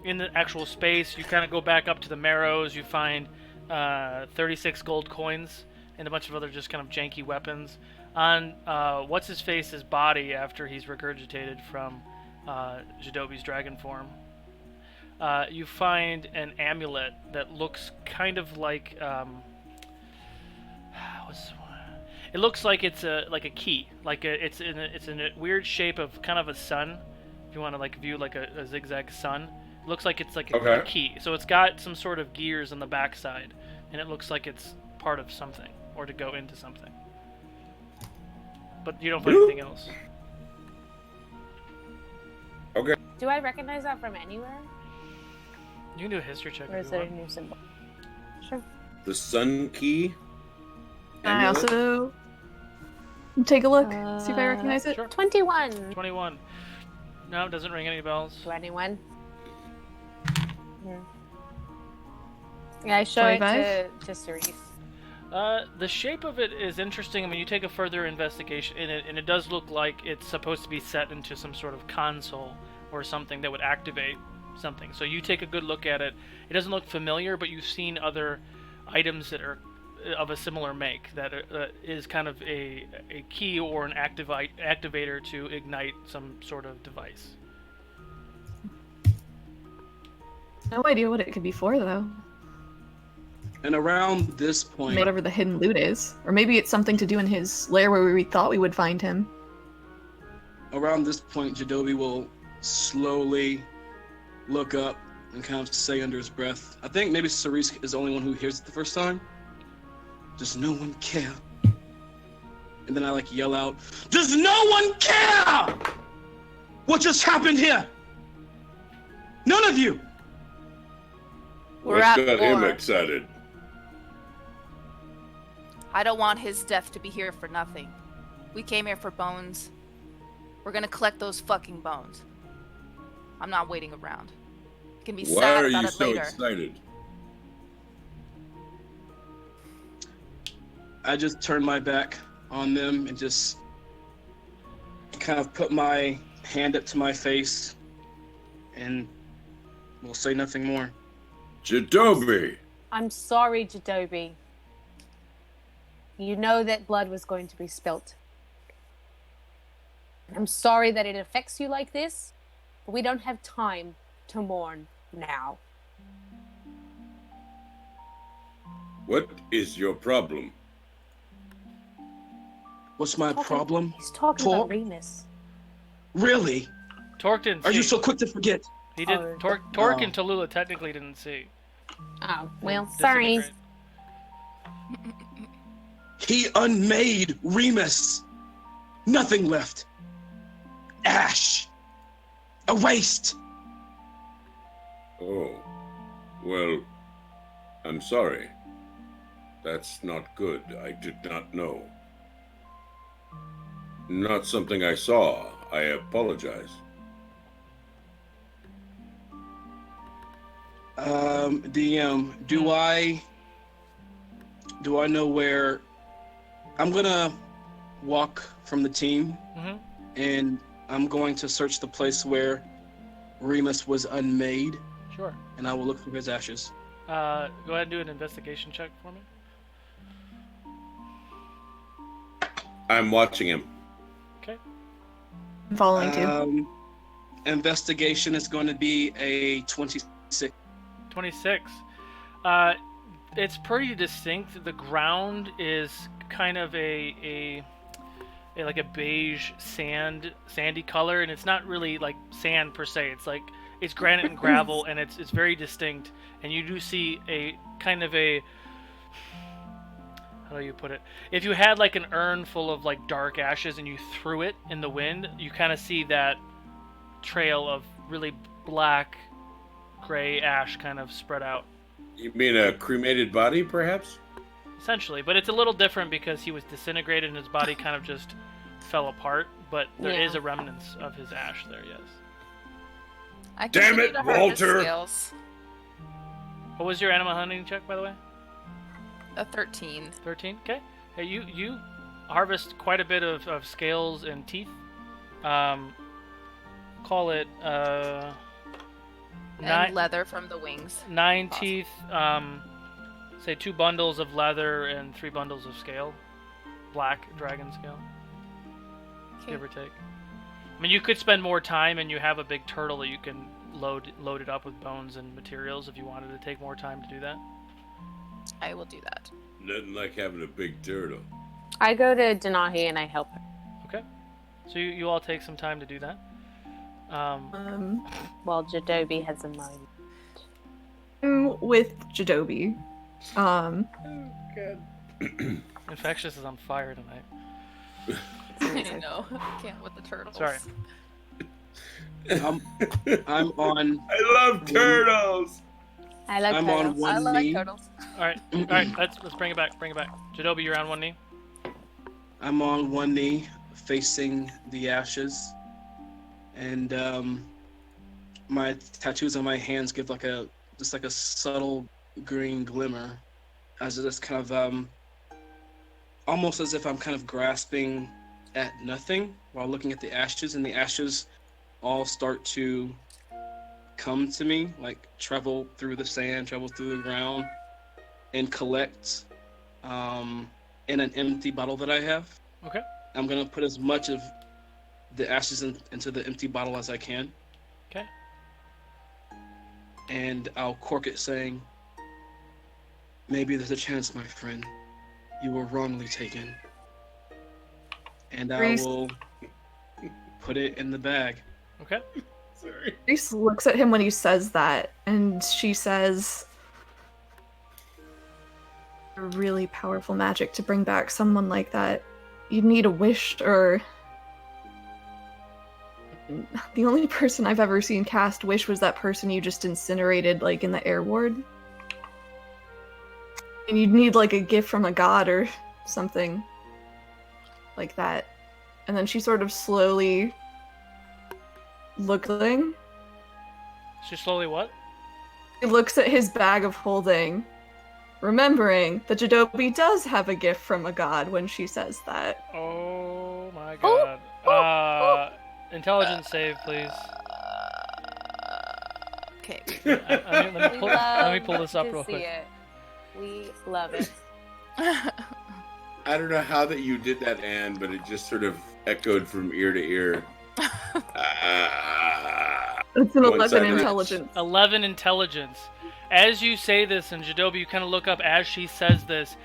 Speaker 1: in the actual space. You kind of go back up to the marrows. You find 36 gold coins and a bunch of other just kind of janky weapons. On what's his face's body after he's regurgitated from Jadobi's dragon form. You find an amulet that looks kind of like it looks like it's a key, it's in a weird shape of kind of a sun. If you want to like view like a zigzag sun, it looks like it's like a key. So it's got some sort of gears on the backside, and it looks like it's part of something or to go into something. But you don't find anything else.
Speaker 2: Okay.
Speaker 9: Do I recognize that from anywhere?
Speaker 1: You can do a history check.
Speaker 9: Or is it a new symbol? Sure.
Speaker 2: The sun key.
Speaker 8: I
Speaker 2: amulet?
Speaker 8: also take a look, see if I recognize it.
Speaker 1: Sure.
Speaker 9: 21.
Speaker 1: 21. No, it doesn't ring any bells.
Speaker 9: 21. Yeah, I show
Speaker 8: 25?
Speaker 9: it to Cerise.
Speaker 1: The shape of it is interesting. I mean, you take a further investigation in it, and it does look like it's supposed to be set into some sort of console or something that would activate something. So you take a good look at it. It doesn't look familiar, but you've seen other items that are of a similar make that is kind of a key or an activator to ignite some sort of device.
Speaker 8: No idea what it could be for, though.
Speaker 3: And around this point,
Speaker 8: Whatever the hidden loot is. Or maybe it's something to do in his lair where we thought we would find him.
Speaker 3: around this point, Jadobi will slowly look up and kind of say under his breath, I think maybe Cerise is the only one who hears it the first time. Does no one care? And then I like yell out, does no one care? What just happened here? None of you!
Speaker 7: We're
Speaker 10: What
Speaker 7: at
Speaker 10: got him
Speaker 7: war.
Speaker 10: excited?
Speaker 7: I don't want his death to be here for nothing. We came here for bones. We're gonna collect those fucking bones. I'm not waiting around. You can be
Speaker 10: Why
Speaker 7: sad
Speaker 10: are
Speaker 7: about
Speaker 10: you
Speaker 7: it
Speaker 10: so
Speaker 7: later.
Speaker 10: excited?
Speaker 3: I just turn my back on them and just kind of put my hand up to my face, and we'll say nothing more.
Speaker 10: Jadobi!
Speaker 9: I'm sorry, Jadobi. You know that blood was going to be spilt. I'm sorry that it affects you like this, but we don't have time to mourn now.
Speaker 10: What is your problem?
Speaker 3: What's my problem?
Speaker 9: He's talking
Speaker 3: Talk?
Speaker 9: about Remus.
Speaker 3: Really?
Speaker 1: Torque didn't
Speaker 3: Are
Speaker 1: see.
Speaker 3: you so quick to forget?
Speaker 1: He did.
Speaker 9: Oh.
Speaker 1: Torque
Speaker 3: Oh.
Speaker 1: and Tallulah technically didn't see.
Speaker 9: Oh, well, sorry.
Speaker 1: Disintegrate.
Speaker 3: He unmade Remus. Nothing left. Ash. A waste.
Speaker 10: Oh, well, I'm sorry. That's not good. I did not know. Not something I saw. I apologize.
Speaker 3: DM, do I know where I'm gonna walk from the team
Speaker 1: Mm-hmm.
Speaker 3: and I'm going to search the place where Remus was unmade,
Speaker 1: Sure.
Speaker 3: and I will look for his ashes.
Speaker 1: Go ahead and do an investigation check for me.
Speaker 2: I'm watching him.
Speaker 1: Okay.
Speaker 8: I'm following too.
Speaker 3: Investigation is going to be a 26.
Speaker 1: 26. It's pretty distinct. The ground is kind of a like a beige sandy color, and it's not really like sand per se. It's like it's granite and gravel, and it's very distinct. And you do see a kind of a, how do you put it? If you had like an urn full of like dark ashes and you threw it in the wind, you kind of see that trail of really black, gray ash kind of spread out.
Speaker 2: You mean a cremated body, perhaps?
Speaker 1: Essentially, but it's a little different because he was disintegrated and his body kind of just fell apart, but there is a remnants of his ash there, yes.
Speaker 7: I
Speaker 10: Damn
Speaker 7: continue
Speaker 10: it,
Speaker 7: to harvest
Speaker 10: Walter!
Speaker 7: scales.
Speaker 1: What was your animal hunting check, by the way?
Speaker 7: A 13.
Speaker 1: 13? Okay. Hey, you harvest quite a bit of scales and teeth. Call it,
Speaker 7: And leather from the wings.
Speaker 1: 9
Speaker 7: Awesome.
Speaker 1: teeth, say 2 bundles of leather and 3 bundles of scale. Black dragon scale, give or take. I mean, you could spend more time, and you have a big turtle that you can load it up with bones and materials if you wanted to take more time to do that.
Speaker 7: I will do that.
Speaker 10: Nothing like having a big turtle.
Speaker 9: I go to Denahi and I help her.
Speaker 1: Okay. So you all take some time to do that.
Speaker 9: While Jadobi has a moment.
Speaker 8: I'm with Jadobi.
Speaker 1: Infectious is on fire tonight.
Speaker 7: I know. Can't with the turtles.
Speaker 1: Sorry.
Speaker 3: I'm on.
Speaker 10: I love turtles!
Speaker 9: I like
Speaker 3: I'm
Speaker 9: turtles.
Speaker 3: on one
Speaker 7: I like
Speaker 3: knee.
Speaker 7: turtles.
Speaker 1: All right. Let's bring it back. Jadobi, you're on one knee.
Speaker 3: I'm on one knee, facing the ashes, and my tattoos on my hands give like a subtle green glimmer, as it's kind of almost as if I'm kind of grasping at nothing while looking at the ashes, and the ashes all start to come to me, like travel through the sand, travel through the ground, and collect in an empty bottle that I have.
Speaker 1: Okay.
Speaker 3: I'm gonna put as much of the ashes into the empty bottle as I can.
Speaker 1: Okay.
Speaker 3: And I'll cork it saying, "Maybe there's a chance, my friend. You were wrongly taken." And I
Speaker 8: Reese-
Speaker 3: will put it in the bag.
Speaker 1: Okay.
Speaker 2: Sorry.
Speaker 8: Reese looks at him when he says that, and she says, "Really powerful magic to bring back someone like that. You'd need a wish, or the only person I've ever seen cast wish was that person you just incinerated, like in the air ward." And you'd need like a gift from a god or something like that. And then she sort of slowly looking.
Speaker 1: She slowly what?
Speaker 8: He looks at his bag of holding, remembering that Jadobi does have a gift from a god when she says that.
Speaker 1: Oh my god. Intelligence save, please.
Speaker 7: Okay.
Speaker 1: Let me pull this up real quick.
Speaker 9: We love it.
Speaker 2: I don't know how that you did that, Anne, but it just sort of echoed from ear to ear.
Speaker 8: It's an
Speaker 2: One
Speaker 8: 11
Speaker 2: second.
Speaker 8: intelligence.
Speaker 1: 11 intelligence. As you say this, and Jadobi, you kind of look up as she says this.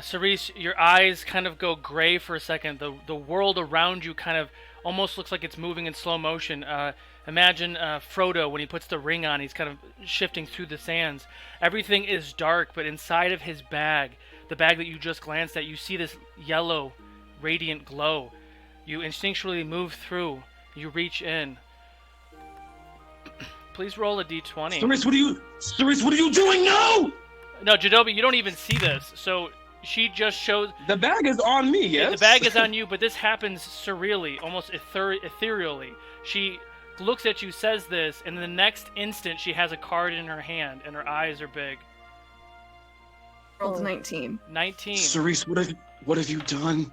Speaker 1: Cerise, your eyes kind of go gray for a second. The world around you kind of almost looks like it's moving in slow motion. Imagine Frodo when he puts the ring on. He's kind of shifting through the sands. Everything is dark, but inside of his bag, the bag that you just glanced at, you see this yellow, radiant glow. You instinctually move through. You reach in. Please roll a d20.
Speaker 3: Cerise, what are you doing? No!
Speaker 1: No, Jadobi, you don't even see this. So she just shows...
Speaker 3: The bag is on me, yes?
Speaker 1: The bag is on you, but this happens surreally, almost ethereally. She looks at you, says this, and the next instant she has a card in her hand, and her eyes are big.
Speaker 8: Rolled 19.
Speaker 1: 19.
Speaker 3: Cerise, what have you done?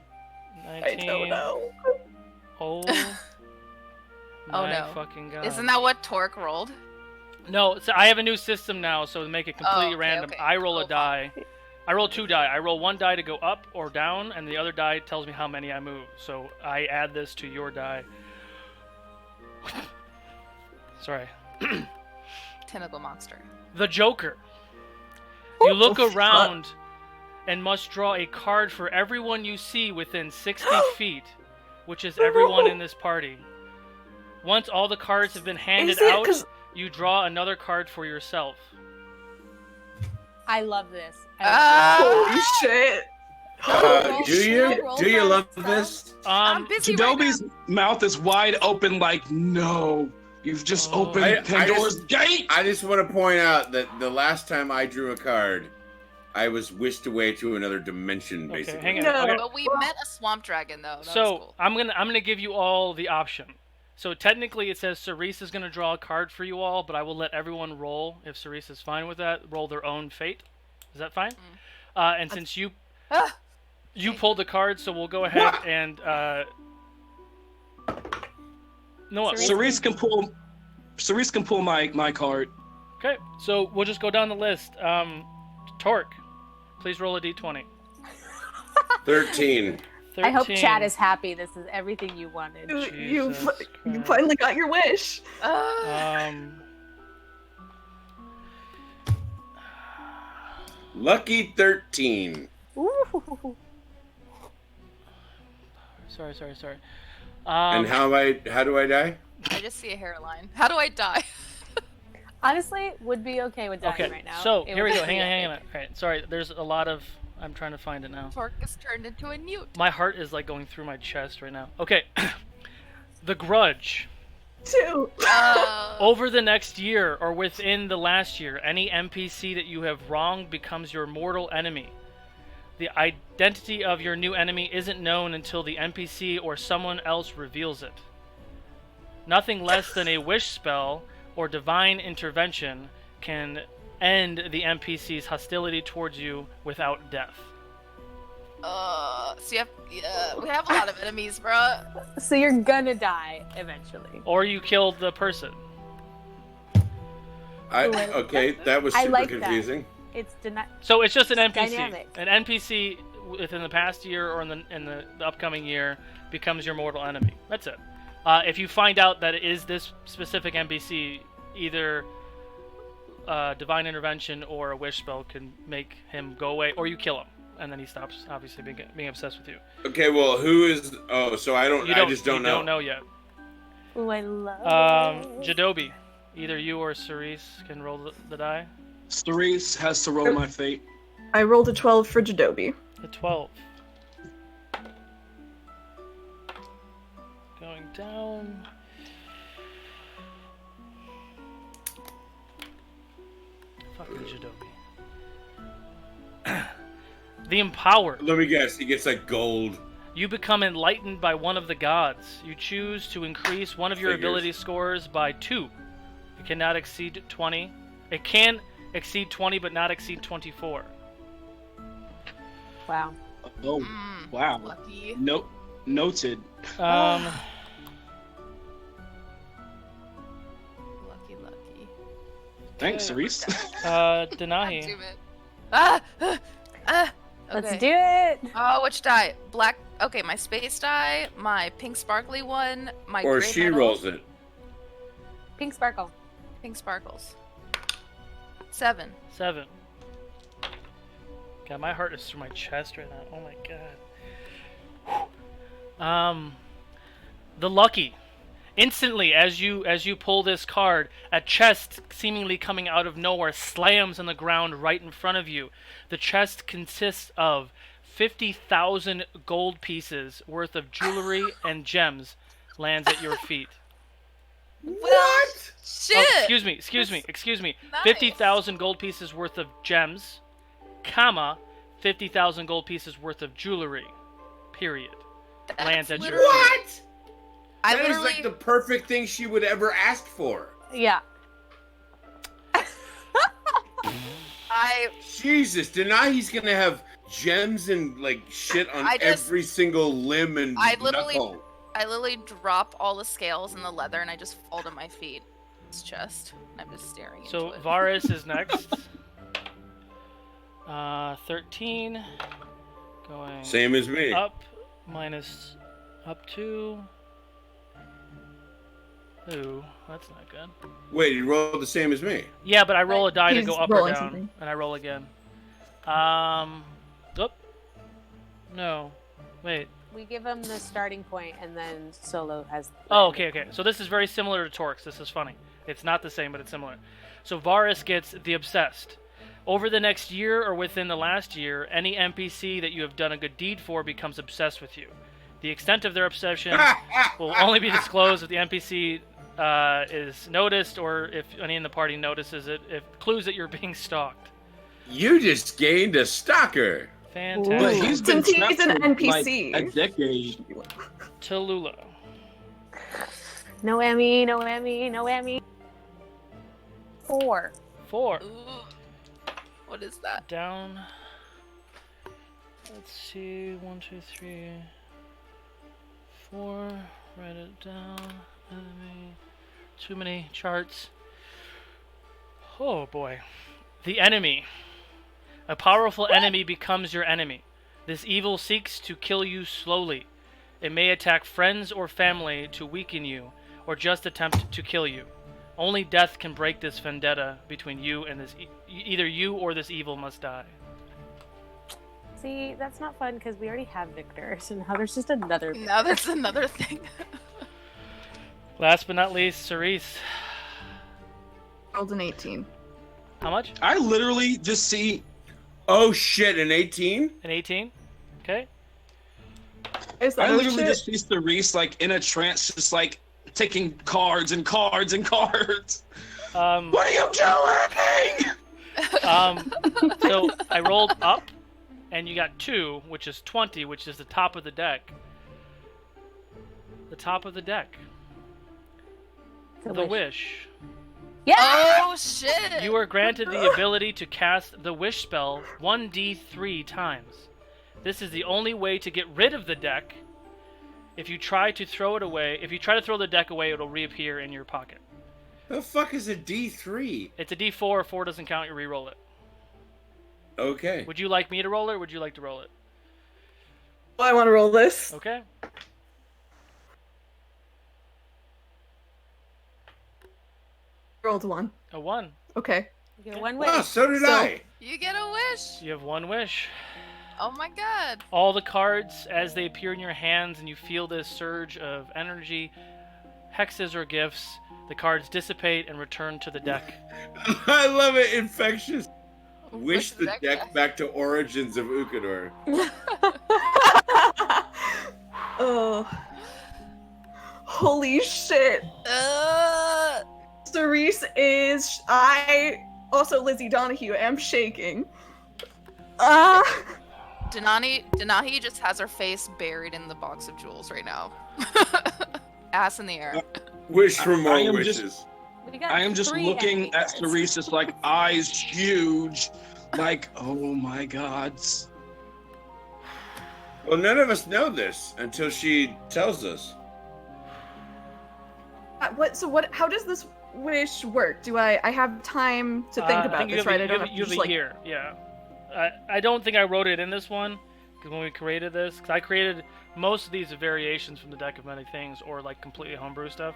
Speaker 1: 19.
Speaker 8: I don't know.
Speaker 1: Oh
Speaker 7: Oh
Speaker 1: my
Speaker 7: no.
Speaker 1: fucking god.
Speaker 7: Isn't that what Torque rolled?
Speaker 1: No, so I have a new system now, so to make it completely
Speaker 7: okay,
Speaker 1: random,
Speaker 7: okay.
Speaker 1: I roll a
Speaker 7: Cool.
Speaker 1: die. I roll 2 die. I roll 1 die to go up or down, and the other die tells me how many I move. So I add this to your die. Sorry.
Speaker 7: Tentacle monster.
Speaker 1: The Joker. You look around and must draw a card for everyone you see within 60 feet, which is everyone in this party. Once all the cards have been handed out, you draw another card for yourself.
Speaker 9: I love this.
Speaker 8: Holy shit.
Speaker 2: Do you love this?
Speaker 7: I'm busy right now.
Speaker 3: Jadobi's mouth is wide open like, no. You've just opened Pandora's gate!
Speaker 2: I just want to point out that the last time I drew a card, I was whisked away to another dimension, basically.
Speaker 1: Hang on.
Speaker 8: No.
Speaker 1: Okay.
Speaker 7: But we met a swamp dragon though. That was
Speaker 1: So
Speaker 7: cool.
Speaker 1: I'm gonna give you all the option. So technically it says Cerise is gonna draw a card for you all, but I will let everyone roll if Cerise is fine with that. Roll their own fate. Is that fine? And since you pulled the card, so we'll go ahead and no.
Speaker 3: Cerise can pull my card.
Speaker 1: Okay, so we'll just go down the list. Torque, please roll a d20.
Speaker 2: 13.
Speaker 9: I hope Chad is happy. This is everything you wanted.
Speaker 8: You finally got your wish.
Speaker 2: Lucky 13.
Speaker 9: Ooh.
Speaker 1: Sorry.
Speaker 2: And how do I die?
Speaker 7: I just see a hairline. How do I die?
Speaker 9: Honestly, would be okay with dying right now.
Speaker 1: So
Speaker 9: It
Speaker 1: here we
Speaker 9: would
Speaker 1: go.
Speaker 9: be
Speaker 1: Hang on.
Speaker 9: epic.
Speaker 1: All right, sorry. There's a lot of. I'm trying to find it now.
Speaker 7: Torque is turned into a newt.
Speaker 1: My heart is like going through my chest right now. Okay. The Grudge.
Speaker 8: 2.
Speaker 1: Over the next year or within the last year, any NPC that you have wronged becomes your mortal enemy. The identity of your new enemy isn't known until the NPC or someone else reveals it. Nothing less than a wish spell or divine intervention can end the NPC's hostility towards you without death.
Speaker 7: So we have a lot of enemies, bruh.
Speaker 9: So you're gonna die eventually.
Speaker 1: Or you kill the person.
Speaker 2: Okay, that was
Speaker 9: I
Speaker 2: super
Speaker 9: like that.
Speaker 2: confusing.
Speaker 9: It's
Speaker 1: So it's just an NPC.
Speaker 9: dynamic.
Speaker 1: An NPC within the past year or in the upcoming year becomes your mortal enemy. That's it. If you find out that it is this specific NPC, either divine intervention or a wish spell can make him go away, or you kill him, and then he stops obviously being obsessed with you.
Speaker 2: Okay, well, who is? Oh, so I just don't know.
Speaker 1: You don't know yet.
Speaker 9: Ooh, I love
Speaker 1: Jadobi, either you or Cerise can roll the die.
Speaker 3: Cerise has to roll my fate.
Speaker 8: I rolled a 12 for Jadobi.
Speaker 1: A 12. Going down. Fucking Jadobi. The Empowered.
Speaker 2: Let me guess. He gets like gold.
Speaker 1: You become enlightened by one of the gods. You choose to increase one of your ability scores by 2. It cannot exceed 20. It can exceed 20, but not exceed 24.
Speaker 9: Wow.
Speaker 3: Oh, wow.
Speaker 7: Lucky.
Speaker 3: Noted.
Speaker 7: Lucky.
Speaker 3: Thanks, Cerise.
Speaker 1: Denahi.
Speaker 7: Damn it. Okay.
Speaker 9: Let's do it.
Speaker 7: Oh, which die? Black. Okay, my space die, my pink sparkly one, my
Speaker 2: Or
Speaker 7: gray
Speaker 2: she
Speaker 7: metal,
Speaker 2: rolls it.
Speaker 9: Pink sparkle.
Speaker 7: Pink sparkles. 7.
Speaker 1: 7. God, my heart is through my chest right now. Oh my god. The Lucky. Instantly, as you pull this card, a chest seemingly coming out of nowhere slams on the ground right in front of you. The chest consists of 50,000 gold pieces worth of jewelry and gems lands at your feet.
Speaker 2: What?
Speaker 7: Shit!
Speaker 1: Oh, excuse me.
Speaker 7: Nice.
Speaker 1: 50,000 gold pieces worth of gems, comma, 50,000 gold pieces worth of jewelry, period.
Speaker 7: That's
Speaker 1: Lands at your
Speaker 7: literally-
Speaker 2: What?
Speaker 7: I
Speaker 2: That is
Speaker 7: literally.
Speaker 2: like the perfect thing she would ever ask for.
Speaker 9: Yeah.
Speaker 2: Jesus, Denahi's gonna have gems and like shit on every single limb and
Speaker 7: I literally drop all the scales and the leather, and I just fall to my feet. His chest. I'm just staring.
Speaker 1: So
Speaker 7: into it.
Speaker 1: Varus is next. 13. Going
Speaker 2: Same as me.
Speaker 1: Up, minus up 2. Ooh, that's not good.
Speaker 2: Wait, you rolled the same as me.
Speaker 1: Yeah, but I roll a die to
Speaker 8: He's
Speaker 1: go up or
Speaker 8: rolling
Speaker 1: down,
Speaker 8: something.
Speaker 1: and I roll again. Oop. No. Wait.
Speaker 9: We give him the starting point, and then Solo has.
Speaker 1: Oh, okay. So this is very similar to Torx. This is funny. It's not the same, but it's similar. So Varus gets the Obsessed. Over the next year or within the last year, any NPC that you have done a good deed for becomes obsessed with you. The extent of their obsession will only be disclosed if the NPC is noticed or if any in the party notices it. If clues that you're being stalked.
Speaker 2: You just gained a stalker.
Speaker 1: Fantastic.
Speaker 3: But he's been
Speaker 8: Since he's an
Speaker 3: trapped for,
Speaker 8: NPC.
Speaker 3: like, a decade.
Speaker 1: Tallulah.
Speaker 9: No Emmy, no Emmy, no Emmy. 4.
Speaker 1: 4.
Speaker 7: Ooh. What is that?
Speaker 1: Down. Let's see. 1, 2, 3, 4. Write it down. Enemy. Too many charts. Oh boy. The enemy. A powerful enemy becomes your enemy. This evil seeks to kill you slowly. It may attack friends or family to weaken you, or just attempt to kill you. Only death can break this vendetta between you and this. Either you or this evil must die.
Speaker 9: See, that's not fun because we already have Victor, so now there's just another.
Speaker 7: Now that's another thing.
Speaker 1: Last but not least, Cerise.
Speaker 8: Rolled an 18.
Speaker 1: How much?
Speaker 3: I literally just see.
Speaker 2: Oh shit, an 18?
Speaker 1: An 18? Okay.
Speaker 8: Is that
Speaker 3: I
Speaker 8: oh
Speaker 3: literally
Speaker 8: shit?
Speaker 3: just see Cerise like in a trance, just like taking cards and cards and cards. What are you doing?
Speaker 1: So I rolled up, and you got 2, which is 20, which is the top of the deck. The top of the deck. The wish.
Speaker 9: Yeah!
Speaker 7: Oh shit!
Speaker 1: You are granted the ability to cast the wish spell 1d3 times. This is the only way to get rid of the deck. If you try to throw it away, if you try to throw the deck away, it'll reappear in your pocket.
Speaker 2: The fuck is a D3?
Speaker 1: It's a D4. 4 doesn't count. You re-roll it.
Speaker 2: Okay.
Speaker 1: Would you like me to roll it, or would you like to roll it?
Speaker 8: Well, I want to roll this.
Speaker 1: Okay.
Speaker 8: Rolled 1.
Speaker 1: A 1.
Speaker 8: Okay.
Speaker 9: You get one wish.
Speaker 2: Oh, so did I.
Speaker 7: You get a wish.
Speaker 1: You have 1 wish.
Speaker 7: Oh my god.
Speaker 1: All the cards, as they appear in your hands and you feel this surge of energy, hexes or gifts, the cards dissipate and return to the deck.
Speaker 2: I love it. Infectious. Wish
Speaker 7: the
Speaker 2: the
Speaker 7: deck
Speaker 2: deck back to origins of Ukodor.
Speaker 8: Oh. Holy shit. Cerise is. I also Lizzie Donahue am shaking.
Speaker 7: Denahi just has her face buried in the box of jewels right now. Ass in the air.
Speaker 2: Wish for more
Speaker 3: I am
Speaker 2: wishes.
Speaker 3: I am just looking at Cerise, just like eyes huge, like, oh my god.
Speaker 2: Well, none of us know this until she tells us.
Speaker 8: How does this wish work? Do I have time to think about this, right? I don't have to
Speaker 1: you have
Speaker 8: just
Speaker 1: a year, yeah. I don't think I wrote it in this one, because when we created this, because I created most of these variations from the deck of many things, or like completely homebrew stuff.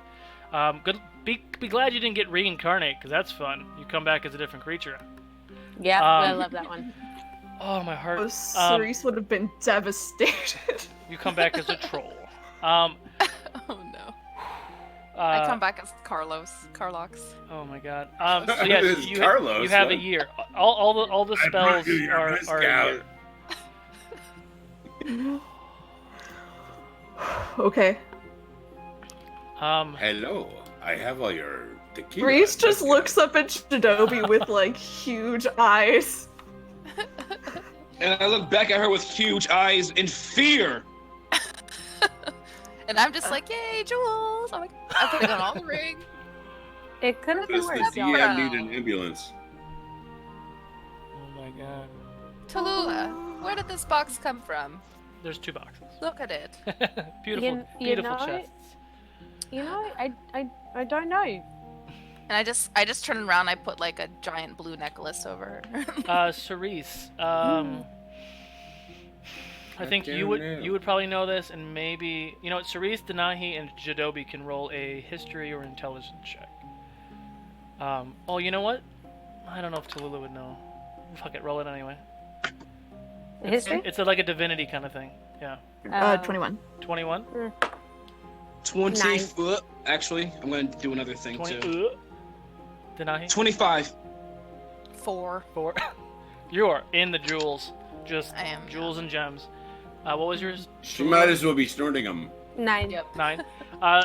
Speaker 1: Be glad you didn't get reincarnate, because that's fun. You come back as a different creature.
Speaker 9: Yeah, I love that one.
Speaker 1: Oh, my heart.
Speaker 8: Oh, Cerise would have been devastated.
Speaker 1: You come back as a troll.
Speaker 7: Oh no. I come back as Carlox.
Speaker 1: Oh my god. So yes, you
Speaker 2: Carlos,
Speaker 1: have
Speaker 2: what?
Speaker 1: a year. All the spells are a year.
Speaker 8: Okay.
Speaker 2: Hello, I have all your tequila.
Speaker 8: Cerise just looks up at Shinobi with like huge eyes.
Speaker 3: And I look back at her with huge eyes in fear.
Speaker 7: And I'm just like, yay, jewels! I'm putting on all the ring.
Speaker 9: It could have been
Speaker 2: Does the
Speaker 9: worse, y'all.
Speaker 2: DM need an ambulance?
Speaker 1: Oh my god.
Speaker 7: Tallulah, where did this box come from?
Speaker 1: There's 2 boxes.
Speaker 7: Look at it.
Speaker 1: Beautiful chests.
Speaker 9: You know, I don't know.
Speaker 7: And I just turn around. I put like a giant blue necklace over
Speaker 1: her. Cerise. I think you would probably know this, and maybe Cerise, Denahi, and Jadobi can roll a history or intelligence check. Oh, you know what? I don't know if Tallulah would know. Fuck it, roll it anyway.
Speaker 9: History?
Speaker 1: It's like a divinity kind of thing. Yeah.
Speaker 8: 21.
Speaker 1: 21?
Speaker 3: 20. Actually, I'm going to do another thing
Speaker 1: 20,
Speaker 3: too.
Speaker 1: Denahi?
Speaker 3: 25.
Speaker 7: 4.
Speaker 1: You're in the jewels. Just
Speaker 7: I am,
Speaker 1: jewels and gems. What was yours?
Speaker 2: She might as well be snorting them.
Speaker 9: 9.
Speaker 7: Yep.
Speaker 1: 9.
Speaker 7: An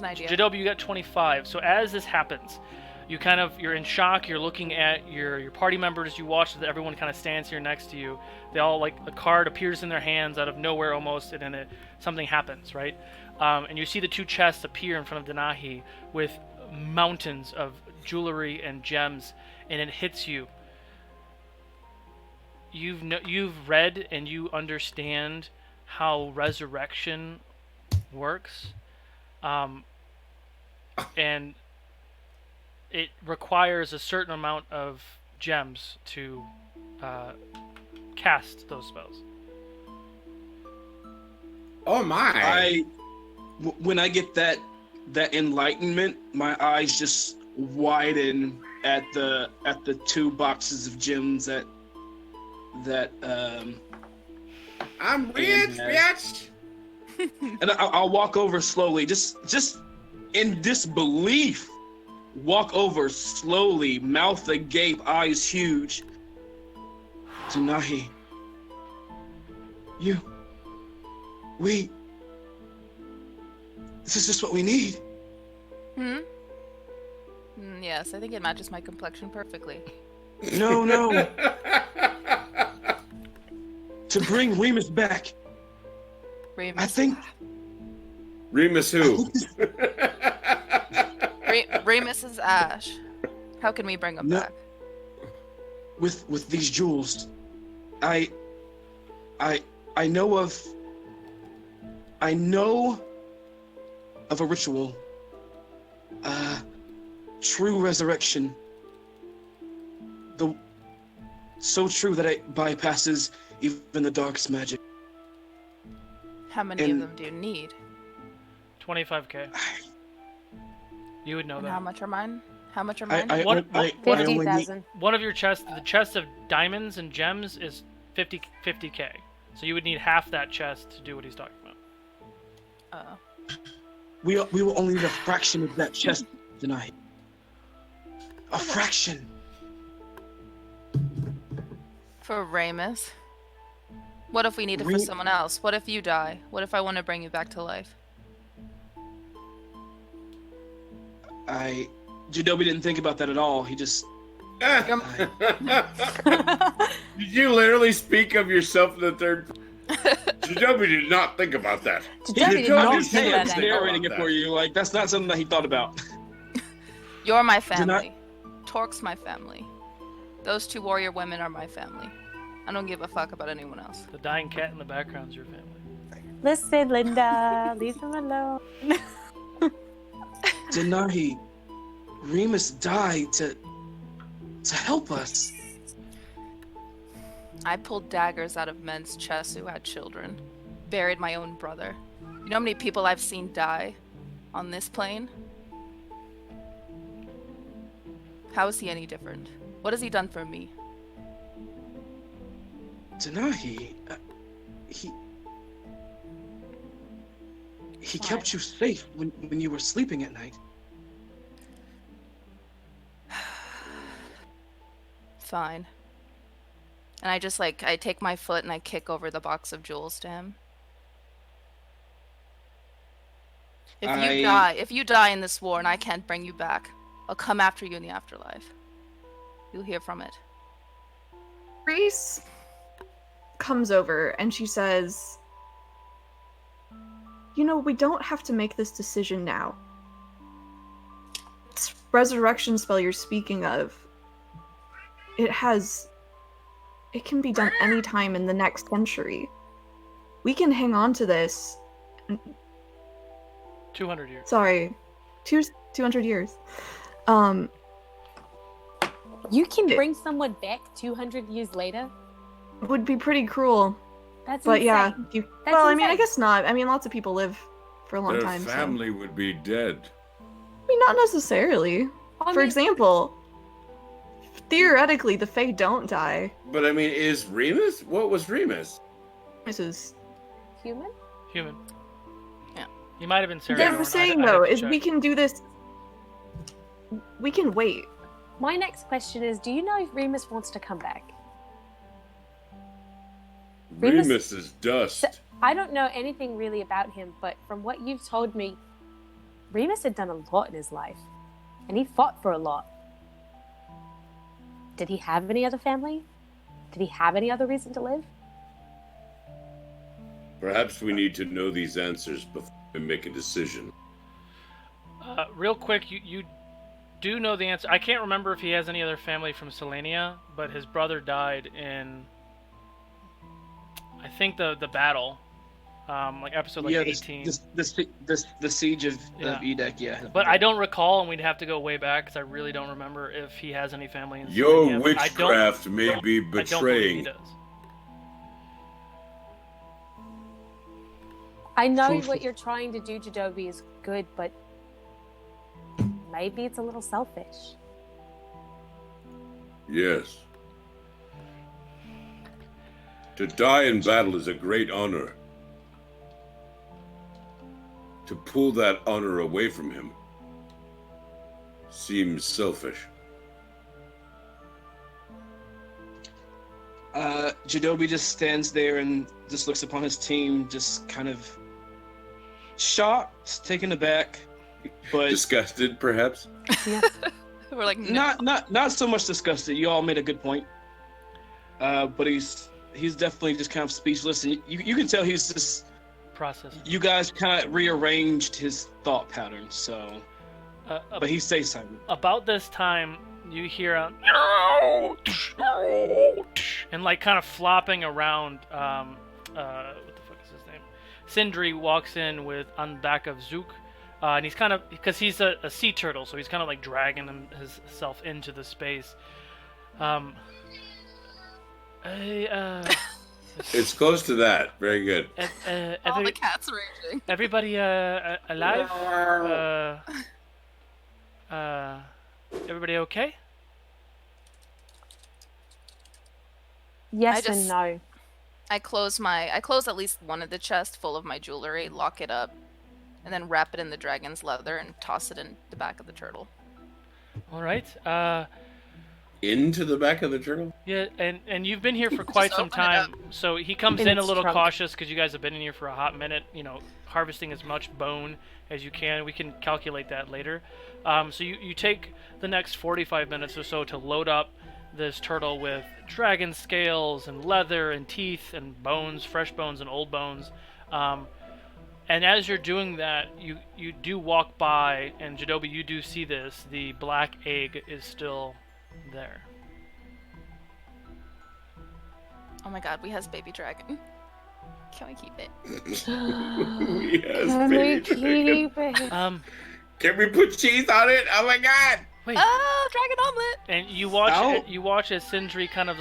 Speaker 7: idea.
Speaker 1: Jadobi, you got 25. So as this happens, you're in shock. You're looking at your party members. You watch that everyone kind of stands here next to you. They all, like, a card appears in their hands out of nowhere almost, and then something happens, right? And you see the 2 chests appear in front of Denahi with mountains of jewelry and gems, and it hits you. You've read and you understand how resurrection works, and it requires a certain amount of gems to cast those spells.
Speaker 2: Oh my!
Speaker 3: When I get that enlightenment, my eyes just widen at the 2 boxes of gems that
Speaker 2: I'm rich, bitch.
Speaker 3: And I'll walk over slowly, just in disbelief. Walk over slowly, mouth agape, eyes huge. Denahi, this is just what we need.
Speaker 7: Yes, I think it matches my complexion perfectly.
Speaker 3: No. To bring Remus back.
Speaker 7: Remus.
Speaker 3: I think.
Speaker 2: Remus who?
Speaker 7: Remus is Ash. How can we bring him back?
Speaker 3: With these jewels, I know of a ritual. True resurrection. So true that it bypasses even the darkest magic.
Speaker 7: How many of them do you need?
Speaker 1: 25k. You would know that.
Speaker 7: How much are mine?
Speaker 3: I
Speaker 9: 50,000.
Speaker 1: One of your chests, the chest of diamonds and gems, is 50k. So you would need half that chest to do what he's talking about.
Speaker 3: We will only need a fraction of that chest tonight. A fraction.
Speaker 7: For Remus. What if we need it for someone else? What if you die? What if I want to bring you back to life?
Speaker 3: Jadobi didn't think about that at all. He just
Speaker 2: Did you literally speak of yourself in the third? Jadobi did not think about that.
Speaker 7: Yeah,
Speaker 9: did not
Speaker 3: I'm just
Speaker 9: think
Speaker 3: saying,
Speaker 9: about
Speaker 3: I'm just
Speaker 9: that.
Speaker 3: narrating it for you. Like, that's not something that he thought about.
Speaker 7: You're my
Speaker 3: Do not-
Speaker 7: family. Torque's my family. Those two warrior women are my family. I don't give a fuck about anyone else.
Speaker 1: The dying cat in the background's your family.
Speaker 9: Listen, Linda, leave him alone.
Speaker 3: Denahi, Remus died to help us.
Speaker 7: I pulled daggers out of men's chests who had children. Buried my own brother. You know how many people I've seen die on this plane? How is he any different? What has he done for me?
Speaker 3: Denahi, he kept you safe when you were sleeping at night.
Speaker 7: Fine. And I just I take my foot and I kick over the box of jewels to him. If you die in this war and I can't bring you back, I'll come after you in the afterlife. You'll hear from it.
Speaker 8: Reese comes over and she says, "You know, we don't have to make this decision now. This resurrection spell you're speaking of, it can be done any time in the next century. We can hang on to this.
Speaker 1: 200 years.
Speaker 8: Sorry, 200 years.
Speaker 9: You can bring someone back 200 years later?
Speaker 8: Would be pretty cruel.
Speaker 9: That's
Speaker 8: but
Speaker 9: insane.
Speaker 8: yeah,
Speaker 9: That's
Speaker 8: I mean, I
Speaker 9: insane.
Speaker 8: guess not. I mean, lots of people live for a long
Speaker 10: Their
Speaker 8: time.
Speaker 10: family would be dead.
Speaker 8: I mean, not necessarily. For example, theoretically, the Fae don't die.
Speaker 2: But I mean, is Remus? What was Remus?
Speaker 8: This is
Speaker 9: human.
Speaker 1: Human.
Speaker 7: Yeah.
Speaker 1: You might have been Sarah.
Speaker 8: What we're saying though is we can do this. We can wait.
Speaker 9: My next question is, do you know if Remus wants to come back?
Speaker 10: Remus is dust.
Speaker 9: I don't know anything really about him, but from what you've told me, Remus had done a lot in his life. And he fought for a lot. Did he have any other family? Did he have any other reason to live?
Speaker 10: Perhaps we need to know these answers before we make a decision.
Speaker 1: Real quick, you do know the answer. I can't remember if he has any other family from Selenia, but his brother died in, I think, the battle, like episode 18.
Speaker 3: The siege of Edek, yeah.
Speaker 1: But I don't recall, and we'd have to go way back because I really don't remember if he has any family in
Speaker 10: Your
Speaker 1: Selenia.
Speaker 10: witchcraft may be
Speaker 1: I don't believe he
Speaker 10: betraying.
Speaker 1: does.
Speaker 9: I know what you're trying to do, Jadobi, is good, but maybe it's a little selfish.
Speaker 10: Yes. To die in battle is a great honor. To pull that honor away from him seems selfish.
Speaker 3: Jadobi just stands there and just looks upon his team, just kind of shocked, taken aback, but
Speaker 2: disgusted, perhaps.
Speaker 9: Yeah.
Speaker 7: We're like, no.
Speaker 3: not so much disgusted. You all made a good point, but he's definitely just kind of speechless, and you can tell he's just
Speaker 1: processing.
Speaker 3: You guys kind of rearranged his thought pattern, so. But he stays silent.
Speaker 1: About this time, you hear a and like kind of flopping around. What the fuck is his name? Sindri walks in on the back of Zook, and he's kind of, because he's a sea turtle, so he's kind of like dragging himself into the space.
Speaker 2: It's close to that. Very good.
Speaker 7: All the cats raging.
Speaker 1: Everybody alive? Everybody okay?
Speaker 9: Yes and no.
Speaker 7: I close at least one of the chests full of my jewelry, lock it up, and then wrap it in the dragon's leather and toss it in the back of the turtle.
Speaker 1: All right.
Speaker 2: Into the back of the turtle?
Speaker 1: Yeah, and you've been here for quite some time, so he comes in a
Speaker 9: its
Speaker 1: little
Speaker 9: trunk.
Speaker 1: cautious because you guys have been in here for a hot minute, harvesting as much bone as you can. We can calculate that later. So you take the next 45 minutes or so to load up this turtle with dragon scales and leather and teeth and bones, fresh bones and old bones. And as you're doing that, you do walk by, and Jadobi, you do see this. The black egg is still there.
Speaker 7: Oh my god, we has baby dragon. Can we keep it?
Speaker 2: Yes,
Speaker 9: Can we
Speaker 2: baby dragon.
Speaker 9: keep it?
Speaker 2: Can we put cheese on it? Oh my god!
Speaker 1: Wait.
Speaker 7: Oh, dragon omelet!
Speaker 1: And you watch
Speaker 3: Ow.
Speaker 1: you watch as Sindri kind of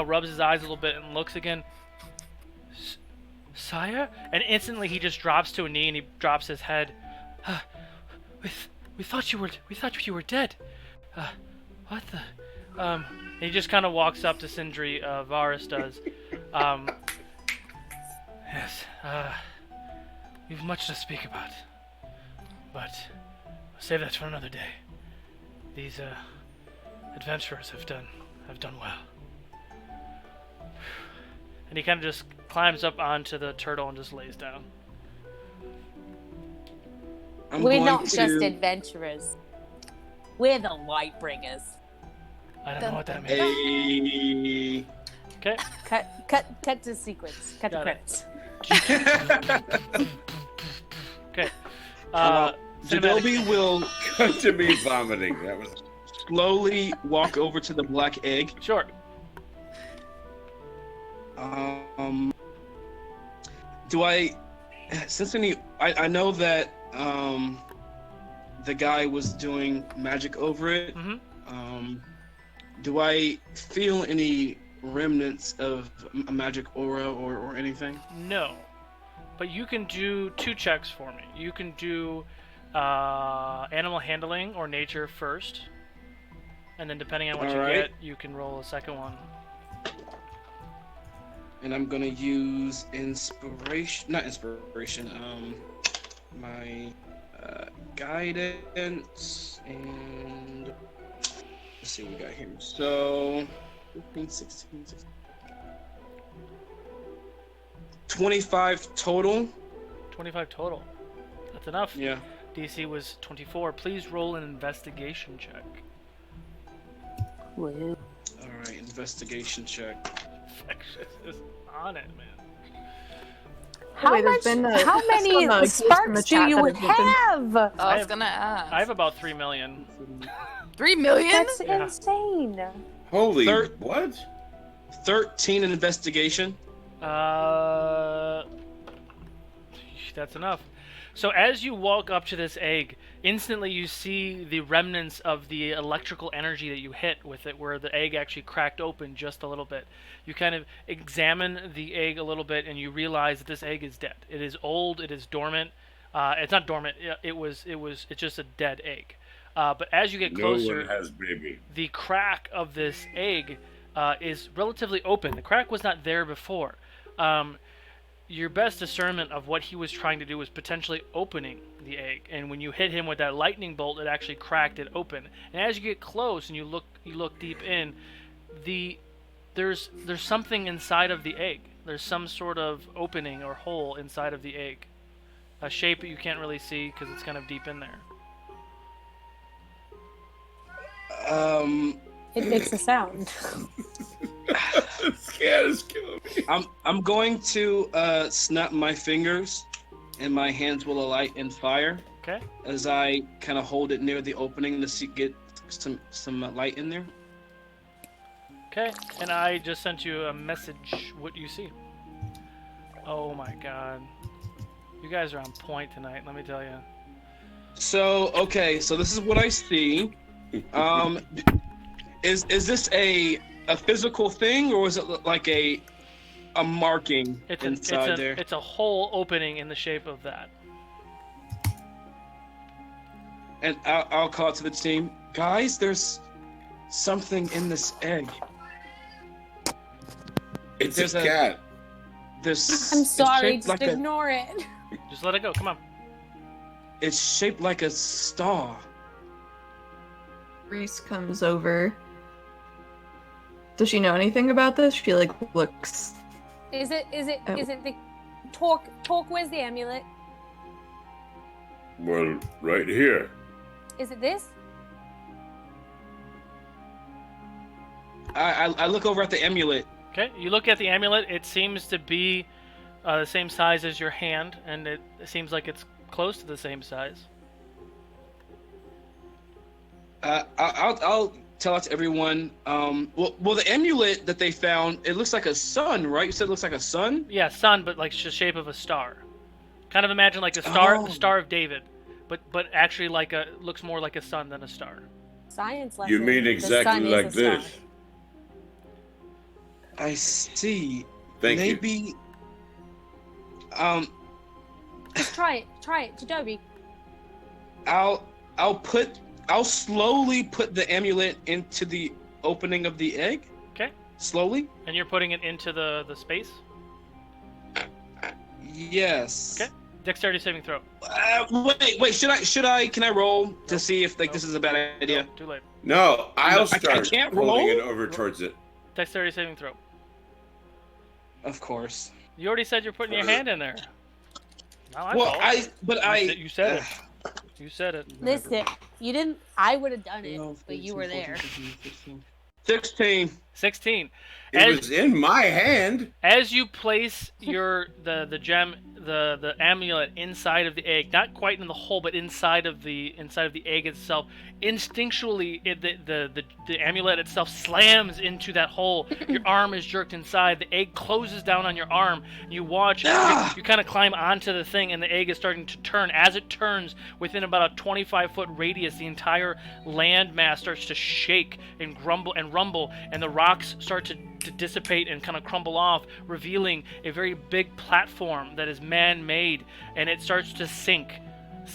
Speaker 1: rubs his eyes a little bit and looks again. Sire? And instantly he just drops to a knee and he drops his head. We thought you were dead. What the? And he just kind of walks up to Sindri. Varus does. Yes. We've much to speak about, but we'll save that for another day. These adventurers have done well. And he kind of just climbs up onto the turtle and just lays down.
Speaker 9: We're not just adventurers. We're the Lightbringers.
Speaker 1: I don't know what that means.
Speaker 3: Hey.
Speaker 1: Okay.
Speaker 9: Cut to sequence. Cut to
Speaker 1: Got it.
Speaker 9: credits.
Speaker 1: Okay.
Speaker 3: Jadobi will
Speaker 2: Come to me vomiting. That was.
Speaker 3: slowly walk over to the black egg.
Speaker 1: Sure.
Speaker 3: Do I, since I know that the guy was doing magic over it.
Speaker 1: Mm-hmm.
Speaker 3: Do I feel any remnants of a magic aura or anything?
Speaker 1: No. But you can do 2 checks for me. You can do animal handling or nature first. And then depending on what
Speaker 3: All
Speaker 1: you
Speaker 3: right.
Speaker 1: get, you can roll a second one.
Speaker 3: And I'm gonna use not inspiration, my guidance, and let's see what we got here. So 15, 16, 16. 25 total.
Speaker 1: 25 total. That's enough.
Speaker 3: Yeah.
Speaker 1: DC was 24. Please roll an investigation check.
Speaker 9: Woo.
Speaker 3: All right, investigation check.
Speaker 1: Infectious is on it, man.
Speaker 9: How
Speaker 8: Anyway, there's been
Speaker 9: how many
Speaker 8: gifts in the
Speaker 9: sparks do
Speaker 8: chat
Speaker 9: you
Speaker 8: that have been-
Speaker 9: have?
Speaker 7: I was gonna ask.
Speaker 1: I have about 3 million.
Speaker 7: 3 million?
Speaker 9: That's
Speaker 1: Yeah.
Speaker 9: insane.
Speaker 2: Holy
Speaker 3: Third-
Speaker 2: what?
Speaker 3: 13 in investigation.
Speaker 1: That's enough. So as you walk up to this egg, instantly you see the remnants of the electrical energy that you hit with it, where the egg actually cracked open just a little bit. You kind of examine the egg a little bit, and you realize that this egg is dead. It is old. It is dormant. It's not dormant. It's just a dead egg. But as you get
Speaker 10: No
Speaker 1: closer,
Speaker 10: one has baby.
Speaker 1: the crack of this egg is relatively open. The crack was not there before. Your best discernment of what he was trying to do was potentially opening the egg, and when you hit him with that lightning bolt, it actually cracked it open. And as you get close and you look deep in, there's something inside of the egg. There's some sort of opening or hole inside of the egg, a shape that you can't really see because it's kind of deep in there.
Speaker 9: It makes a sound.
Speaker 2: Scared is killing me.
Speaker 3: I'm going to snap my fingers, and my hands will alight in fire.
Speaker 1: Okay.
Speaker 3: As I kind of hold it near the opening to get some light in there.
Speaker 1: Okay, and I just sent you a message. What do you see? Oh my god. You guys are on point tonight, let me tell you.
Speaker 3: So, okay, so this is what I see. Is this a physical thing, or is it like a marking inside there?
Speaker 1: It's a hole opening in the shape of that.
Speaker 3: And I'll call it to the team. Guys, there's something in this egg.
Speaker 2: It's
Speaker 3: There's
Speaker 2: a cat.
Speaker 9: I'm sorry,
Speaker 3: It's shaped
Speaker 9: just
Speaker 3: like
Speaker 9: ignore it.
Speaker 1: Just let it go, come on.
Speaker 3: It's shaped like a star.
Speaker 8: Reese comes over Does she know anything about this? She like looks.
Speaker 9: Is it
Speaker 8: Oh.
Speaker 9: the talk? Where's the amulet?
Speaker 10: Well, right here.
Speaker 9: Is it this?
Speaker 3: I look over at the amulet.
Speaker 1: Okay, you look at the amulet. It seems to be the same size as your hand, and it seems like it's close to the same size.
Speaker 3: I'll tell it to everyone. Well, the amulet that they found, it looks like a sun, right? You said it looks like a sun?
Speaker 1: Yeah, sun, but like the shape of a star. Kind of imagine like the star,
Speaker 3: Oh.
Speaker 1: the Star of David, but actually looks more like a sun than a star.
Speaker 9: Science lesson.
Speaker 10: You mean
Speaker 9: The sun
Speaker 10: exactly
Speaker 9: is
Speaker 10: like
Speaker 9: a star.
Speaker 10: this?
Speaker 3: I see.
Speaker 10: Thank you.
Speaker 3: Maybe.
Speaker 9: Just try it, Jadobi.
Speaker 3: I'll slowly put the amulet into the opening of the egg.
Speaker 1: Okay.
Speaker 3: Slowly.
Speaker 1: And you're putting it into the space.
Speaker 3: Yes.
Speaker 1: Okay. Dexterity saving throw.
Speaker 3: Wait. Should I? Can I roll to see if this is a bad idea?
Speaker 1: Nope, too late.
Speaker 2: No, I'll
Speaker 3: I
Speaker 2: start
Speaker 3: can't
Speaker 2: holding
Speaker 3: roll?
Speaker 2: it over towards it.
Speaker 1: Dexterity saving throw.
Speaker 3: Of course.
Speaker 1: You already said you're putting your hand in there. Now I
Speaker 3: Well,
Speaker 1: call. You said it. You said it.
Speaker 9: Listen, you didn't. I would have done it, but you were there.
Speaker 3: 16.
Speaker 1: 16.
Speaker 2: It was in my hand.
Speaker 1: As you place the gem, the amulet inside of the egg, not quite in the hole, but inside of the egg itself, instinctually the amulet itself slams into that hole. Your arm is jerked inside. The egg closes down on your arm. You watch. You kind of climb onto the thing, and the egg is starting to turn. As it turns, within about a 25-foot radius, the entire land mass starts to shake and grumble and rumble, and the rocks start to dissipate and kind of crumble off, revealing a very big platform that is man-made, and it starts to sink,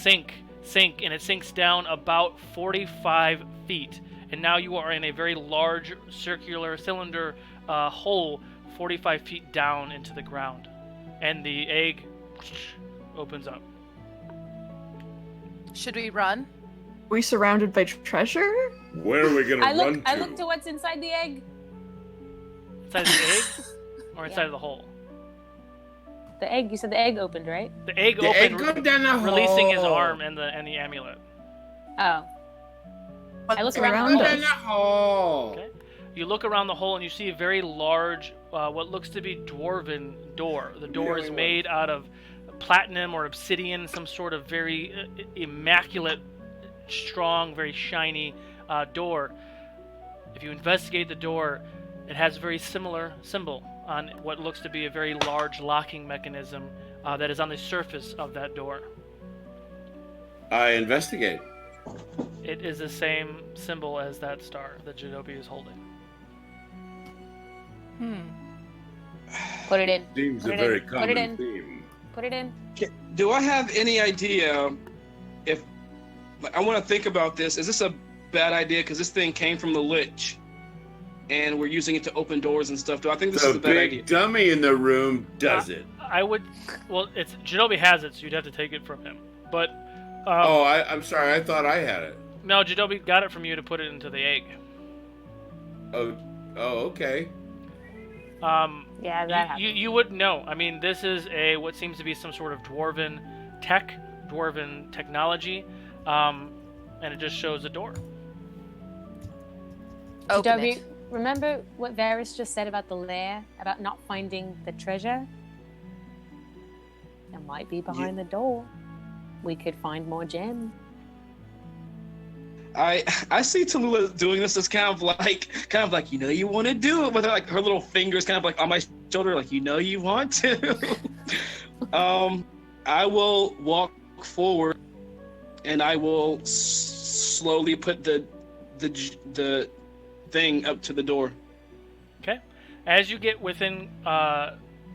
Speaker 1: and it sinks down about 45 feet. And now you are in a very large circular cylinder hole 45 feet down into the ground. And the egg opens up.
Speaker 7: Should we run?
Speaker 8: We surrounded by treasure?
Speaker 10: Where are we gonna run to?
Speaker 9: I look to what's inside the egg.
Speaker 1: Inside the egg? Or inside of the hole?
Speaker 9: The egg. You said the egg opened, right?
Speaker 1: The egg
Speaker 2: The
Speaker 1: opened,
Speaker 2: egg go down the
Speaker 1: releasing his
Speaker 2: hole.
Speaker 1: arm and the amulet.
Speaker 9: Oh. I look
Speaker 8: What's
Speaker 9: around
Speaker 8: around
Speaker 9: the
Speaker 2: Go
Speaker 9: hole.
Speaker 2: down the hole.
Speaker 1: Okay. You look around the hole and you see a very large, what looks to be dwarven door. The door is made out of platinum or obsidian, some sort of very immaculate, strong, very shiny door. If you investigate the door, it has a very similar symbol on what looks to be a very large locking mechanism that is on the surface of that door.
Speaker 2: I investigate.
Speaker 1: It is the same symbol as that star that Jadobi is holding.
Speaker 9: Put it in.
Speaker 10: Seems
Speaker 9: Put
Speaker 10: a
Speaker 9: it
Speaker 10: very
Speaker 9: in. Put it in.
Speaker 10: common theme.
Speaker 9: Put it in.
Speaker 3: Do I have any idea if I want to think about this? Is this a bad idea? Because this thing came from the Lich, and we're using it to open doors and stuff. Do I think this
Speaker 2: The
Speaker 3: is a bad
Speaker 2: big
Speaker 3: idea?
Speaker 2: dummy in the room does it.
Speaker 1: I would. Well, it's Jadobi has it, so you'd have to take it from him. But
Speaker 2: I'm sorry. I thought I had it.
Speaker 1: no, Jadobi got it from you to put it into the egg.
Speaker 2: Oh, okay.
Speaker 9: Yeah, that happened.
Speaker 1: You would know. I mean, this is what seems to be some sort of dwarven technology, and it just shows a door.
Speaker 7: Open
Speaker 9: Jadobi,
Speaker 7: it.
Speaker 9: remember what Varys just said about the lair, about not finding the treasure? It might be behind the door. We could find more gems.
Speaker 3: I see Tallulah doing this as kind of like you want to do it with her little fingers kind of like on my shoulder, like you want to. I will walk forward, and I will slowly put the thing up to the door.
Speaker 1: Okay. As you get within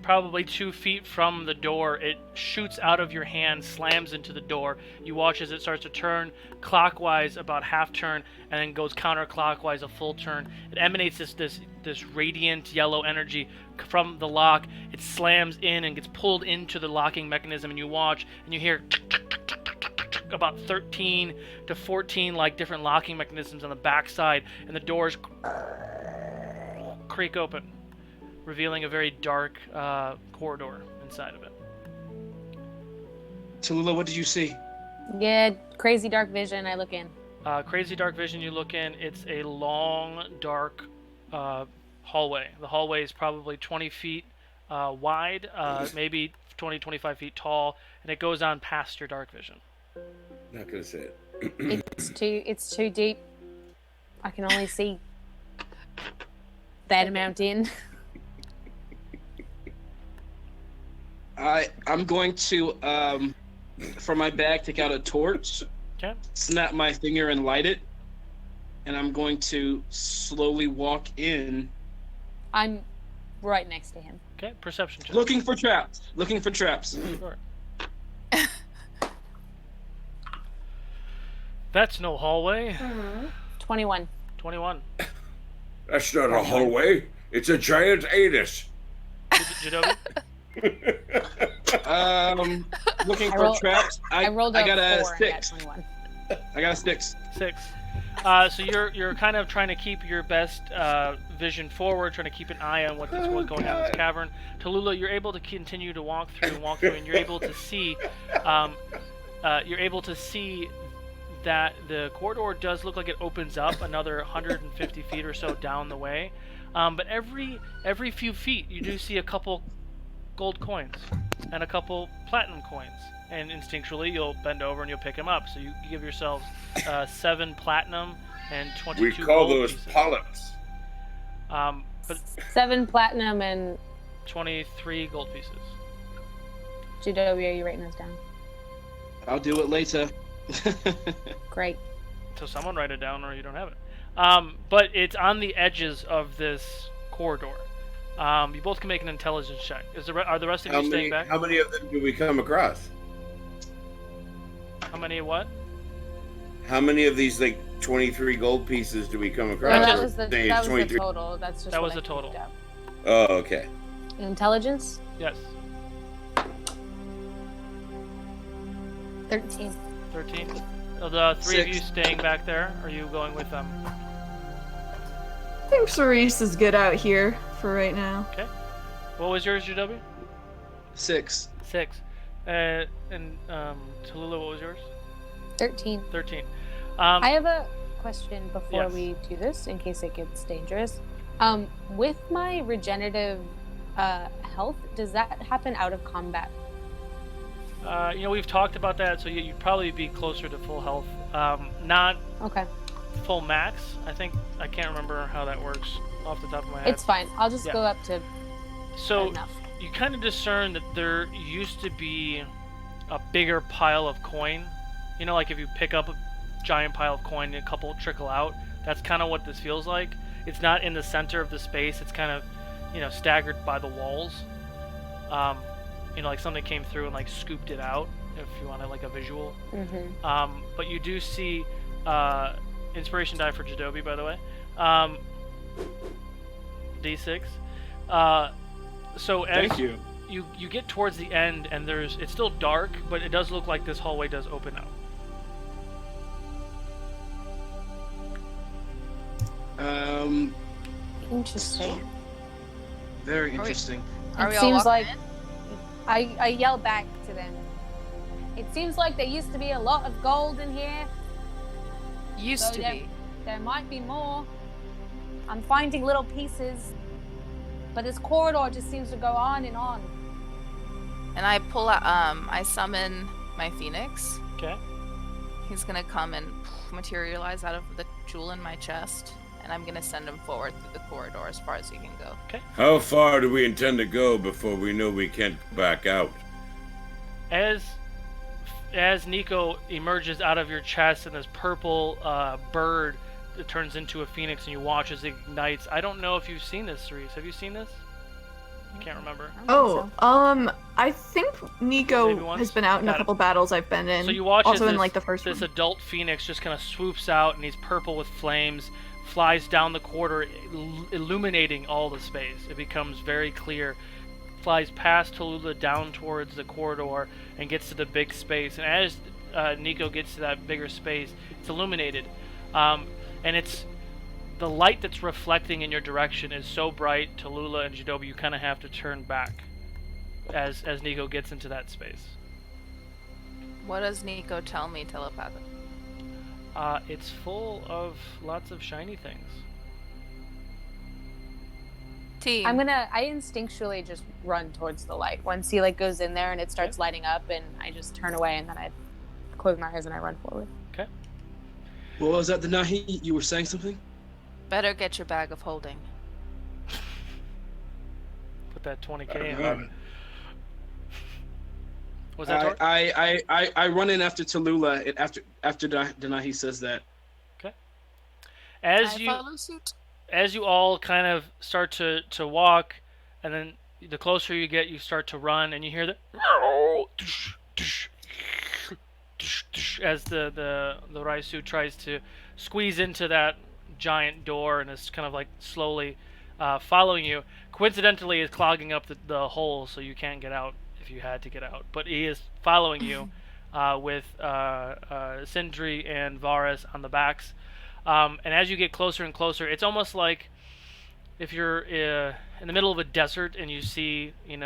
Speaker 1: probably 2 feet from the door, it shoots out of your hand, slams into the door. You watch as it starts to turn clockwise about half turn, and then goes counterclockwise a full turn. It emanates this radiant yellow energy from the lock. It slams in and gets pulled into the locking mechanism, and you watch and you hear about 13 to 14 like different locking mechanisms on the back side, and the doors creak open, revealing a very dark corridor inside of it.
Speaker 3: Tallulah, what did you see?
Speaker 9: Yeah, crazy dark vision. I look in.
Speaker 1: Crazy dark vision, you look in. It's a long, dark hallway. The hallway is probably 20 feet wide, maybe 20, 25 feet tall, and it goes on past your dark vision.
Speaker 2: Not gonna say it.
Speaker 9: It's too deep. I can only see that amount in.
Speaker 3: I'm going to, from my bag, take out a torch, snap my finger and light it, and I'm going to slowly walk in.
Speaker 9: I'm right next to him.
Speaker 1: Okay, perception check.
Speaker 3: Looking for traps.
Speaker 1: Sure. That's no hallway.
Speaker 9: 21.
Speaker 1: 21.
Speaker 10: That's not a hallway. It's a giant anus.
Speaker 1: Jadobi?
Speaker 3: Looking for traps. I
Speaker 9: rolled
Speaker 3: got a
Speaker 9: 4
Speaker 3: 6.
Speaker 9: and I got 21.
Speaker 3: I got a 6.
Speaker 1: 6. So you're kind of trying to keep your best vision forward, trying to keep an eye on what's going on in this cavern. Tallulah, you're able to continue to walk through, and you're able to see, that the corridor does look like it opens up another 150 feet or so down the way. But every few feet, you do see a couple gold coins and a couple platinum coins. And instinctually, you'll bend over and you'll pick them up. So you give yourselves 7 platinum and 22
Speaker 10: We call
Speaker 1: gold
Speaker 10: those
Speaker 1: pieces.
Speaker 10: polyps.
Speaker 1: But
Speaker 9: 7 platinum and
Speaker 1: 23 gold pieces.
Speaker 9: Jadobi, are you writing those down?
Speaker 3: I'll do it later.
Speaker 9: Great.
Speaker 1: So someone write it down, or you don't have it. But it's on the edges of this corridor. You both can make an intelligence check. Are the rest of you staying back?
Speaker 2: How many of them do we come across?
Speaker 1: How many what?
Speaker 2: How many of these 23 gold pieces do we come across?
Speaker 9: No, that was the
Speaker 2: Say it's 23.
Speaker 9: total. That's just
Speaker 1: That
Speaker 9: what
Speaker 1: was
Speaker 9: I
Speaker 1: the total.
Speaker 9: picked up.
Speaker 2: Oh, okay.
Speaker 9: Intelligence?
Speaker 1: Yes.
Speaker 9: 13.
Speaker 1: 13. Are the 3 of you
Speaker 3: 6.
Speaker 1: staying back there? Or are you going with them?
Speaker 8: I think Cerise is good out here for right now.
Speaker 1: Okay. What was yours, GW?
Speaker 3: 6.
Speaker 1: 6. And Tallulah, what was yours?
Speaker 9: 13.
Speaker 1: 13.
Speaker 9: I have a question before
Speaker 1: Yes.
Speaker 9: we do this, in case it gets dangerous. With my regenerative health, does that happen out of combat?
Speaker 1: We've talked about that, so you'd probably be closer to full health. Not
Speaker 9: Okay.
Speaker 1: full max. I can't remember how that works off the top of my head.
Speaker 9: It's fine. I'll just go up to
Speaker 1: So
Speaker 9: enough.
Speaker 1: you kind of discern that there used to be a bigger pile of coin. You know, like if you pick up a giant pile of coin and a couple trickle out, that's kind of what this feels like. It's not in the center of the space. It's kind of, staggered by the walls. Like something came through and scooped it out, if you want a visual.
Speaker 9: Mm-hmm.
Speaker 1: But you do see inspiration die for Jadobi, by the way. D6. So as
Speaker 3: Thank you.
Speaker 1: you get towards the end, and it's still dark, but it does look like this hallway does open up.
Speaker 9: Interesting.
Speaker 3: Very interesting.
Speaker 7: Are we
Speaker 9: It
Speaker 7: all
Speaker 9: seems
Speaker 7: walking
Speaker 9: like
Speaker 7: in?
Speaker 9: I yell back to them. It seems like there used to be a lot of gold in here.
Speaker 7: Used
Speaker 9: So
Speaker 7: to
Speaker 9: there-
Speaker 7: be.
Speaker 9: There might be more. I'm finding little pieces, but this corridor just seems to go on and on.
Speaker 7: And I pull out, I summon my phoenix.
Speaker 1: Okay.
Speaker 7: He's gonna come and materialize out of the jewel in my chest, and I'm gonna send him forward through the corridor as far as he can go.
Speaker 10: How far do we intend to go before we know we can't back out?
Speaker 1: As Nico emerges out of your chest and this purple bird that turns into a phoenix, and you watch as it ignites. I don't know if you've seen this, Cerise. Have you seen this? I can't remember.
Speaker 8: I think
Speaker 1: Maybe
Speaker 8: Nico
Speaker 1: once?
Speaker 8: has been out in a
Speaker 1: Got it.
Speaker 8: couple battles I've been in.
Speaker 1: So you watch
Speaker 8: also
Speaker 1: as
Speaker 8: in
Speaker 1: this,
Speaker 8: the first
Speaker 1: this
Speaker 8: one.
Speaker 1: adult phoenix just kind of swoops out, and he's purple with flames, flies down the corridor, illuminating all the space. It becomes very clear. Flies past Tallulah down towards the corridor and gets to the big space. And as Nico gets to that bigger space, it's illuminated, and it's the light that's reflecting in your direction is so bright, Tallulah and Jidobi, you kind of have to turn back as Nico gets into that space.
Speaker 7: What does Nico tell me telepathic?
Speaker 1: It's full of lots of shiny things.
Speaker 7: Team.
Speaker 9: I instinctually just run towards the light. Once he like goes in there and it starts lighting up, and I just turn away and then I close my eyes and I run forward.
Speaker 1: Okay.
Speaker 3: What was that, Denahi? You were saying something?
Speaker 7: Better get your bag of holding.
Speaker 1: Put that 20k in. Was that
Speaker 3: I run in after Tallulah and after Denahi says that.
Speaker 1: Okay.
Speaker 7: Follow suit.
Speaker 1: As you all kind of start to walk, and then the closer you get, you start to run, and you hear the as the Raisu tries to squeeze into that giant door, and is kind of like slowly following you. Coincidentally, is clogging up the hole so you can't get out if you had to get out. But he is following you with Sindri and Varus on the backs. And as you get closer and closer, it's almost like if you're in the middle of a desert and you see, an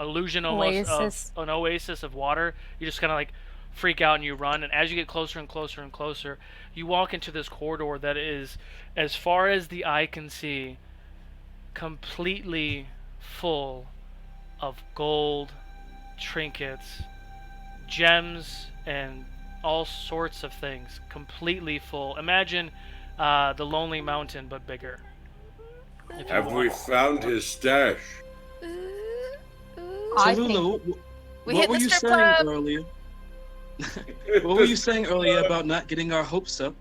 Speaker 1: illusion almost of an oasis of water. You just kind of like freak out and you run. And as you get closer and closer and closer, you walk into this corridor that is, as far as the eye can see, completely full of gold, trinkets, gems, and all sorts of things, completely full. Imagine the Lonely Mountain, but bigger.
Speaker 10: Have we found his stash?
Speaker 3: Tallulah, what were you saying earlier? What were you saying earlier about not getting our hopes up?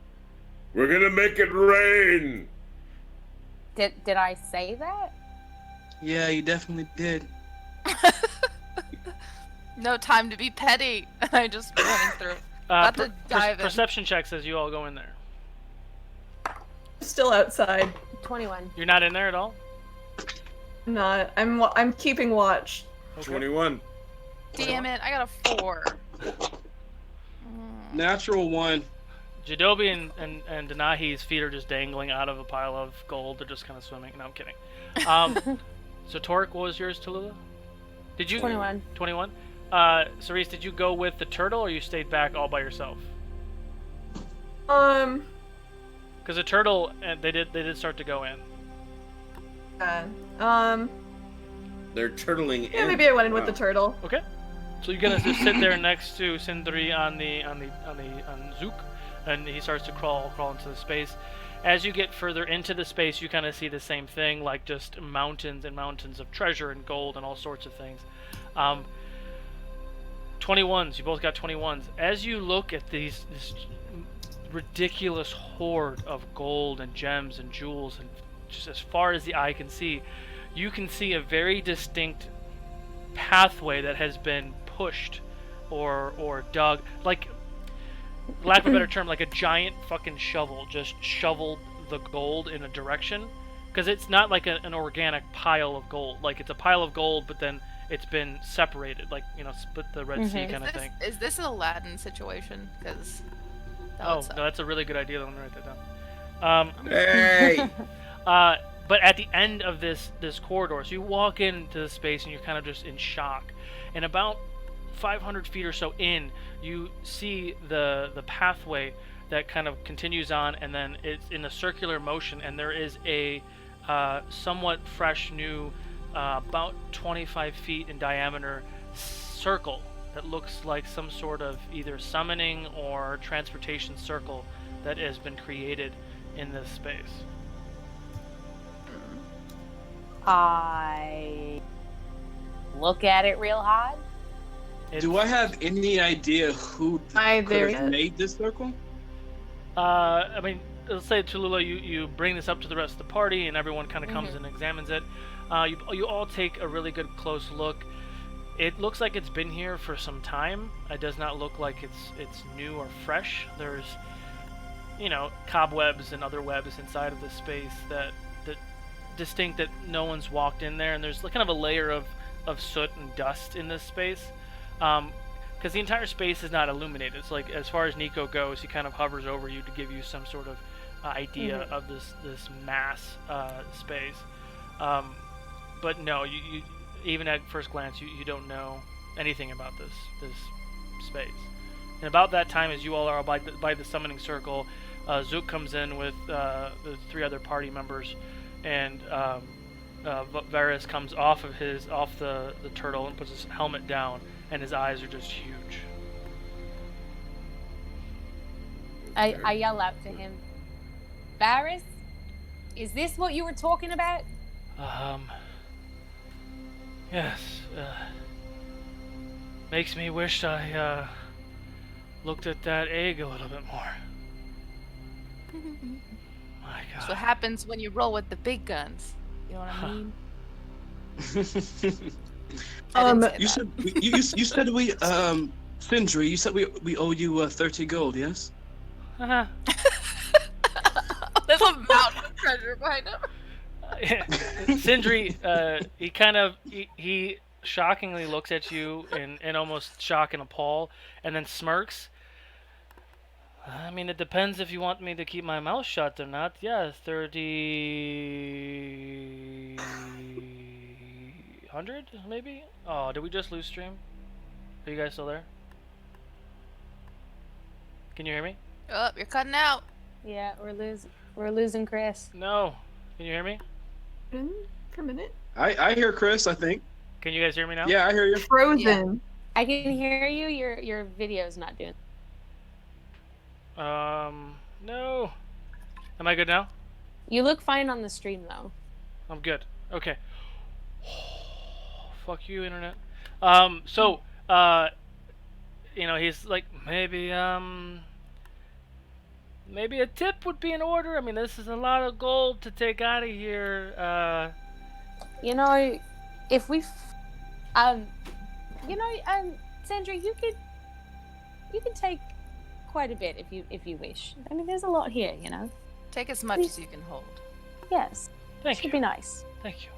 Speaker 10: We're gonna make it rain.
Speaker 9: Did I say that?
Speaker 3: Yeah, you definitely did.
Speaker 7: No time to be petty. I just running through. About to dive in.
Speaker 1: Perception checks as you all go in there.
Speaker 8: Still outside.
Speaker 9: 21.
Speaker 1: You're not in there at all?
Speaker 8: Not. I'm keeping watch.
Speaker 1: Okay.
Speaker 2: 21.
Speaker 7: Damn it! I got a 4.
Speaker 3: Natural 1.
Speaker 1: Jidobi and Denahi's feet are just dangling out of a pile of gold. They're just kind of swimming. No, I'm kidding. So Torque, what was yours, Tallulah? Did you
Speaker 9: 21.
Speaker 1: 21. Cerise, did you go with the turtle, or you stayed back all by yourself? Because the turtle, they did start to go in.
Speaker 2: They're turtling in.
Speaker 8: Yeah, maybe I went in with the turtle.
Speaker 1: Okay. So you're gonna just sit there next to Sindri on Zook, and he starts to crawl into the space. As you get further into the space, you kind of see the same thing, like just mountains and mountains of treasure and gold and all sorts of things. 21s, you both got 21s. As you look at this ridiculous hoard of gold and gems and jewels, and just as far as the eye can see, you can see a very distinct pathway that has been pushed or dug, like, lack of a better term, like a giant fucking shovel just shoveled the gold in a direction, because it's not like an organic pile of gold. Like, it's a pile of gold, but then it's been separated, like, split the Red Sea kind of thing.
Speaker 7: Is this an Aladdin situation? Because
Speaker 1: no, that's a really good idea. Let me write that down.
Speaker 2: Hey!
Speaker 1: But at the end of this corridor, so you walk into the space and you're kind of just in shock. And about 500 feet or so in, you see the pathway that kind of continues on, and then it's in a circular motion, and there is a somewhat fresh new, about 25 feet in diameter circle that looks like some sort of either summoning or transportation circle that has been created in this space.
Speaker 9: I look at it real hard.
Speaker 3: Do I have any idea who could have made this circle?
Speaker 1: I mean, let's say, Tallulah, you bring this up to the rest of the party, and everyone kind of comes and examines it. You all take a really good close look. It looks like it's been here for some time. It does not look like it's new or fresh. There's, cobwebs and other webs inside of this space that distinct that no one's walked in there, and there's kind of a layer of soot and dust in this space. Because the entire space is not illuminated. It's like, as far as Nico goes, he kind of hovers over you to give you some sort of idea of this mass space. But no, you even at first glance you don't know anything about this space. And about that time, as you all are by the summoning circle, Zook comes in with the 3 other party members, and Varys comes off the turtle and puts his helmet down, and his eyes are just huge.
Speaker 9: I yell out to him, Varys, is this what you were talking about?
Speaker 1: Yes. Makes me wish I looked at that egg a little bit more. My God.
Speaker 7: That's what happens when you roll with the big guns. You know what I mean?
Speaker 3: You said we Sindri, you said we owe you 30 gold, yes?
Speaker 1: Uh-huh.
Speaker 7: There's a mountain of treasure behind him.
Speaker 1: Sindri, he shockingly looks at you in almost shock and appall, and then smirks. I mean, it depends if you want me to keep my mouth shut or not. Yeah, 100 maybe? Oh, did we just lose stream? Are you guys still there? Can you hear me?
Speaker 7: Oh, you're cutting out.
Speaker 9: Yeah, we're losing Chris.
Speaker 1: No. Can you hear me?
Speaker 8: For a minute.
Speaker 3: I hear Chris, I think.
Speaker 1: Can you guys hear me now?
Speaker 3: Yeah, I hear you.
Speaker 8: Frozen.
Speaker 7: Yeah.
Speaker 9: I can hear you. Your video's not doing.
Speaker 1: No. Am I good now?
Speaker 9: You look fine on the stream though.
Speaker 1: I'm good. Okay. Fuck you, internet. He's like, maybe a tip would be in order. I mean, this is a lot of gold to take out of here.
Speaker 9: If we, Sandra, you could take quite a bit if you wish. I mean, there's a lot here, you know.
Speaker 7: Take as much as you can hold.
Speaker 9: Yes.
Speaker 1: Thank
Speaker 9: Should
Speaker 1: you.
Speaker 9: be nice.
Speaker 1: Thank you.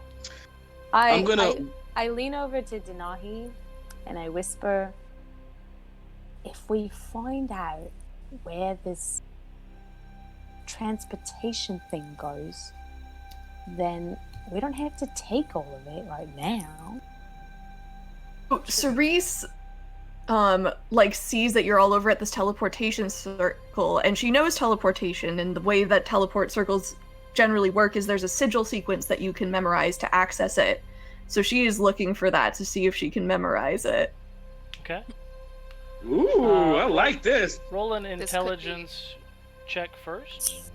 Speaker 9: I lean over to Denahi and I whisper, if we find out where this transportation thing goes, then we don't have to take all of it right now.
Speaker 8: Cerise sees that you're all over at this teleportation circle, and she knows teleportation, and the way that teleport circles generally work is there's a sigil sequence that you can memorize to access it. So she is looking for that to see if she can memorize it.
Speaker 1: Okay.
Speaker 3: Ooh, I like this.
Speaker 1: Roll an intelligence check first.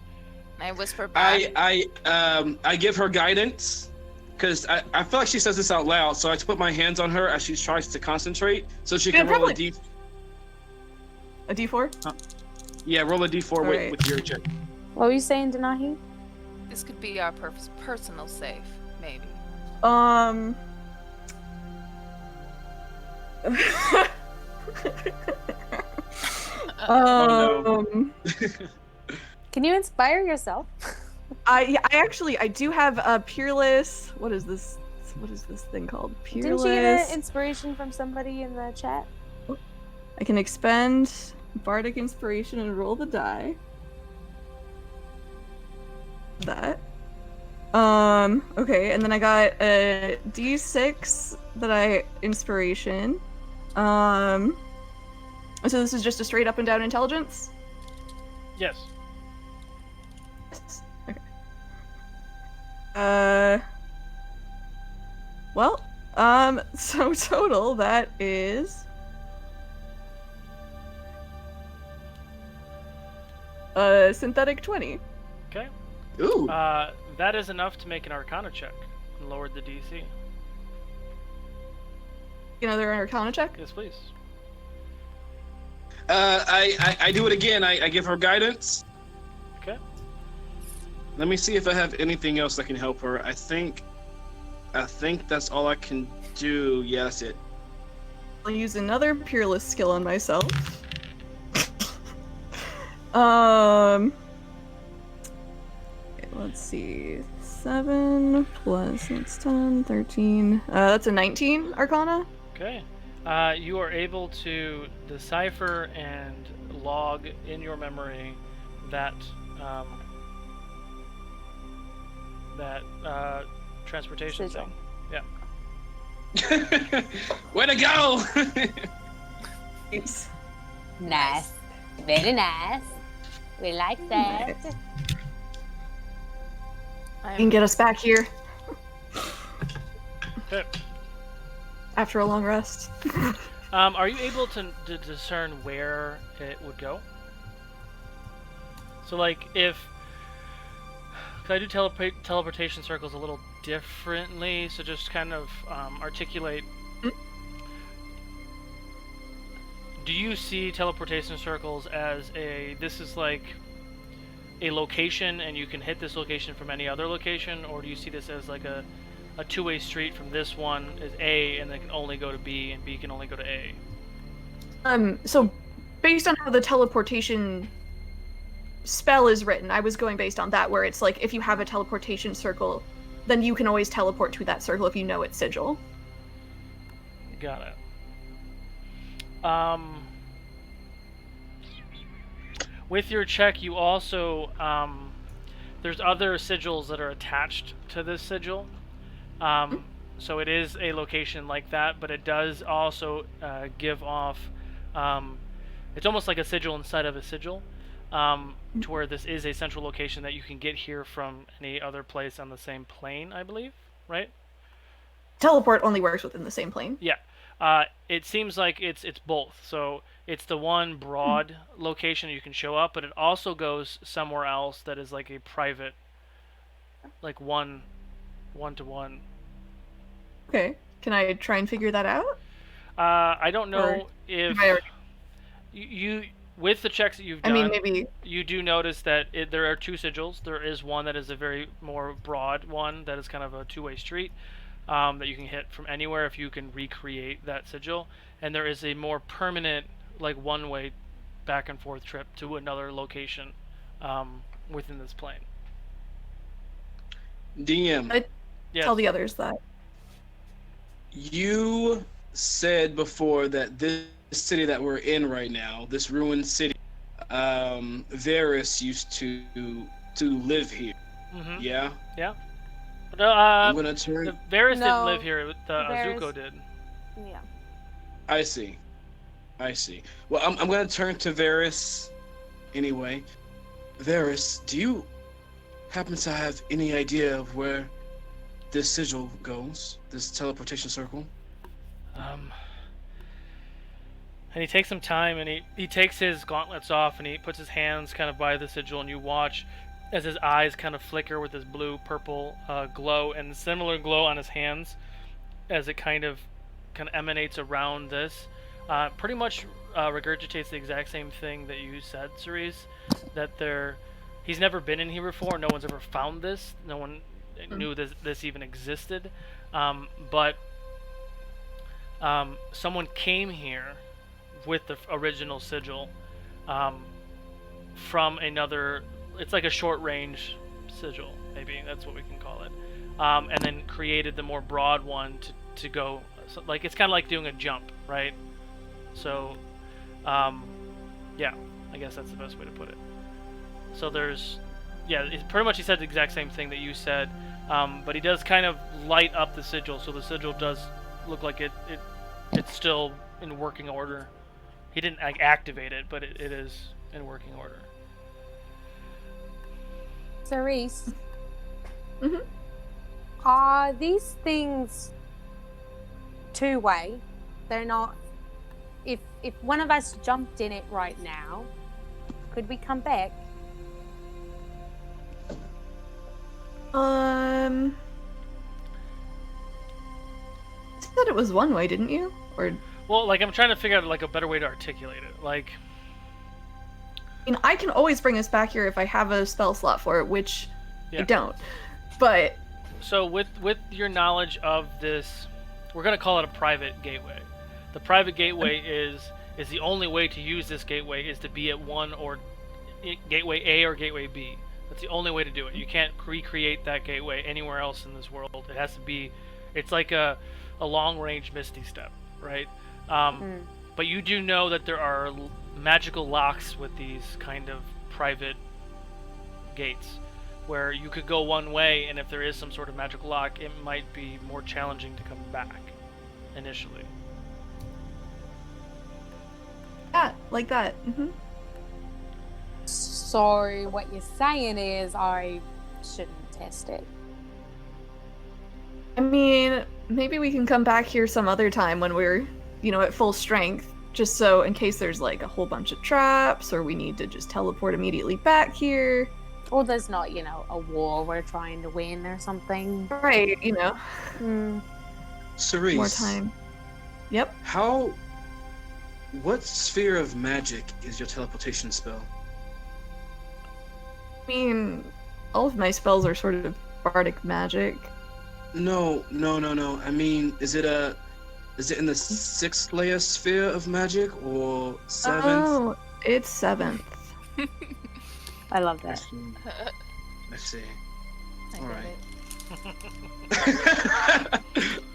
Speaker 7: I whisper back.
Speaker 3: I give her guidance because I feel like she says this out loud, so I put my hands on her as she tries to concentrate, so she can roll a D4.
Speaker 8: A D4?
Speaker 3: Yeah, roll a D4 with your check.
Speaker 9: What were you saying, Denahi?
Speaker 7: This could be our personal safe, maybe.
Speaker 9: Can you inspire yourself?
Speaker 8: I do have a peerless. What is this thing called? Peerless.
Speaker 9: Didn't you get an inspiration from somebody in the chat?
Speaker 8: I can expend bardic inspiration and roll the die. That. Okay, and then I got a D6 inspiration. So this is just a straight up and down intelligence?
Speaker 1: Yes.
Speaker 8: Okay. So total that is synthetic 20.
Speaker 1: Okay.
Speaker 3: Ooh.
Speaker 1: That is enough to make an Arcana check and lower the DC.
Speaker 8: Another Arcana check?
Speaker 1: Yes, please.
Speaker 3: I do it again. I give her guidance.
Speaker 1: Okay.
Speaker 3: Let me see if I have anything else that can help her. I think that's all I can do. Yeah, that's it.
Speaker 8: I'll use another peerless skill on myself. Let's see. 7 plus that's 10, 13. That's a 19 Arcana.
Speaker 1: Okay. You are able to decipher and log in your memory that that transportation
Speaker 9: Sigil.
Speaker 1: thing. Yeah.
Speaker 3: Way to go!
Speaker 8: Thanks.
Speaker 9: Nice. Very nice. We like that.
Speaker 8: You can get us back here
Speaker 1: Okay.
Speaker 8: after a long rest.
Speaker 1: Are you able to discern where it would go? So, like, if... Cause I do teleportation circles a little differently, so just kind of articulate... Do you see teleportation circles as this is like a location and you can hit this location from any other location, or do you see this as like a two-way street from this one is A and then can only go to B and B can only go to A?
Speaker 8: So based on how the teleportation spell is written, I was going based on that, where it's like if you have a teleportation circle, then you can always teleport to that circle if you know it's sigil.
Speaker 1: Got it. With your check, you also there's other sigils that are attached to this sigil. So it is a location like that, but it does also give off. It's almost like a sigil inside of a sigil, to where this is a central location that you can get here from any other place on the same plane, I believe, right?
Speaker 8: Teleport only works within the same plane.
Speaker 1: Yeah. It seems like it's both. So it's the one broad location you can show up, but it also goes somewhere else that is like a private, like one-to-one.
Speaker 8: Okay. Can I try and figure that out?
Speaker 1: I don't know
Speaker 8: Or
Speaker 1: if
Speaker 8: have I already-
Speaker 1: you with the checks that you've done.
Speaker 8: I mean, maybe.
Speaker 1: You do notice that there are two sigils. There is one that is a very more broad one that is kind of a two-way street. That you can hit from anywhere if you can recreate that sigil, and there is a more permanent, like one-way, back and forth trip to another location within this plane.
Speaker 3: DM.
Speaker 1: Yes.
Speaker 8: Tell the others that.
Speaker 3: You said before that this city that we're in right now, this ruined city, Varys used to live here.
Speaker 1: Mm-hmm.
Speaker 3: Yeah.
Speaker 1: Yeah. No,
Speaker 3: I'm gonna turn.
Speaker 1: Varys didn't
Speaker 9: No,
Speaker 1: live here.
Speaker 9: Varys-
Speaker 1: Zuko did.
Speaker 9: Yeah.
Speaker 3: I see. Well, I'm gonna turn to Varys anyway. Varys, do you happen to have any idea of where this sigil goes? This teleportation circle?
Speaker 1: And he takes some time, and he takes his gauntlets off, and he puts his hands kind of by the sigil, and you watch as his eyes kind of flicker with this blue-purple glow, and similar glow on his hands as it kind of emanates around this. Pretty much regurgitates the exact same thing that you said, Cerise, that he's never been in here before. No one's ever found this. No one knew this even existed. But someone came here with the original sigil from another. It's like a short-range sigil, maybe that's what we can call it, and then created the more broad one to go. So, like, it's kind of like doing a jump, right? So, yeah, I guess that's the best way to put it. So pretty much he said the exact same thing that you said, but he does kind of light up the sigil, so the sigil does look like it's still in working order. He didn't activate it, but it is in working order.
Speaker 9: Cerise.
Speaker 8: Mm-hmm.
Speaker 9: Are these things two-way? They're not. If one of us jumped in it right now, could we come back?
Speaker 8: You said it was one way, didn't you? Or
Speaker 1: Well, like, I'm trying to figure out like a better way to articulate it. Like,
Speaker 8: I mean, I can always bring us back here if I have a spell slot for it, which I don't. But
Speaker 1: so with your knowledge of this, we're gonna call it a private gateway. The private gateway is the only way to use this gateway is to be at one or gateway A or gateway B. That's the only way to do it. You can't recreate that gateway anywhere else in this world. It has to be. It's like a long-range Misty Step, right? But you do know that there are magical locks with these kind of private gates. where you could go one way, and if there is some sort of magical lock, it might be more challenging to come back initially.
Speaker 8: Yeah, like that.
Speaker 9: So what you're saying is I shouldn't test it.
Speaker 8: I mean, maybe we can come back here some other time when we're, at full strength, just so in case there's like a whole bunch of traps or we need to just teleport immediately back here.
Speaker 9: Or there's not, a war we're trying to win or something.
Speaker 8: Right,
Speaker 3: Cerise.
Speaker 8: More time. Yep.
Speaker 3: What sphere of magic is your teleportation spell?
Speaker 8: I mean, all of my spells are sort of bardic magic.
Speaker 3: No. I mean, is it in the 6th layer sphere of magic or 7th?
Speaker 8: Oh, it's 7th.
Speaker 9: I love that.
Speaker 3: I see.
Speaker 7: I
Speaker 3: All
Speaker 7: get
Speaker 3: right.
Speaker 7: it.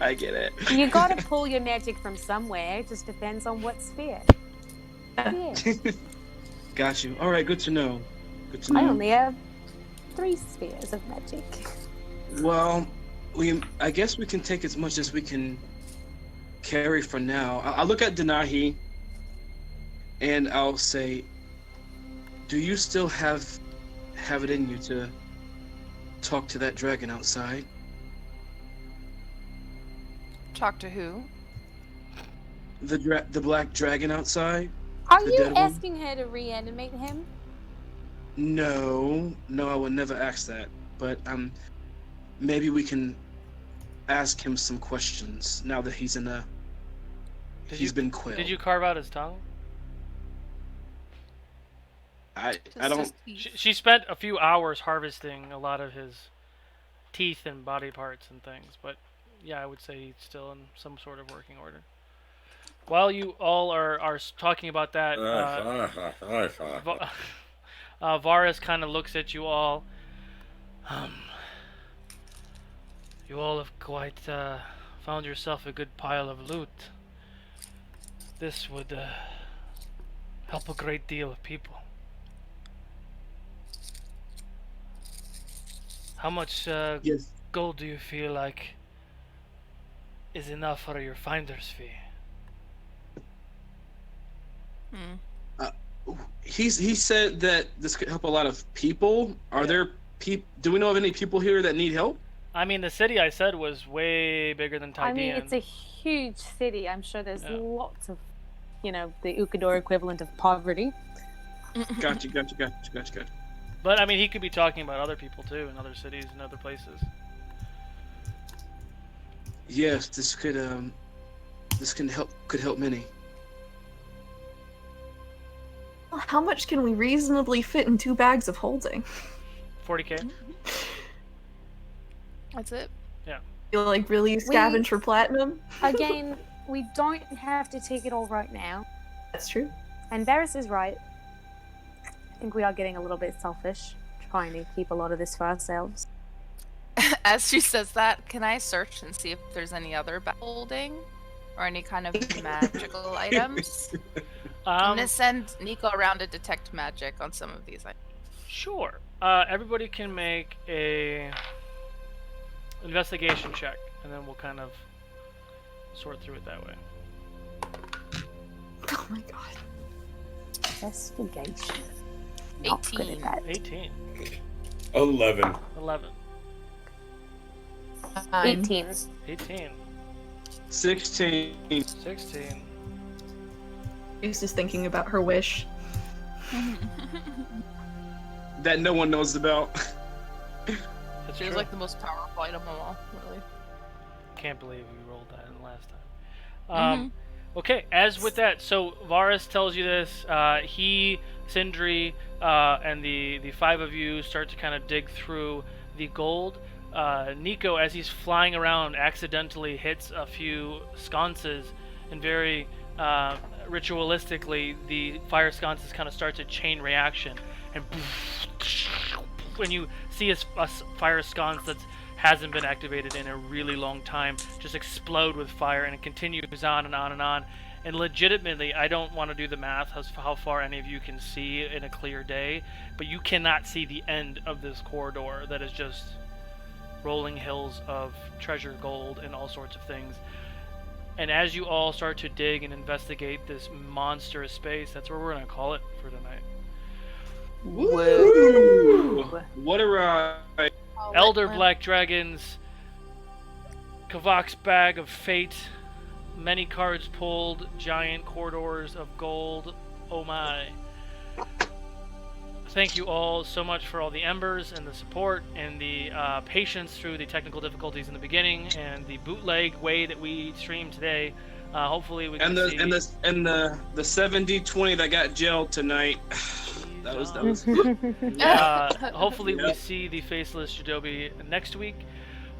Speaker 3: I get it.
Speaker 9: You gotta pull your magic from somewhere. It just depends on what sphere. Yeah.
Speaker 3: Got you. All right, good to know. Good to know.
Speaker 9: I only have 3 spheres of magic.
Speaker 3: Well, I guess we can take as much as we can carry for now. I'll look at Denahi and I'll say, do you still have it in you to talk to that dragon outside?
Speaker 7: Talk to who?
Speaker 3: The black dragon outside?
Speaker 9: Are
Speaker 3: The
Speaker 9: you
Speaker 3: dead one?
Speaker 9: asking her to reanimate him?
Speaker 3: No, I would never ask that. But maybe we can ask him some questions now that he's in he's been quelled.
Speaker 1: Did you carve out his tongue?
Speaker 3: I don't.
Speaker 1: She spent a few hours harvesting a lot of his teeth and body parts and things, but yeah, I would say he's still in some sort of working order. While you all are talking about that, Varus kind of looks at you all. You all have quite found yourself a good pile of loot. This would help a great deal of people. How much gold do you feel like is enough for your finder's fee?
Speaker 3: He said that this could help a lot of people. Are there people? Do we know of any people here that need help?
Speaker 1: I mean, the city I said was way bigger than Tydean.
Speaker 9: I mean, it's a huge city. I'm sure there's lots of, the Ukodor equivalent of poverty.
Speaker 3: Gotcha.
Speaker 1: But I mean, he could be talking about other people too, in other cities and other places.
Speaker 3: Yes, this could help many.
Speaker 8: How much can we reasonably fit in 2 bags of holding?
Speaker 1: 40k.
Speaker 7: That's it.
Speaker 1: Yeah.
Speaker 8: You really scavenge for platinum?
Speaker 9: Again, we don't have to take it all right now.
Speaker 8: That's true.
Speaker 9: And Varus is right. I think we are getting a little bit selfish, trying to keep a lot of this for ourselves.
Speaker 7: As she says that, can I search and see if there's any other holding or any kind of magical items? I'm gonna send Nico around to detect magic on some of these items.
Speaker 1: Sure. Everybody can make a investigation check, and then we'll kind of sort through it that way.
Speaker 8: Oh my god.
Speaker 9: Investigation.
Speaker 7: Not good at that.
Speaker 1: 18.
Speaker 2: 11.
Speaker 1: 11.
Speaker 9: 18.
Speaker 1: 18.
Speaker 3: 16.
Speaker 1: 16.
Speaker 8: She's just thinking about her wish.
Speaker 3: That no one knows about.
Speaker 1: That's
Speaker 7: Feels
Speaker 1: true.
Speaker 7: like the most powerful item of all, really.
Speaker 1: Can't believe you rolled that in the last time. Okay, as with that, so Varus tells you this. He, Sindri, and the 5 of you start to kind of dig through the gold. Nico, as he's flying around, accidentally hits a few sconces, and very ritualistically, the fire sconces kind of starts a chain reaction, and when you see a fire sconce that hasn't been activated in a really long time just explode with fire, and it continues on and on and on, And legitimately, I don't want to do the math as how far any of you can see in a clear day, but you cannot see the end of this corridor that is just rolling hills of treasure, gold, and all sorts of things. And as you all start to dig and investigate this monstrous space, that's where we're going to call it for tonight.
Speaker 3: Woo! What a ride!
Speaker 1: Elder Black Dragons, Kavak's Bag of Fate, many cards pulled, giant corridors of gold. Oh my. Thank you all so much for all the embers and the support and the patience through the technical difficulties in the beginning and the bootleg way that we streamed today. Hopefully we can see...
Speaker 3: the 7D20 that got gelled tonight. that was good.
Speaker 1: Hopefully we see the faceless Jadobi next week.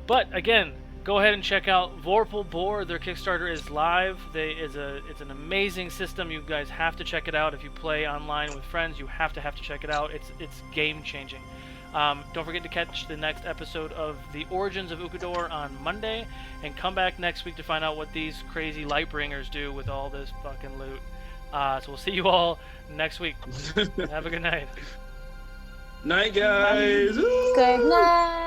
Speaker 1: But again, go ahead and check out Vorpal Boar. Their Kickstarter is live. It's an amazing system. You guys have to check it out. If you play online with friends, you have to check it out. It's game changing. Don't forget to catch the next episode of The Origins of Ukodor on Monday, and come back next week to find out what these crazy Lightbringers do with all this fucking loot. So we'll see you all next week. Have a good night.
Speaker 3: Night, guys.
Speaker 9: Good night.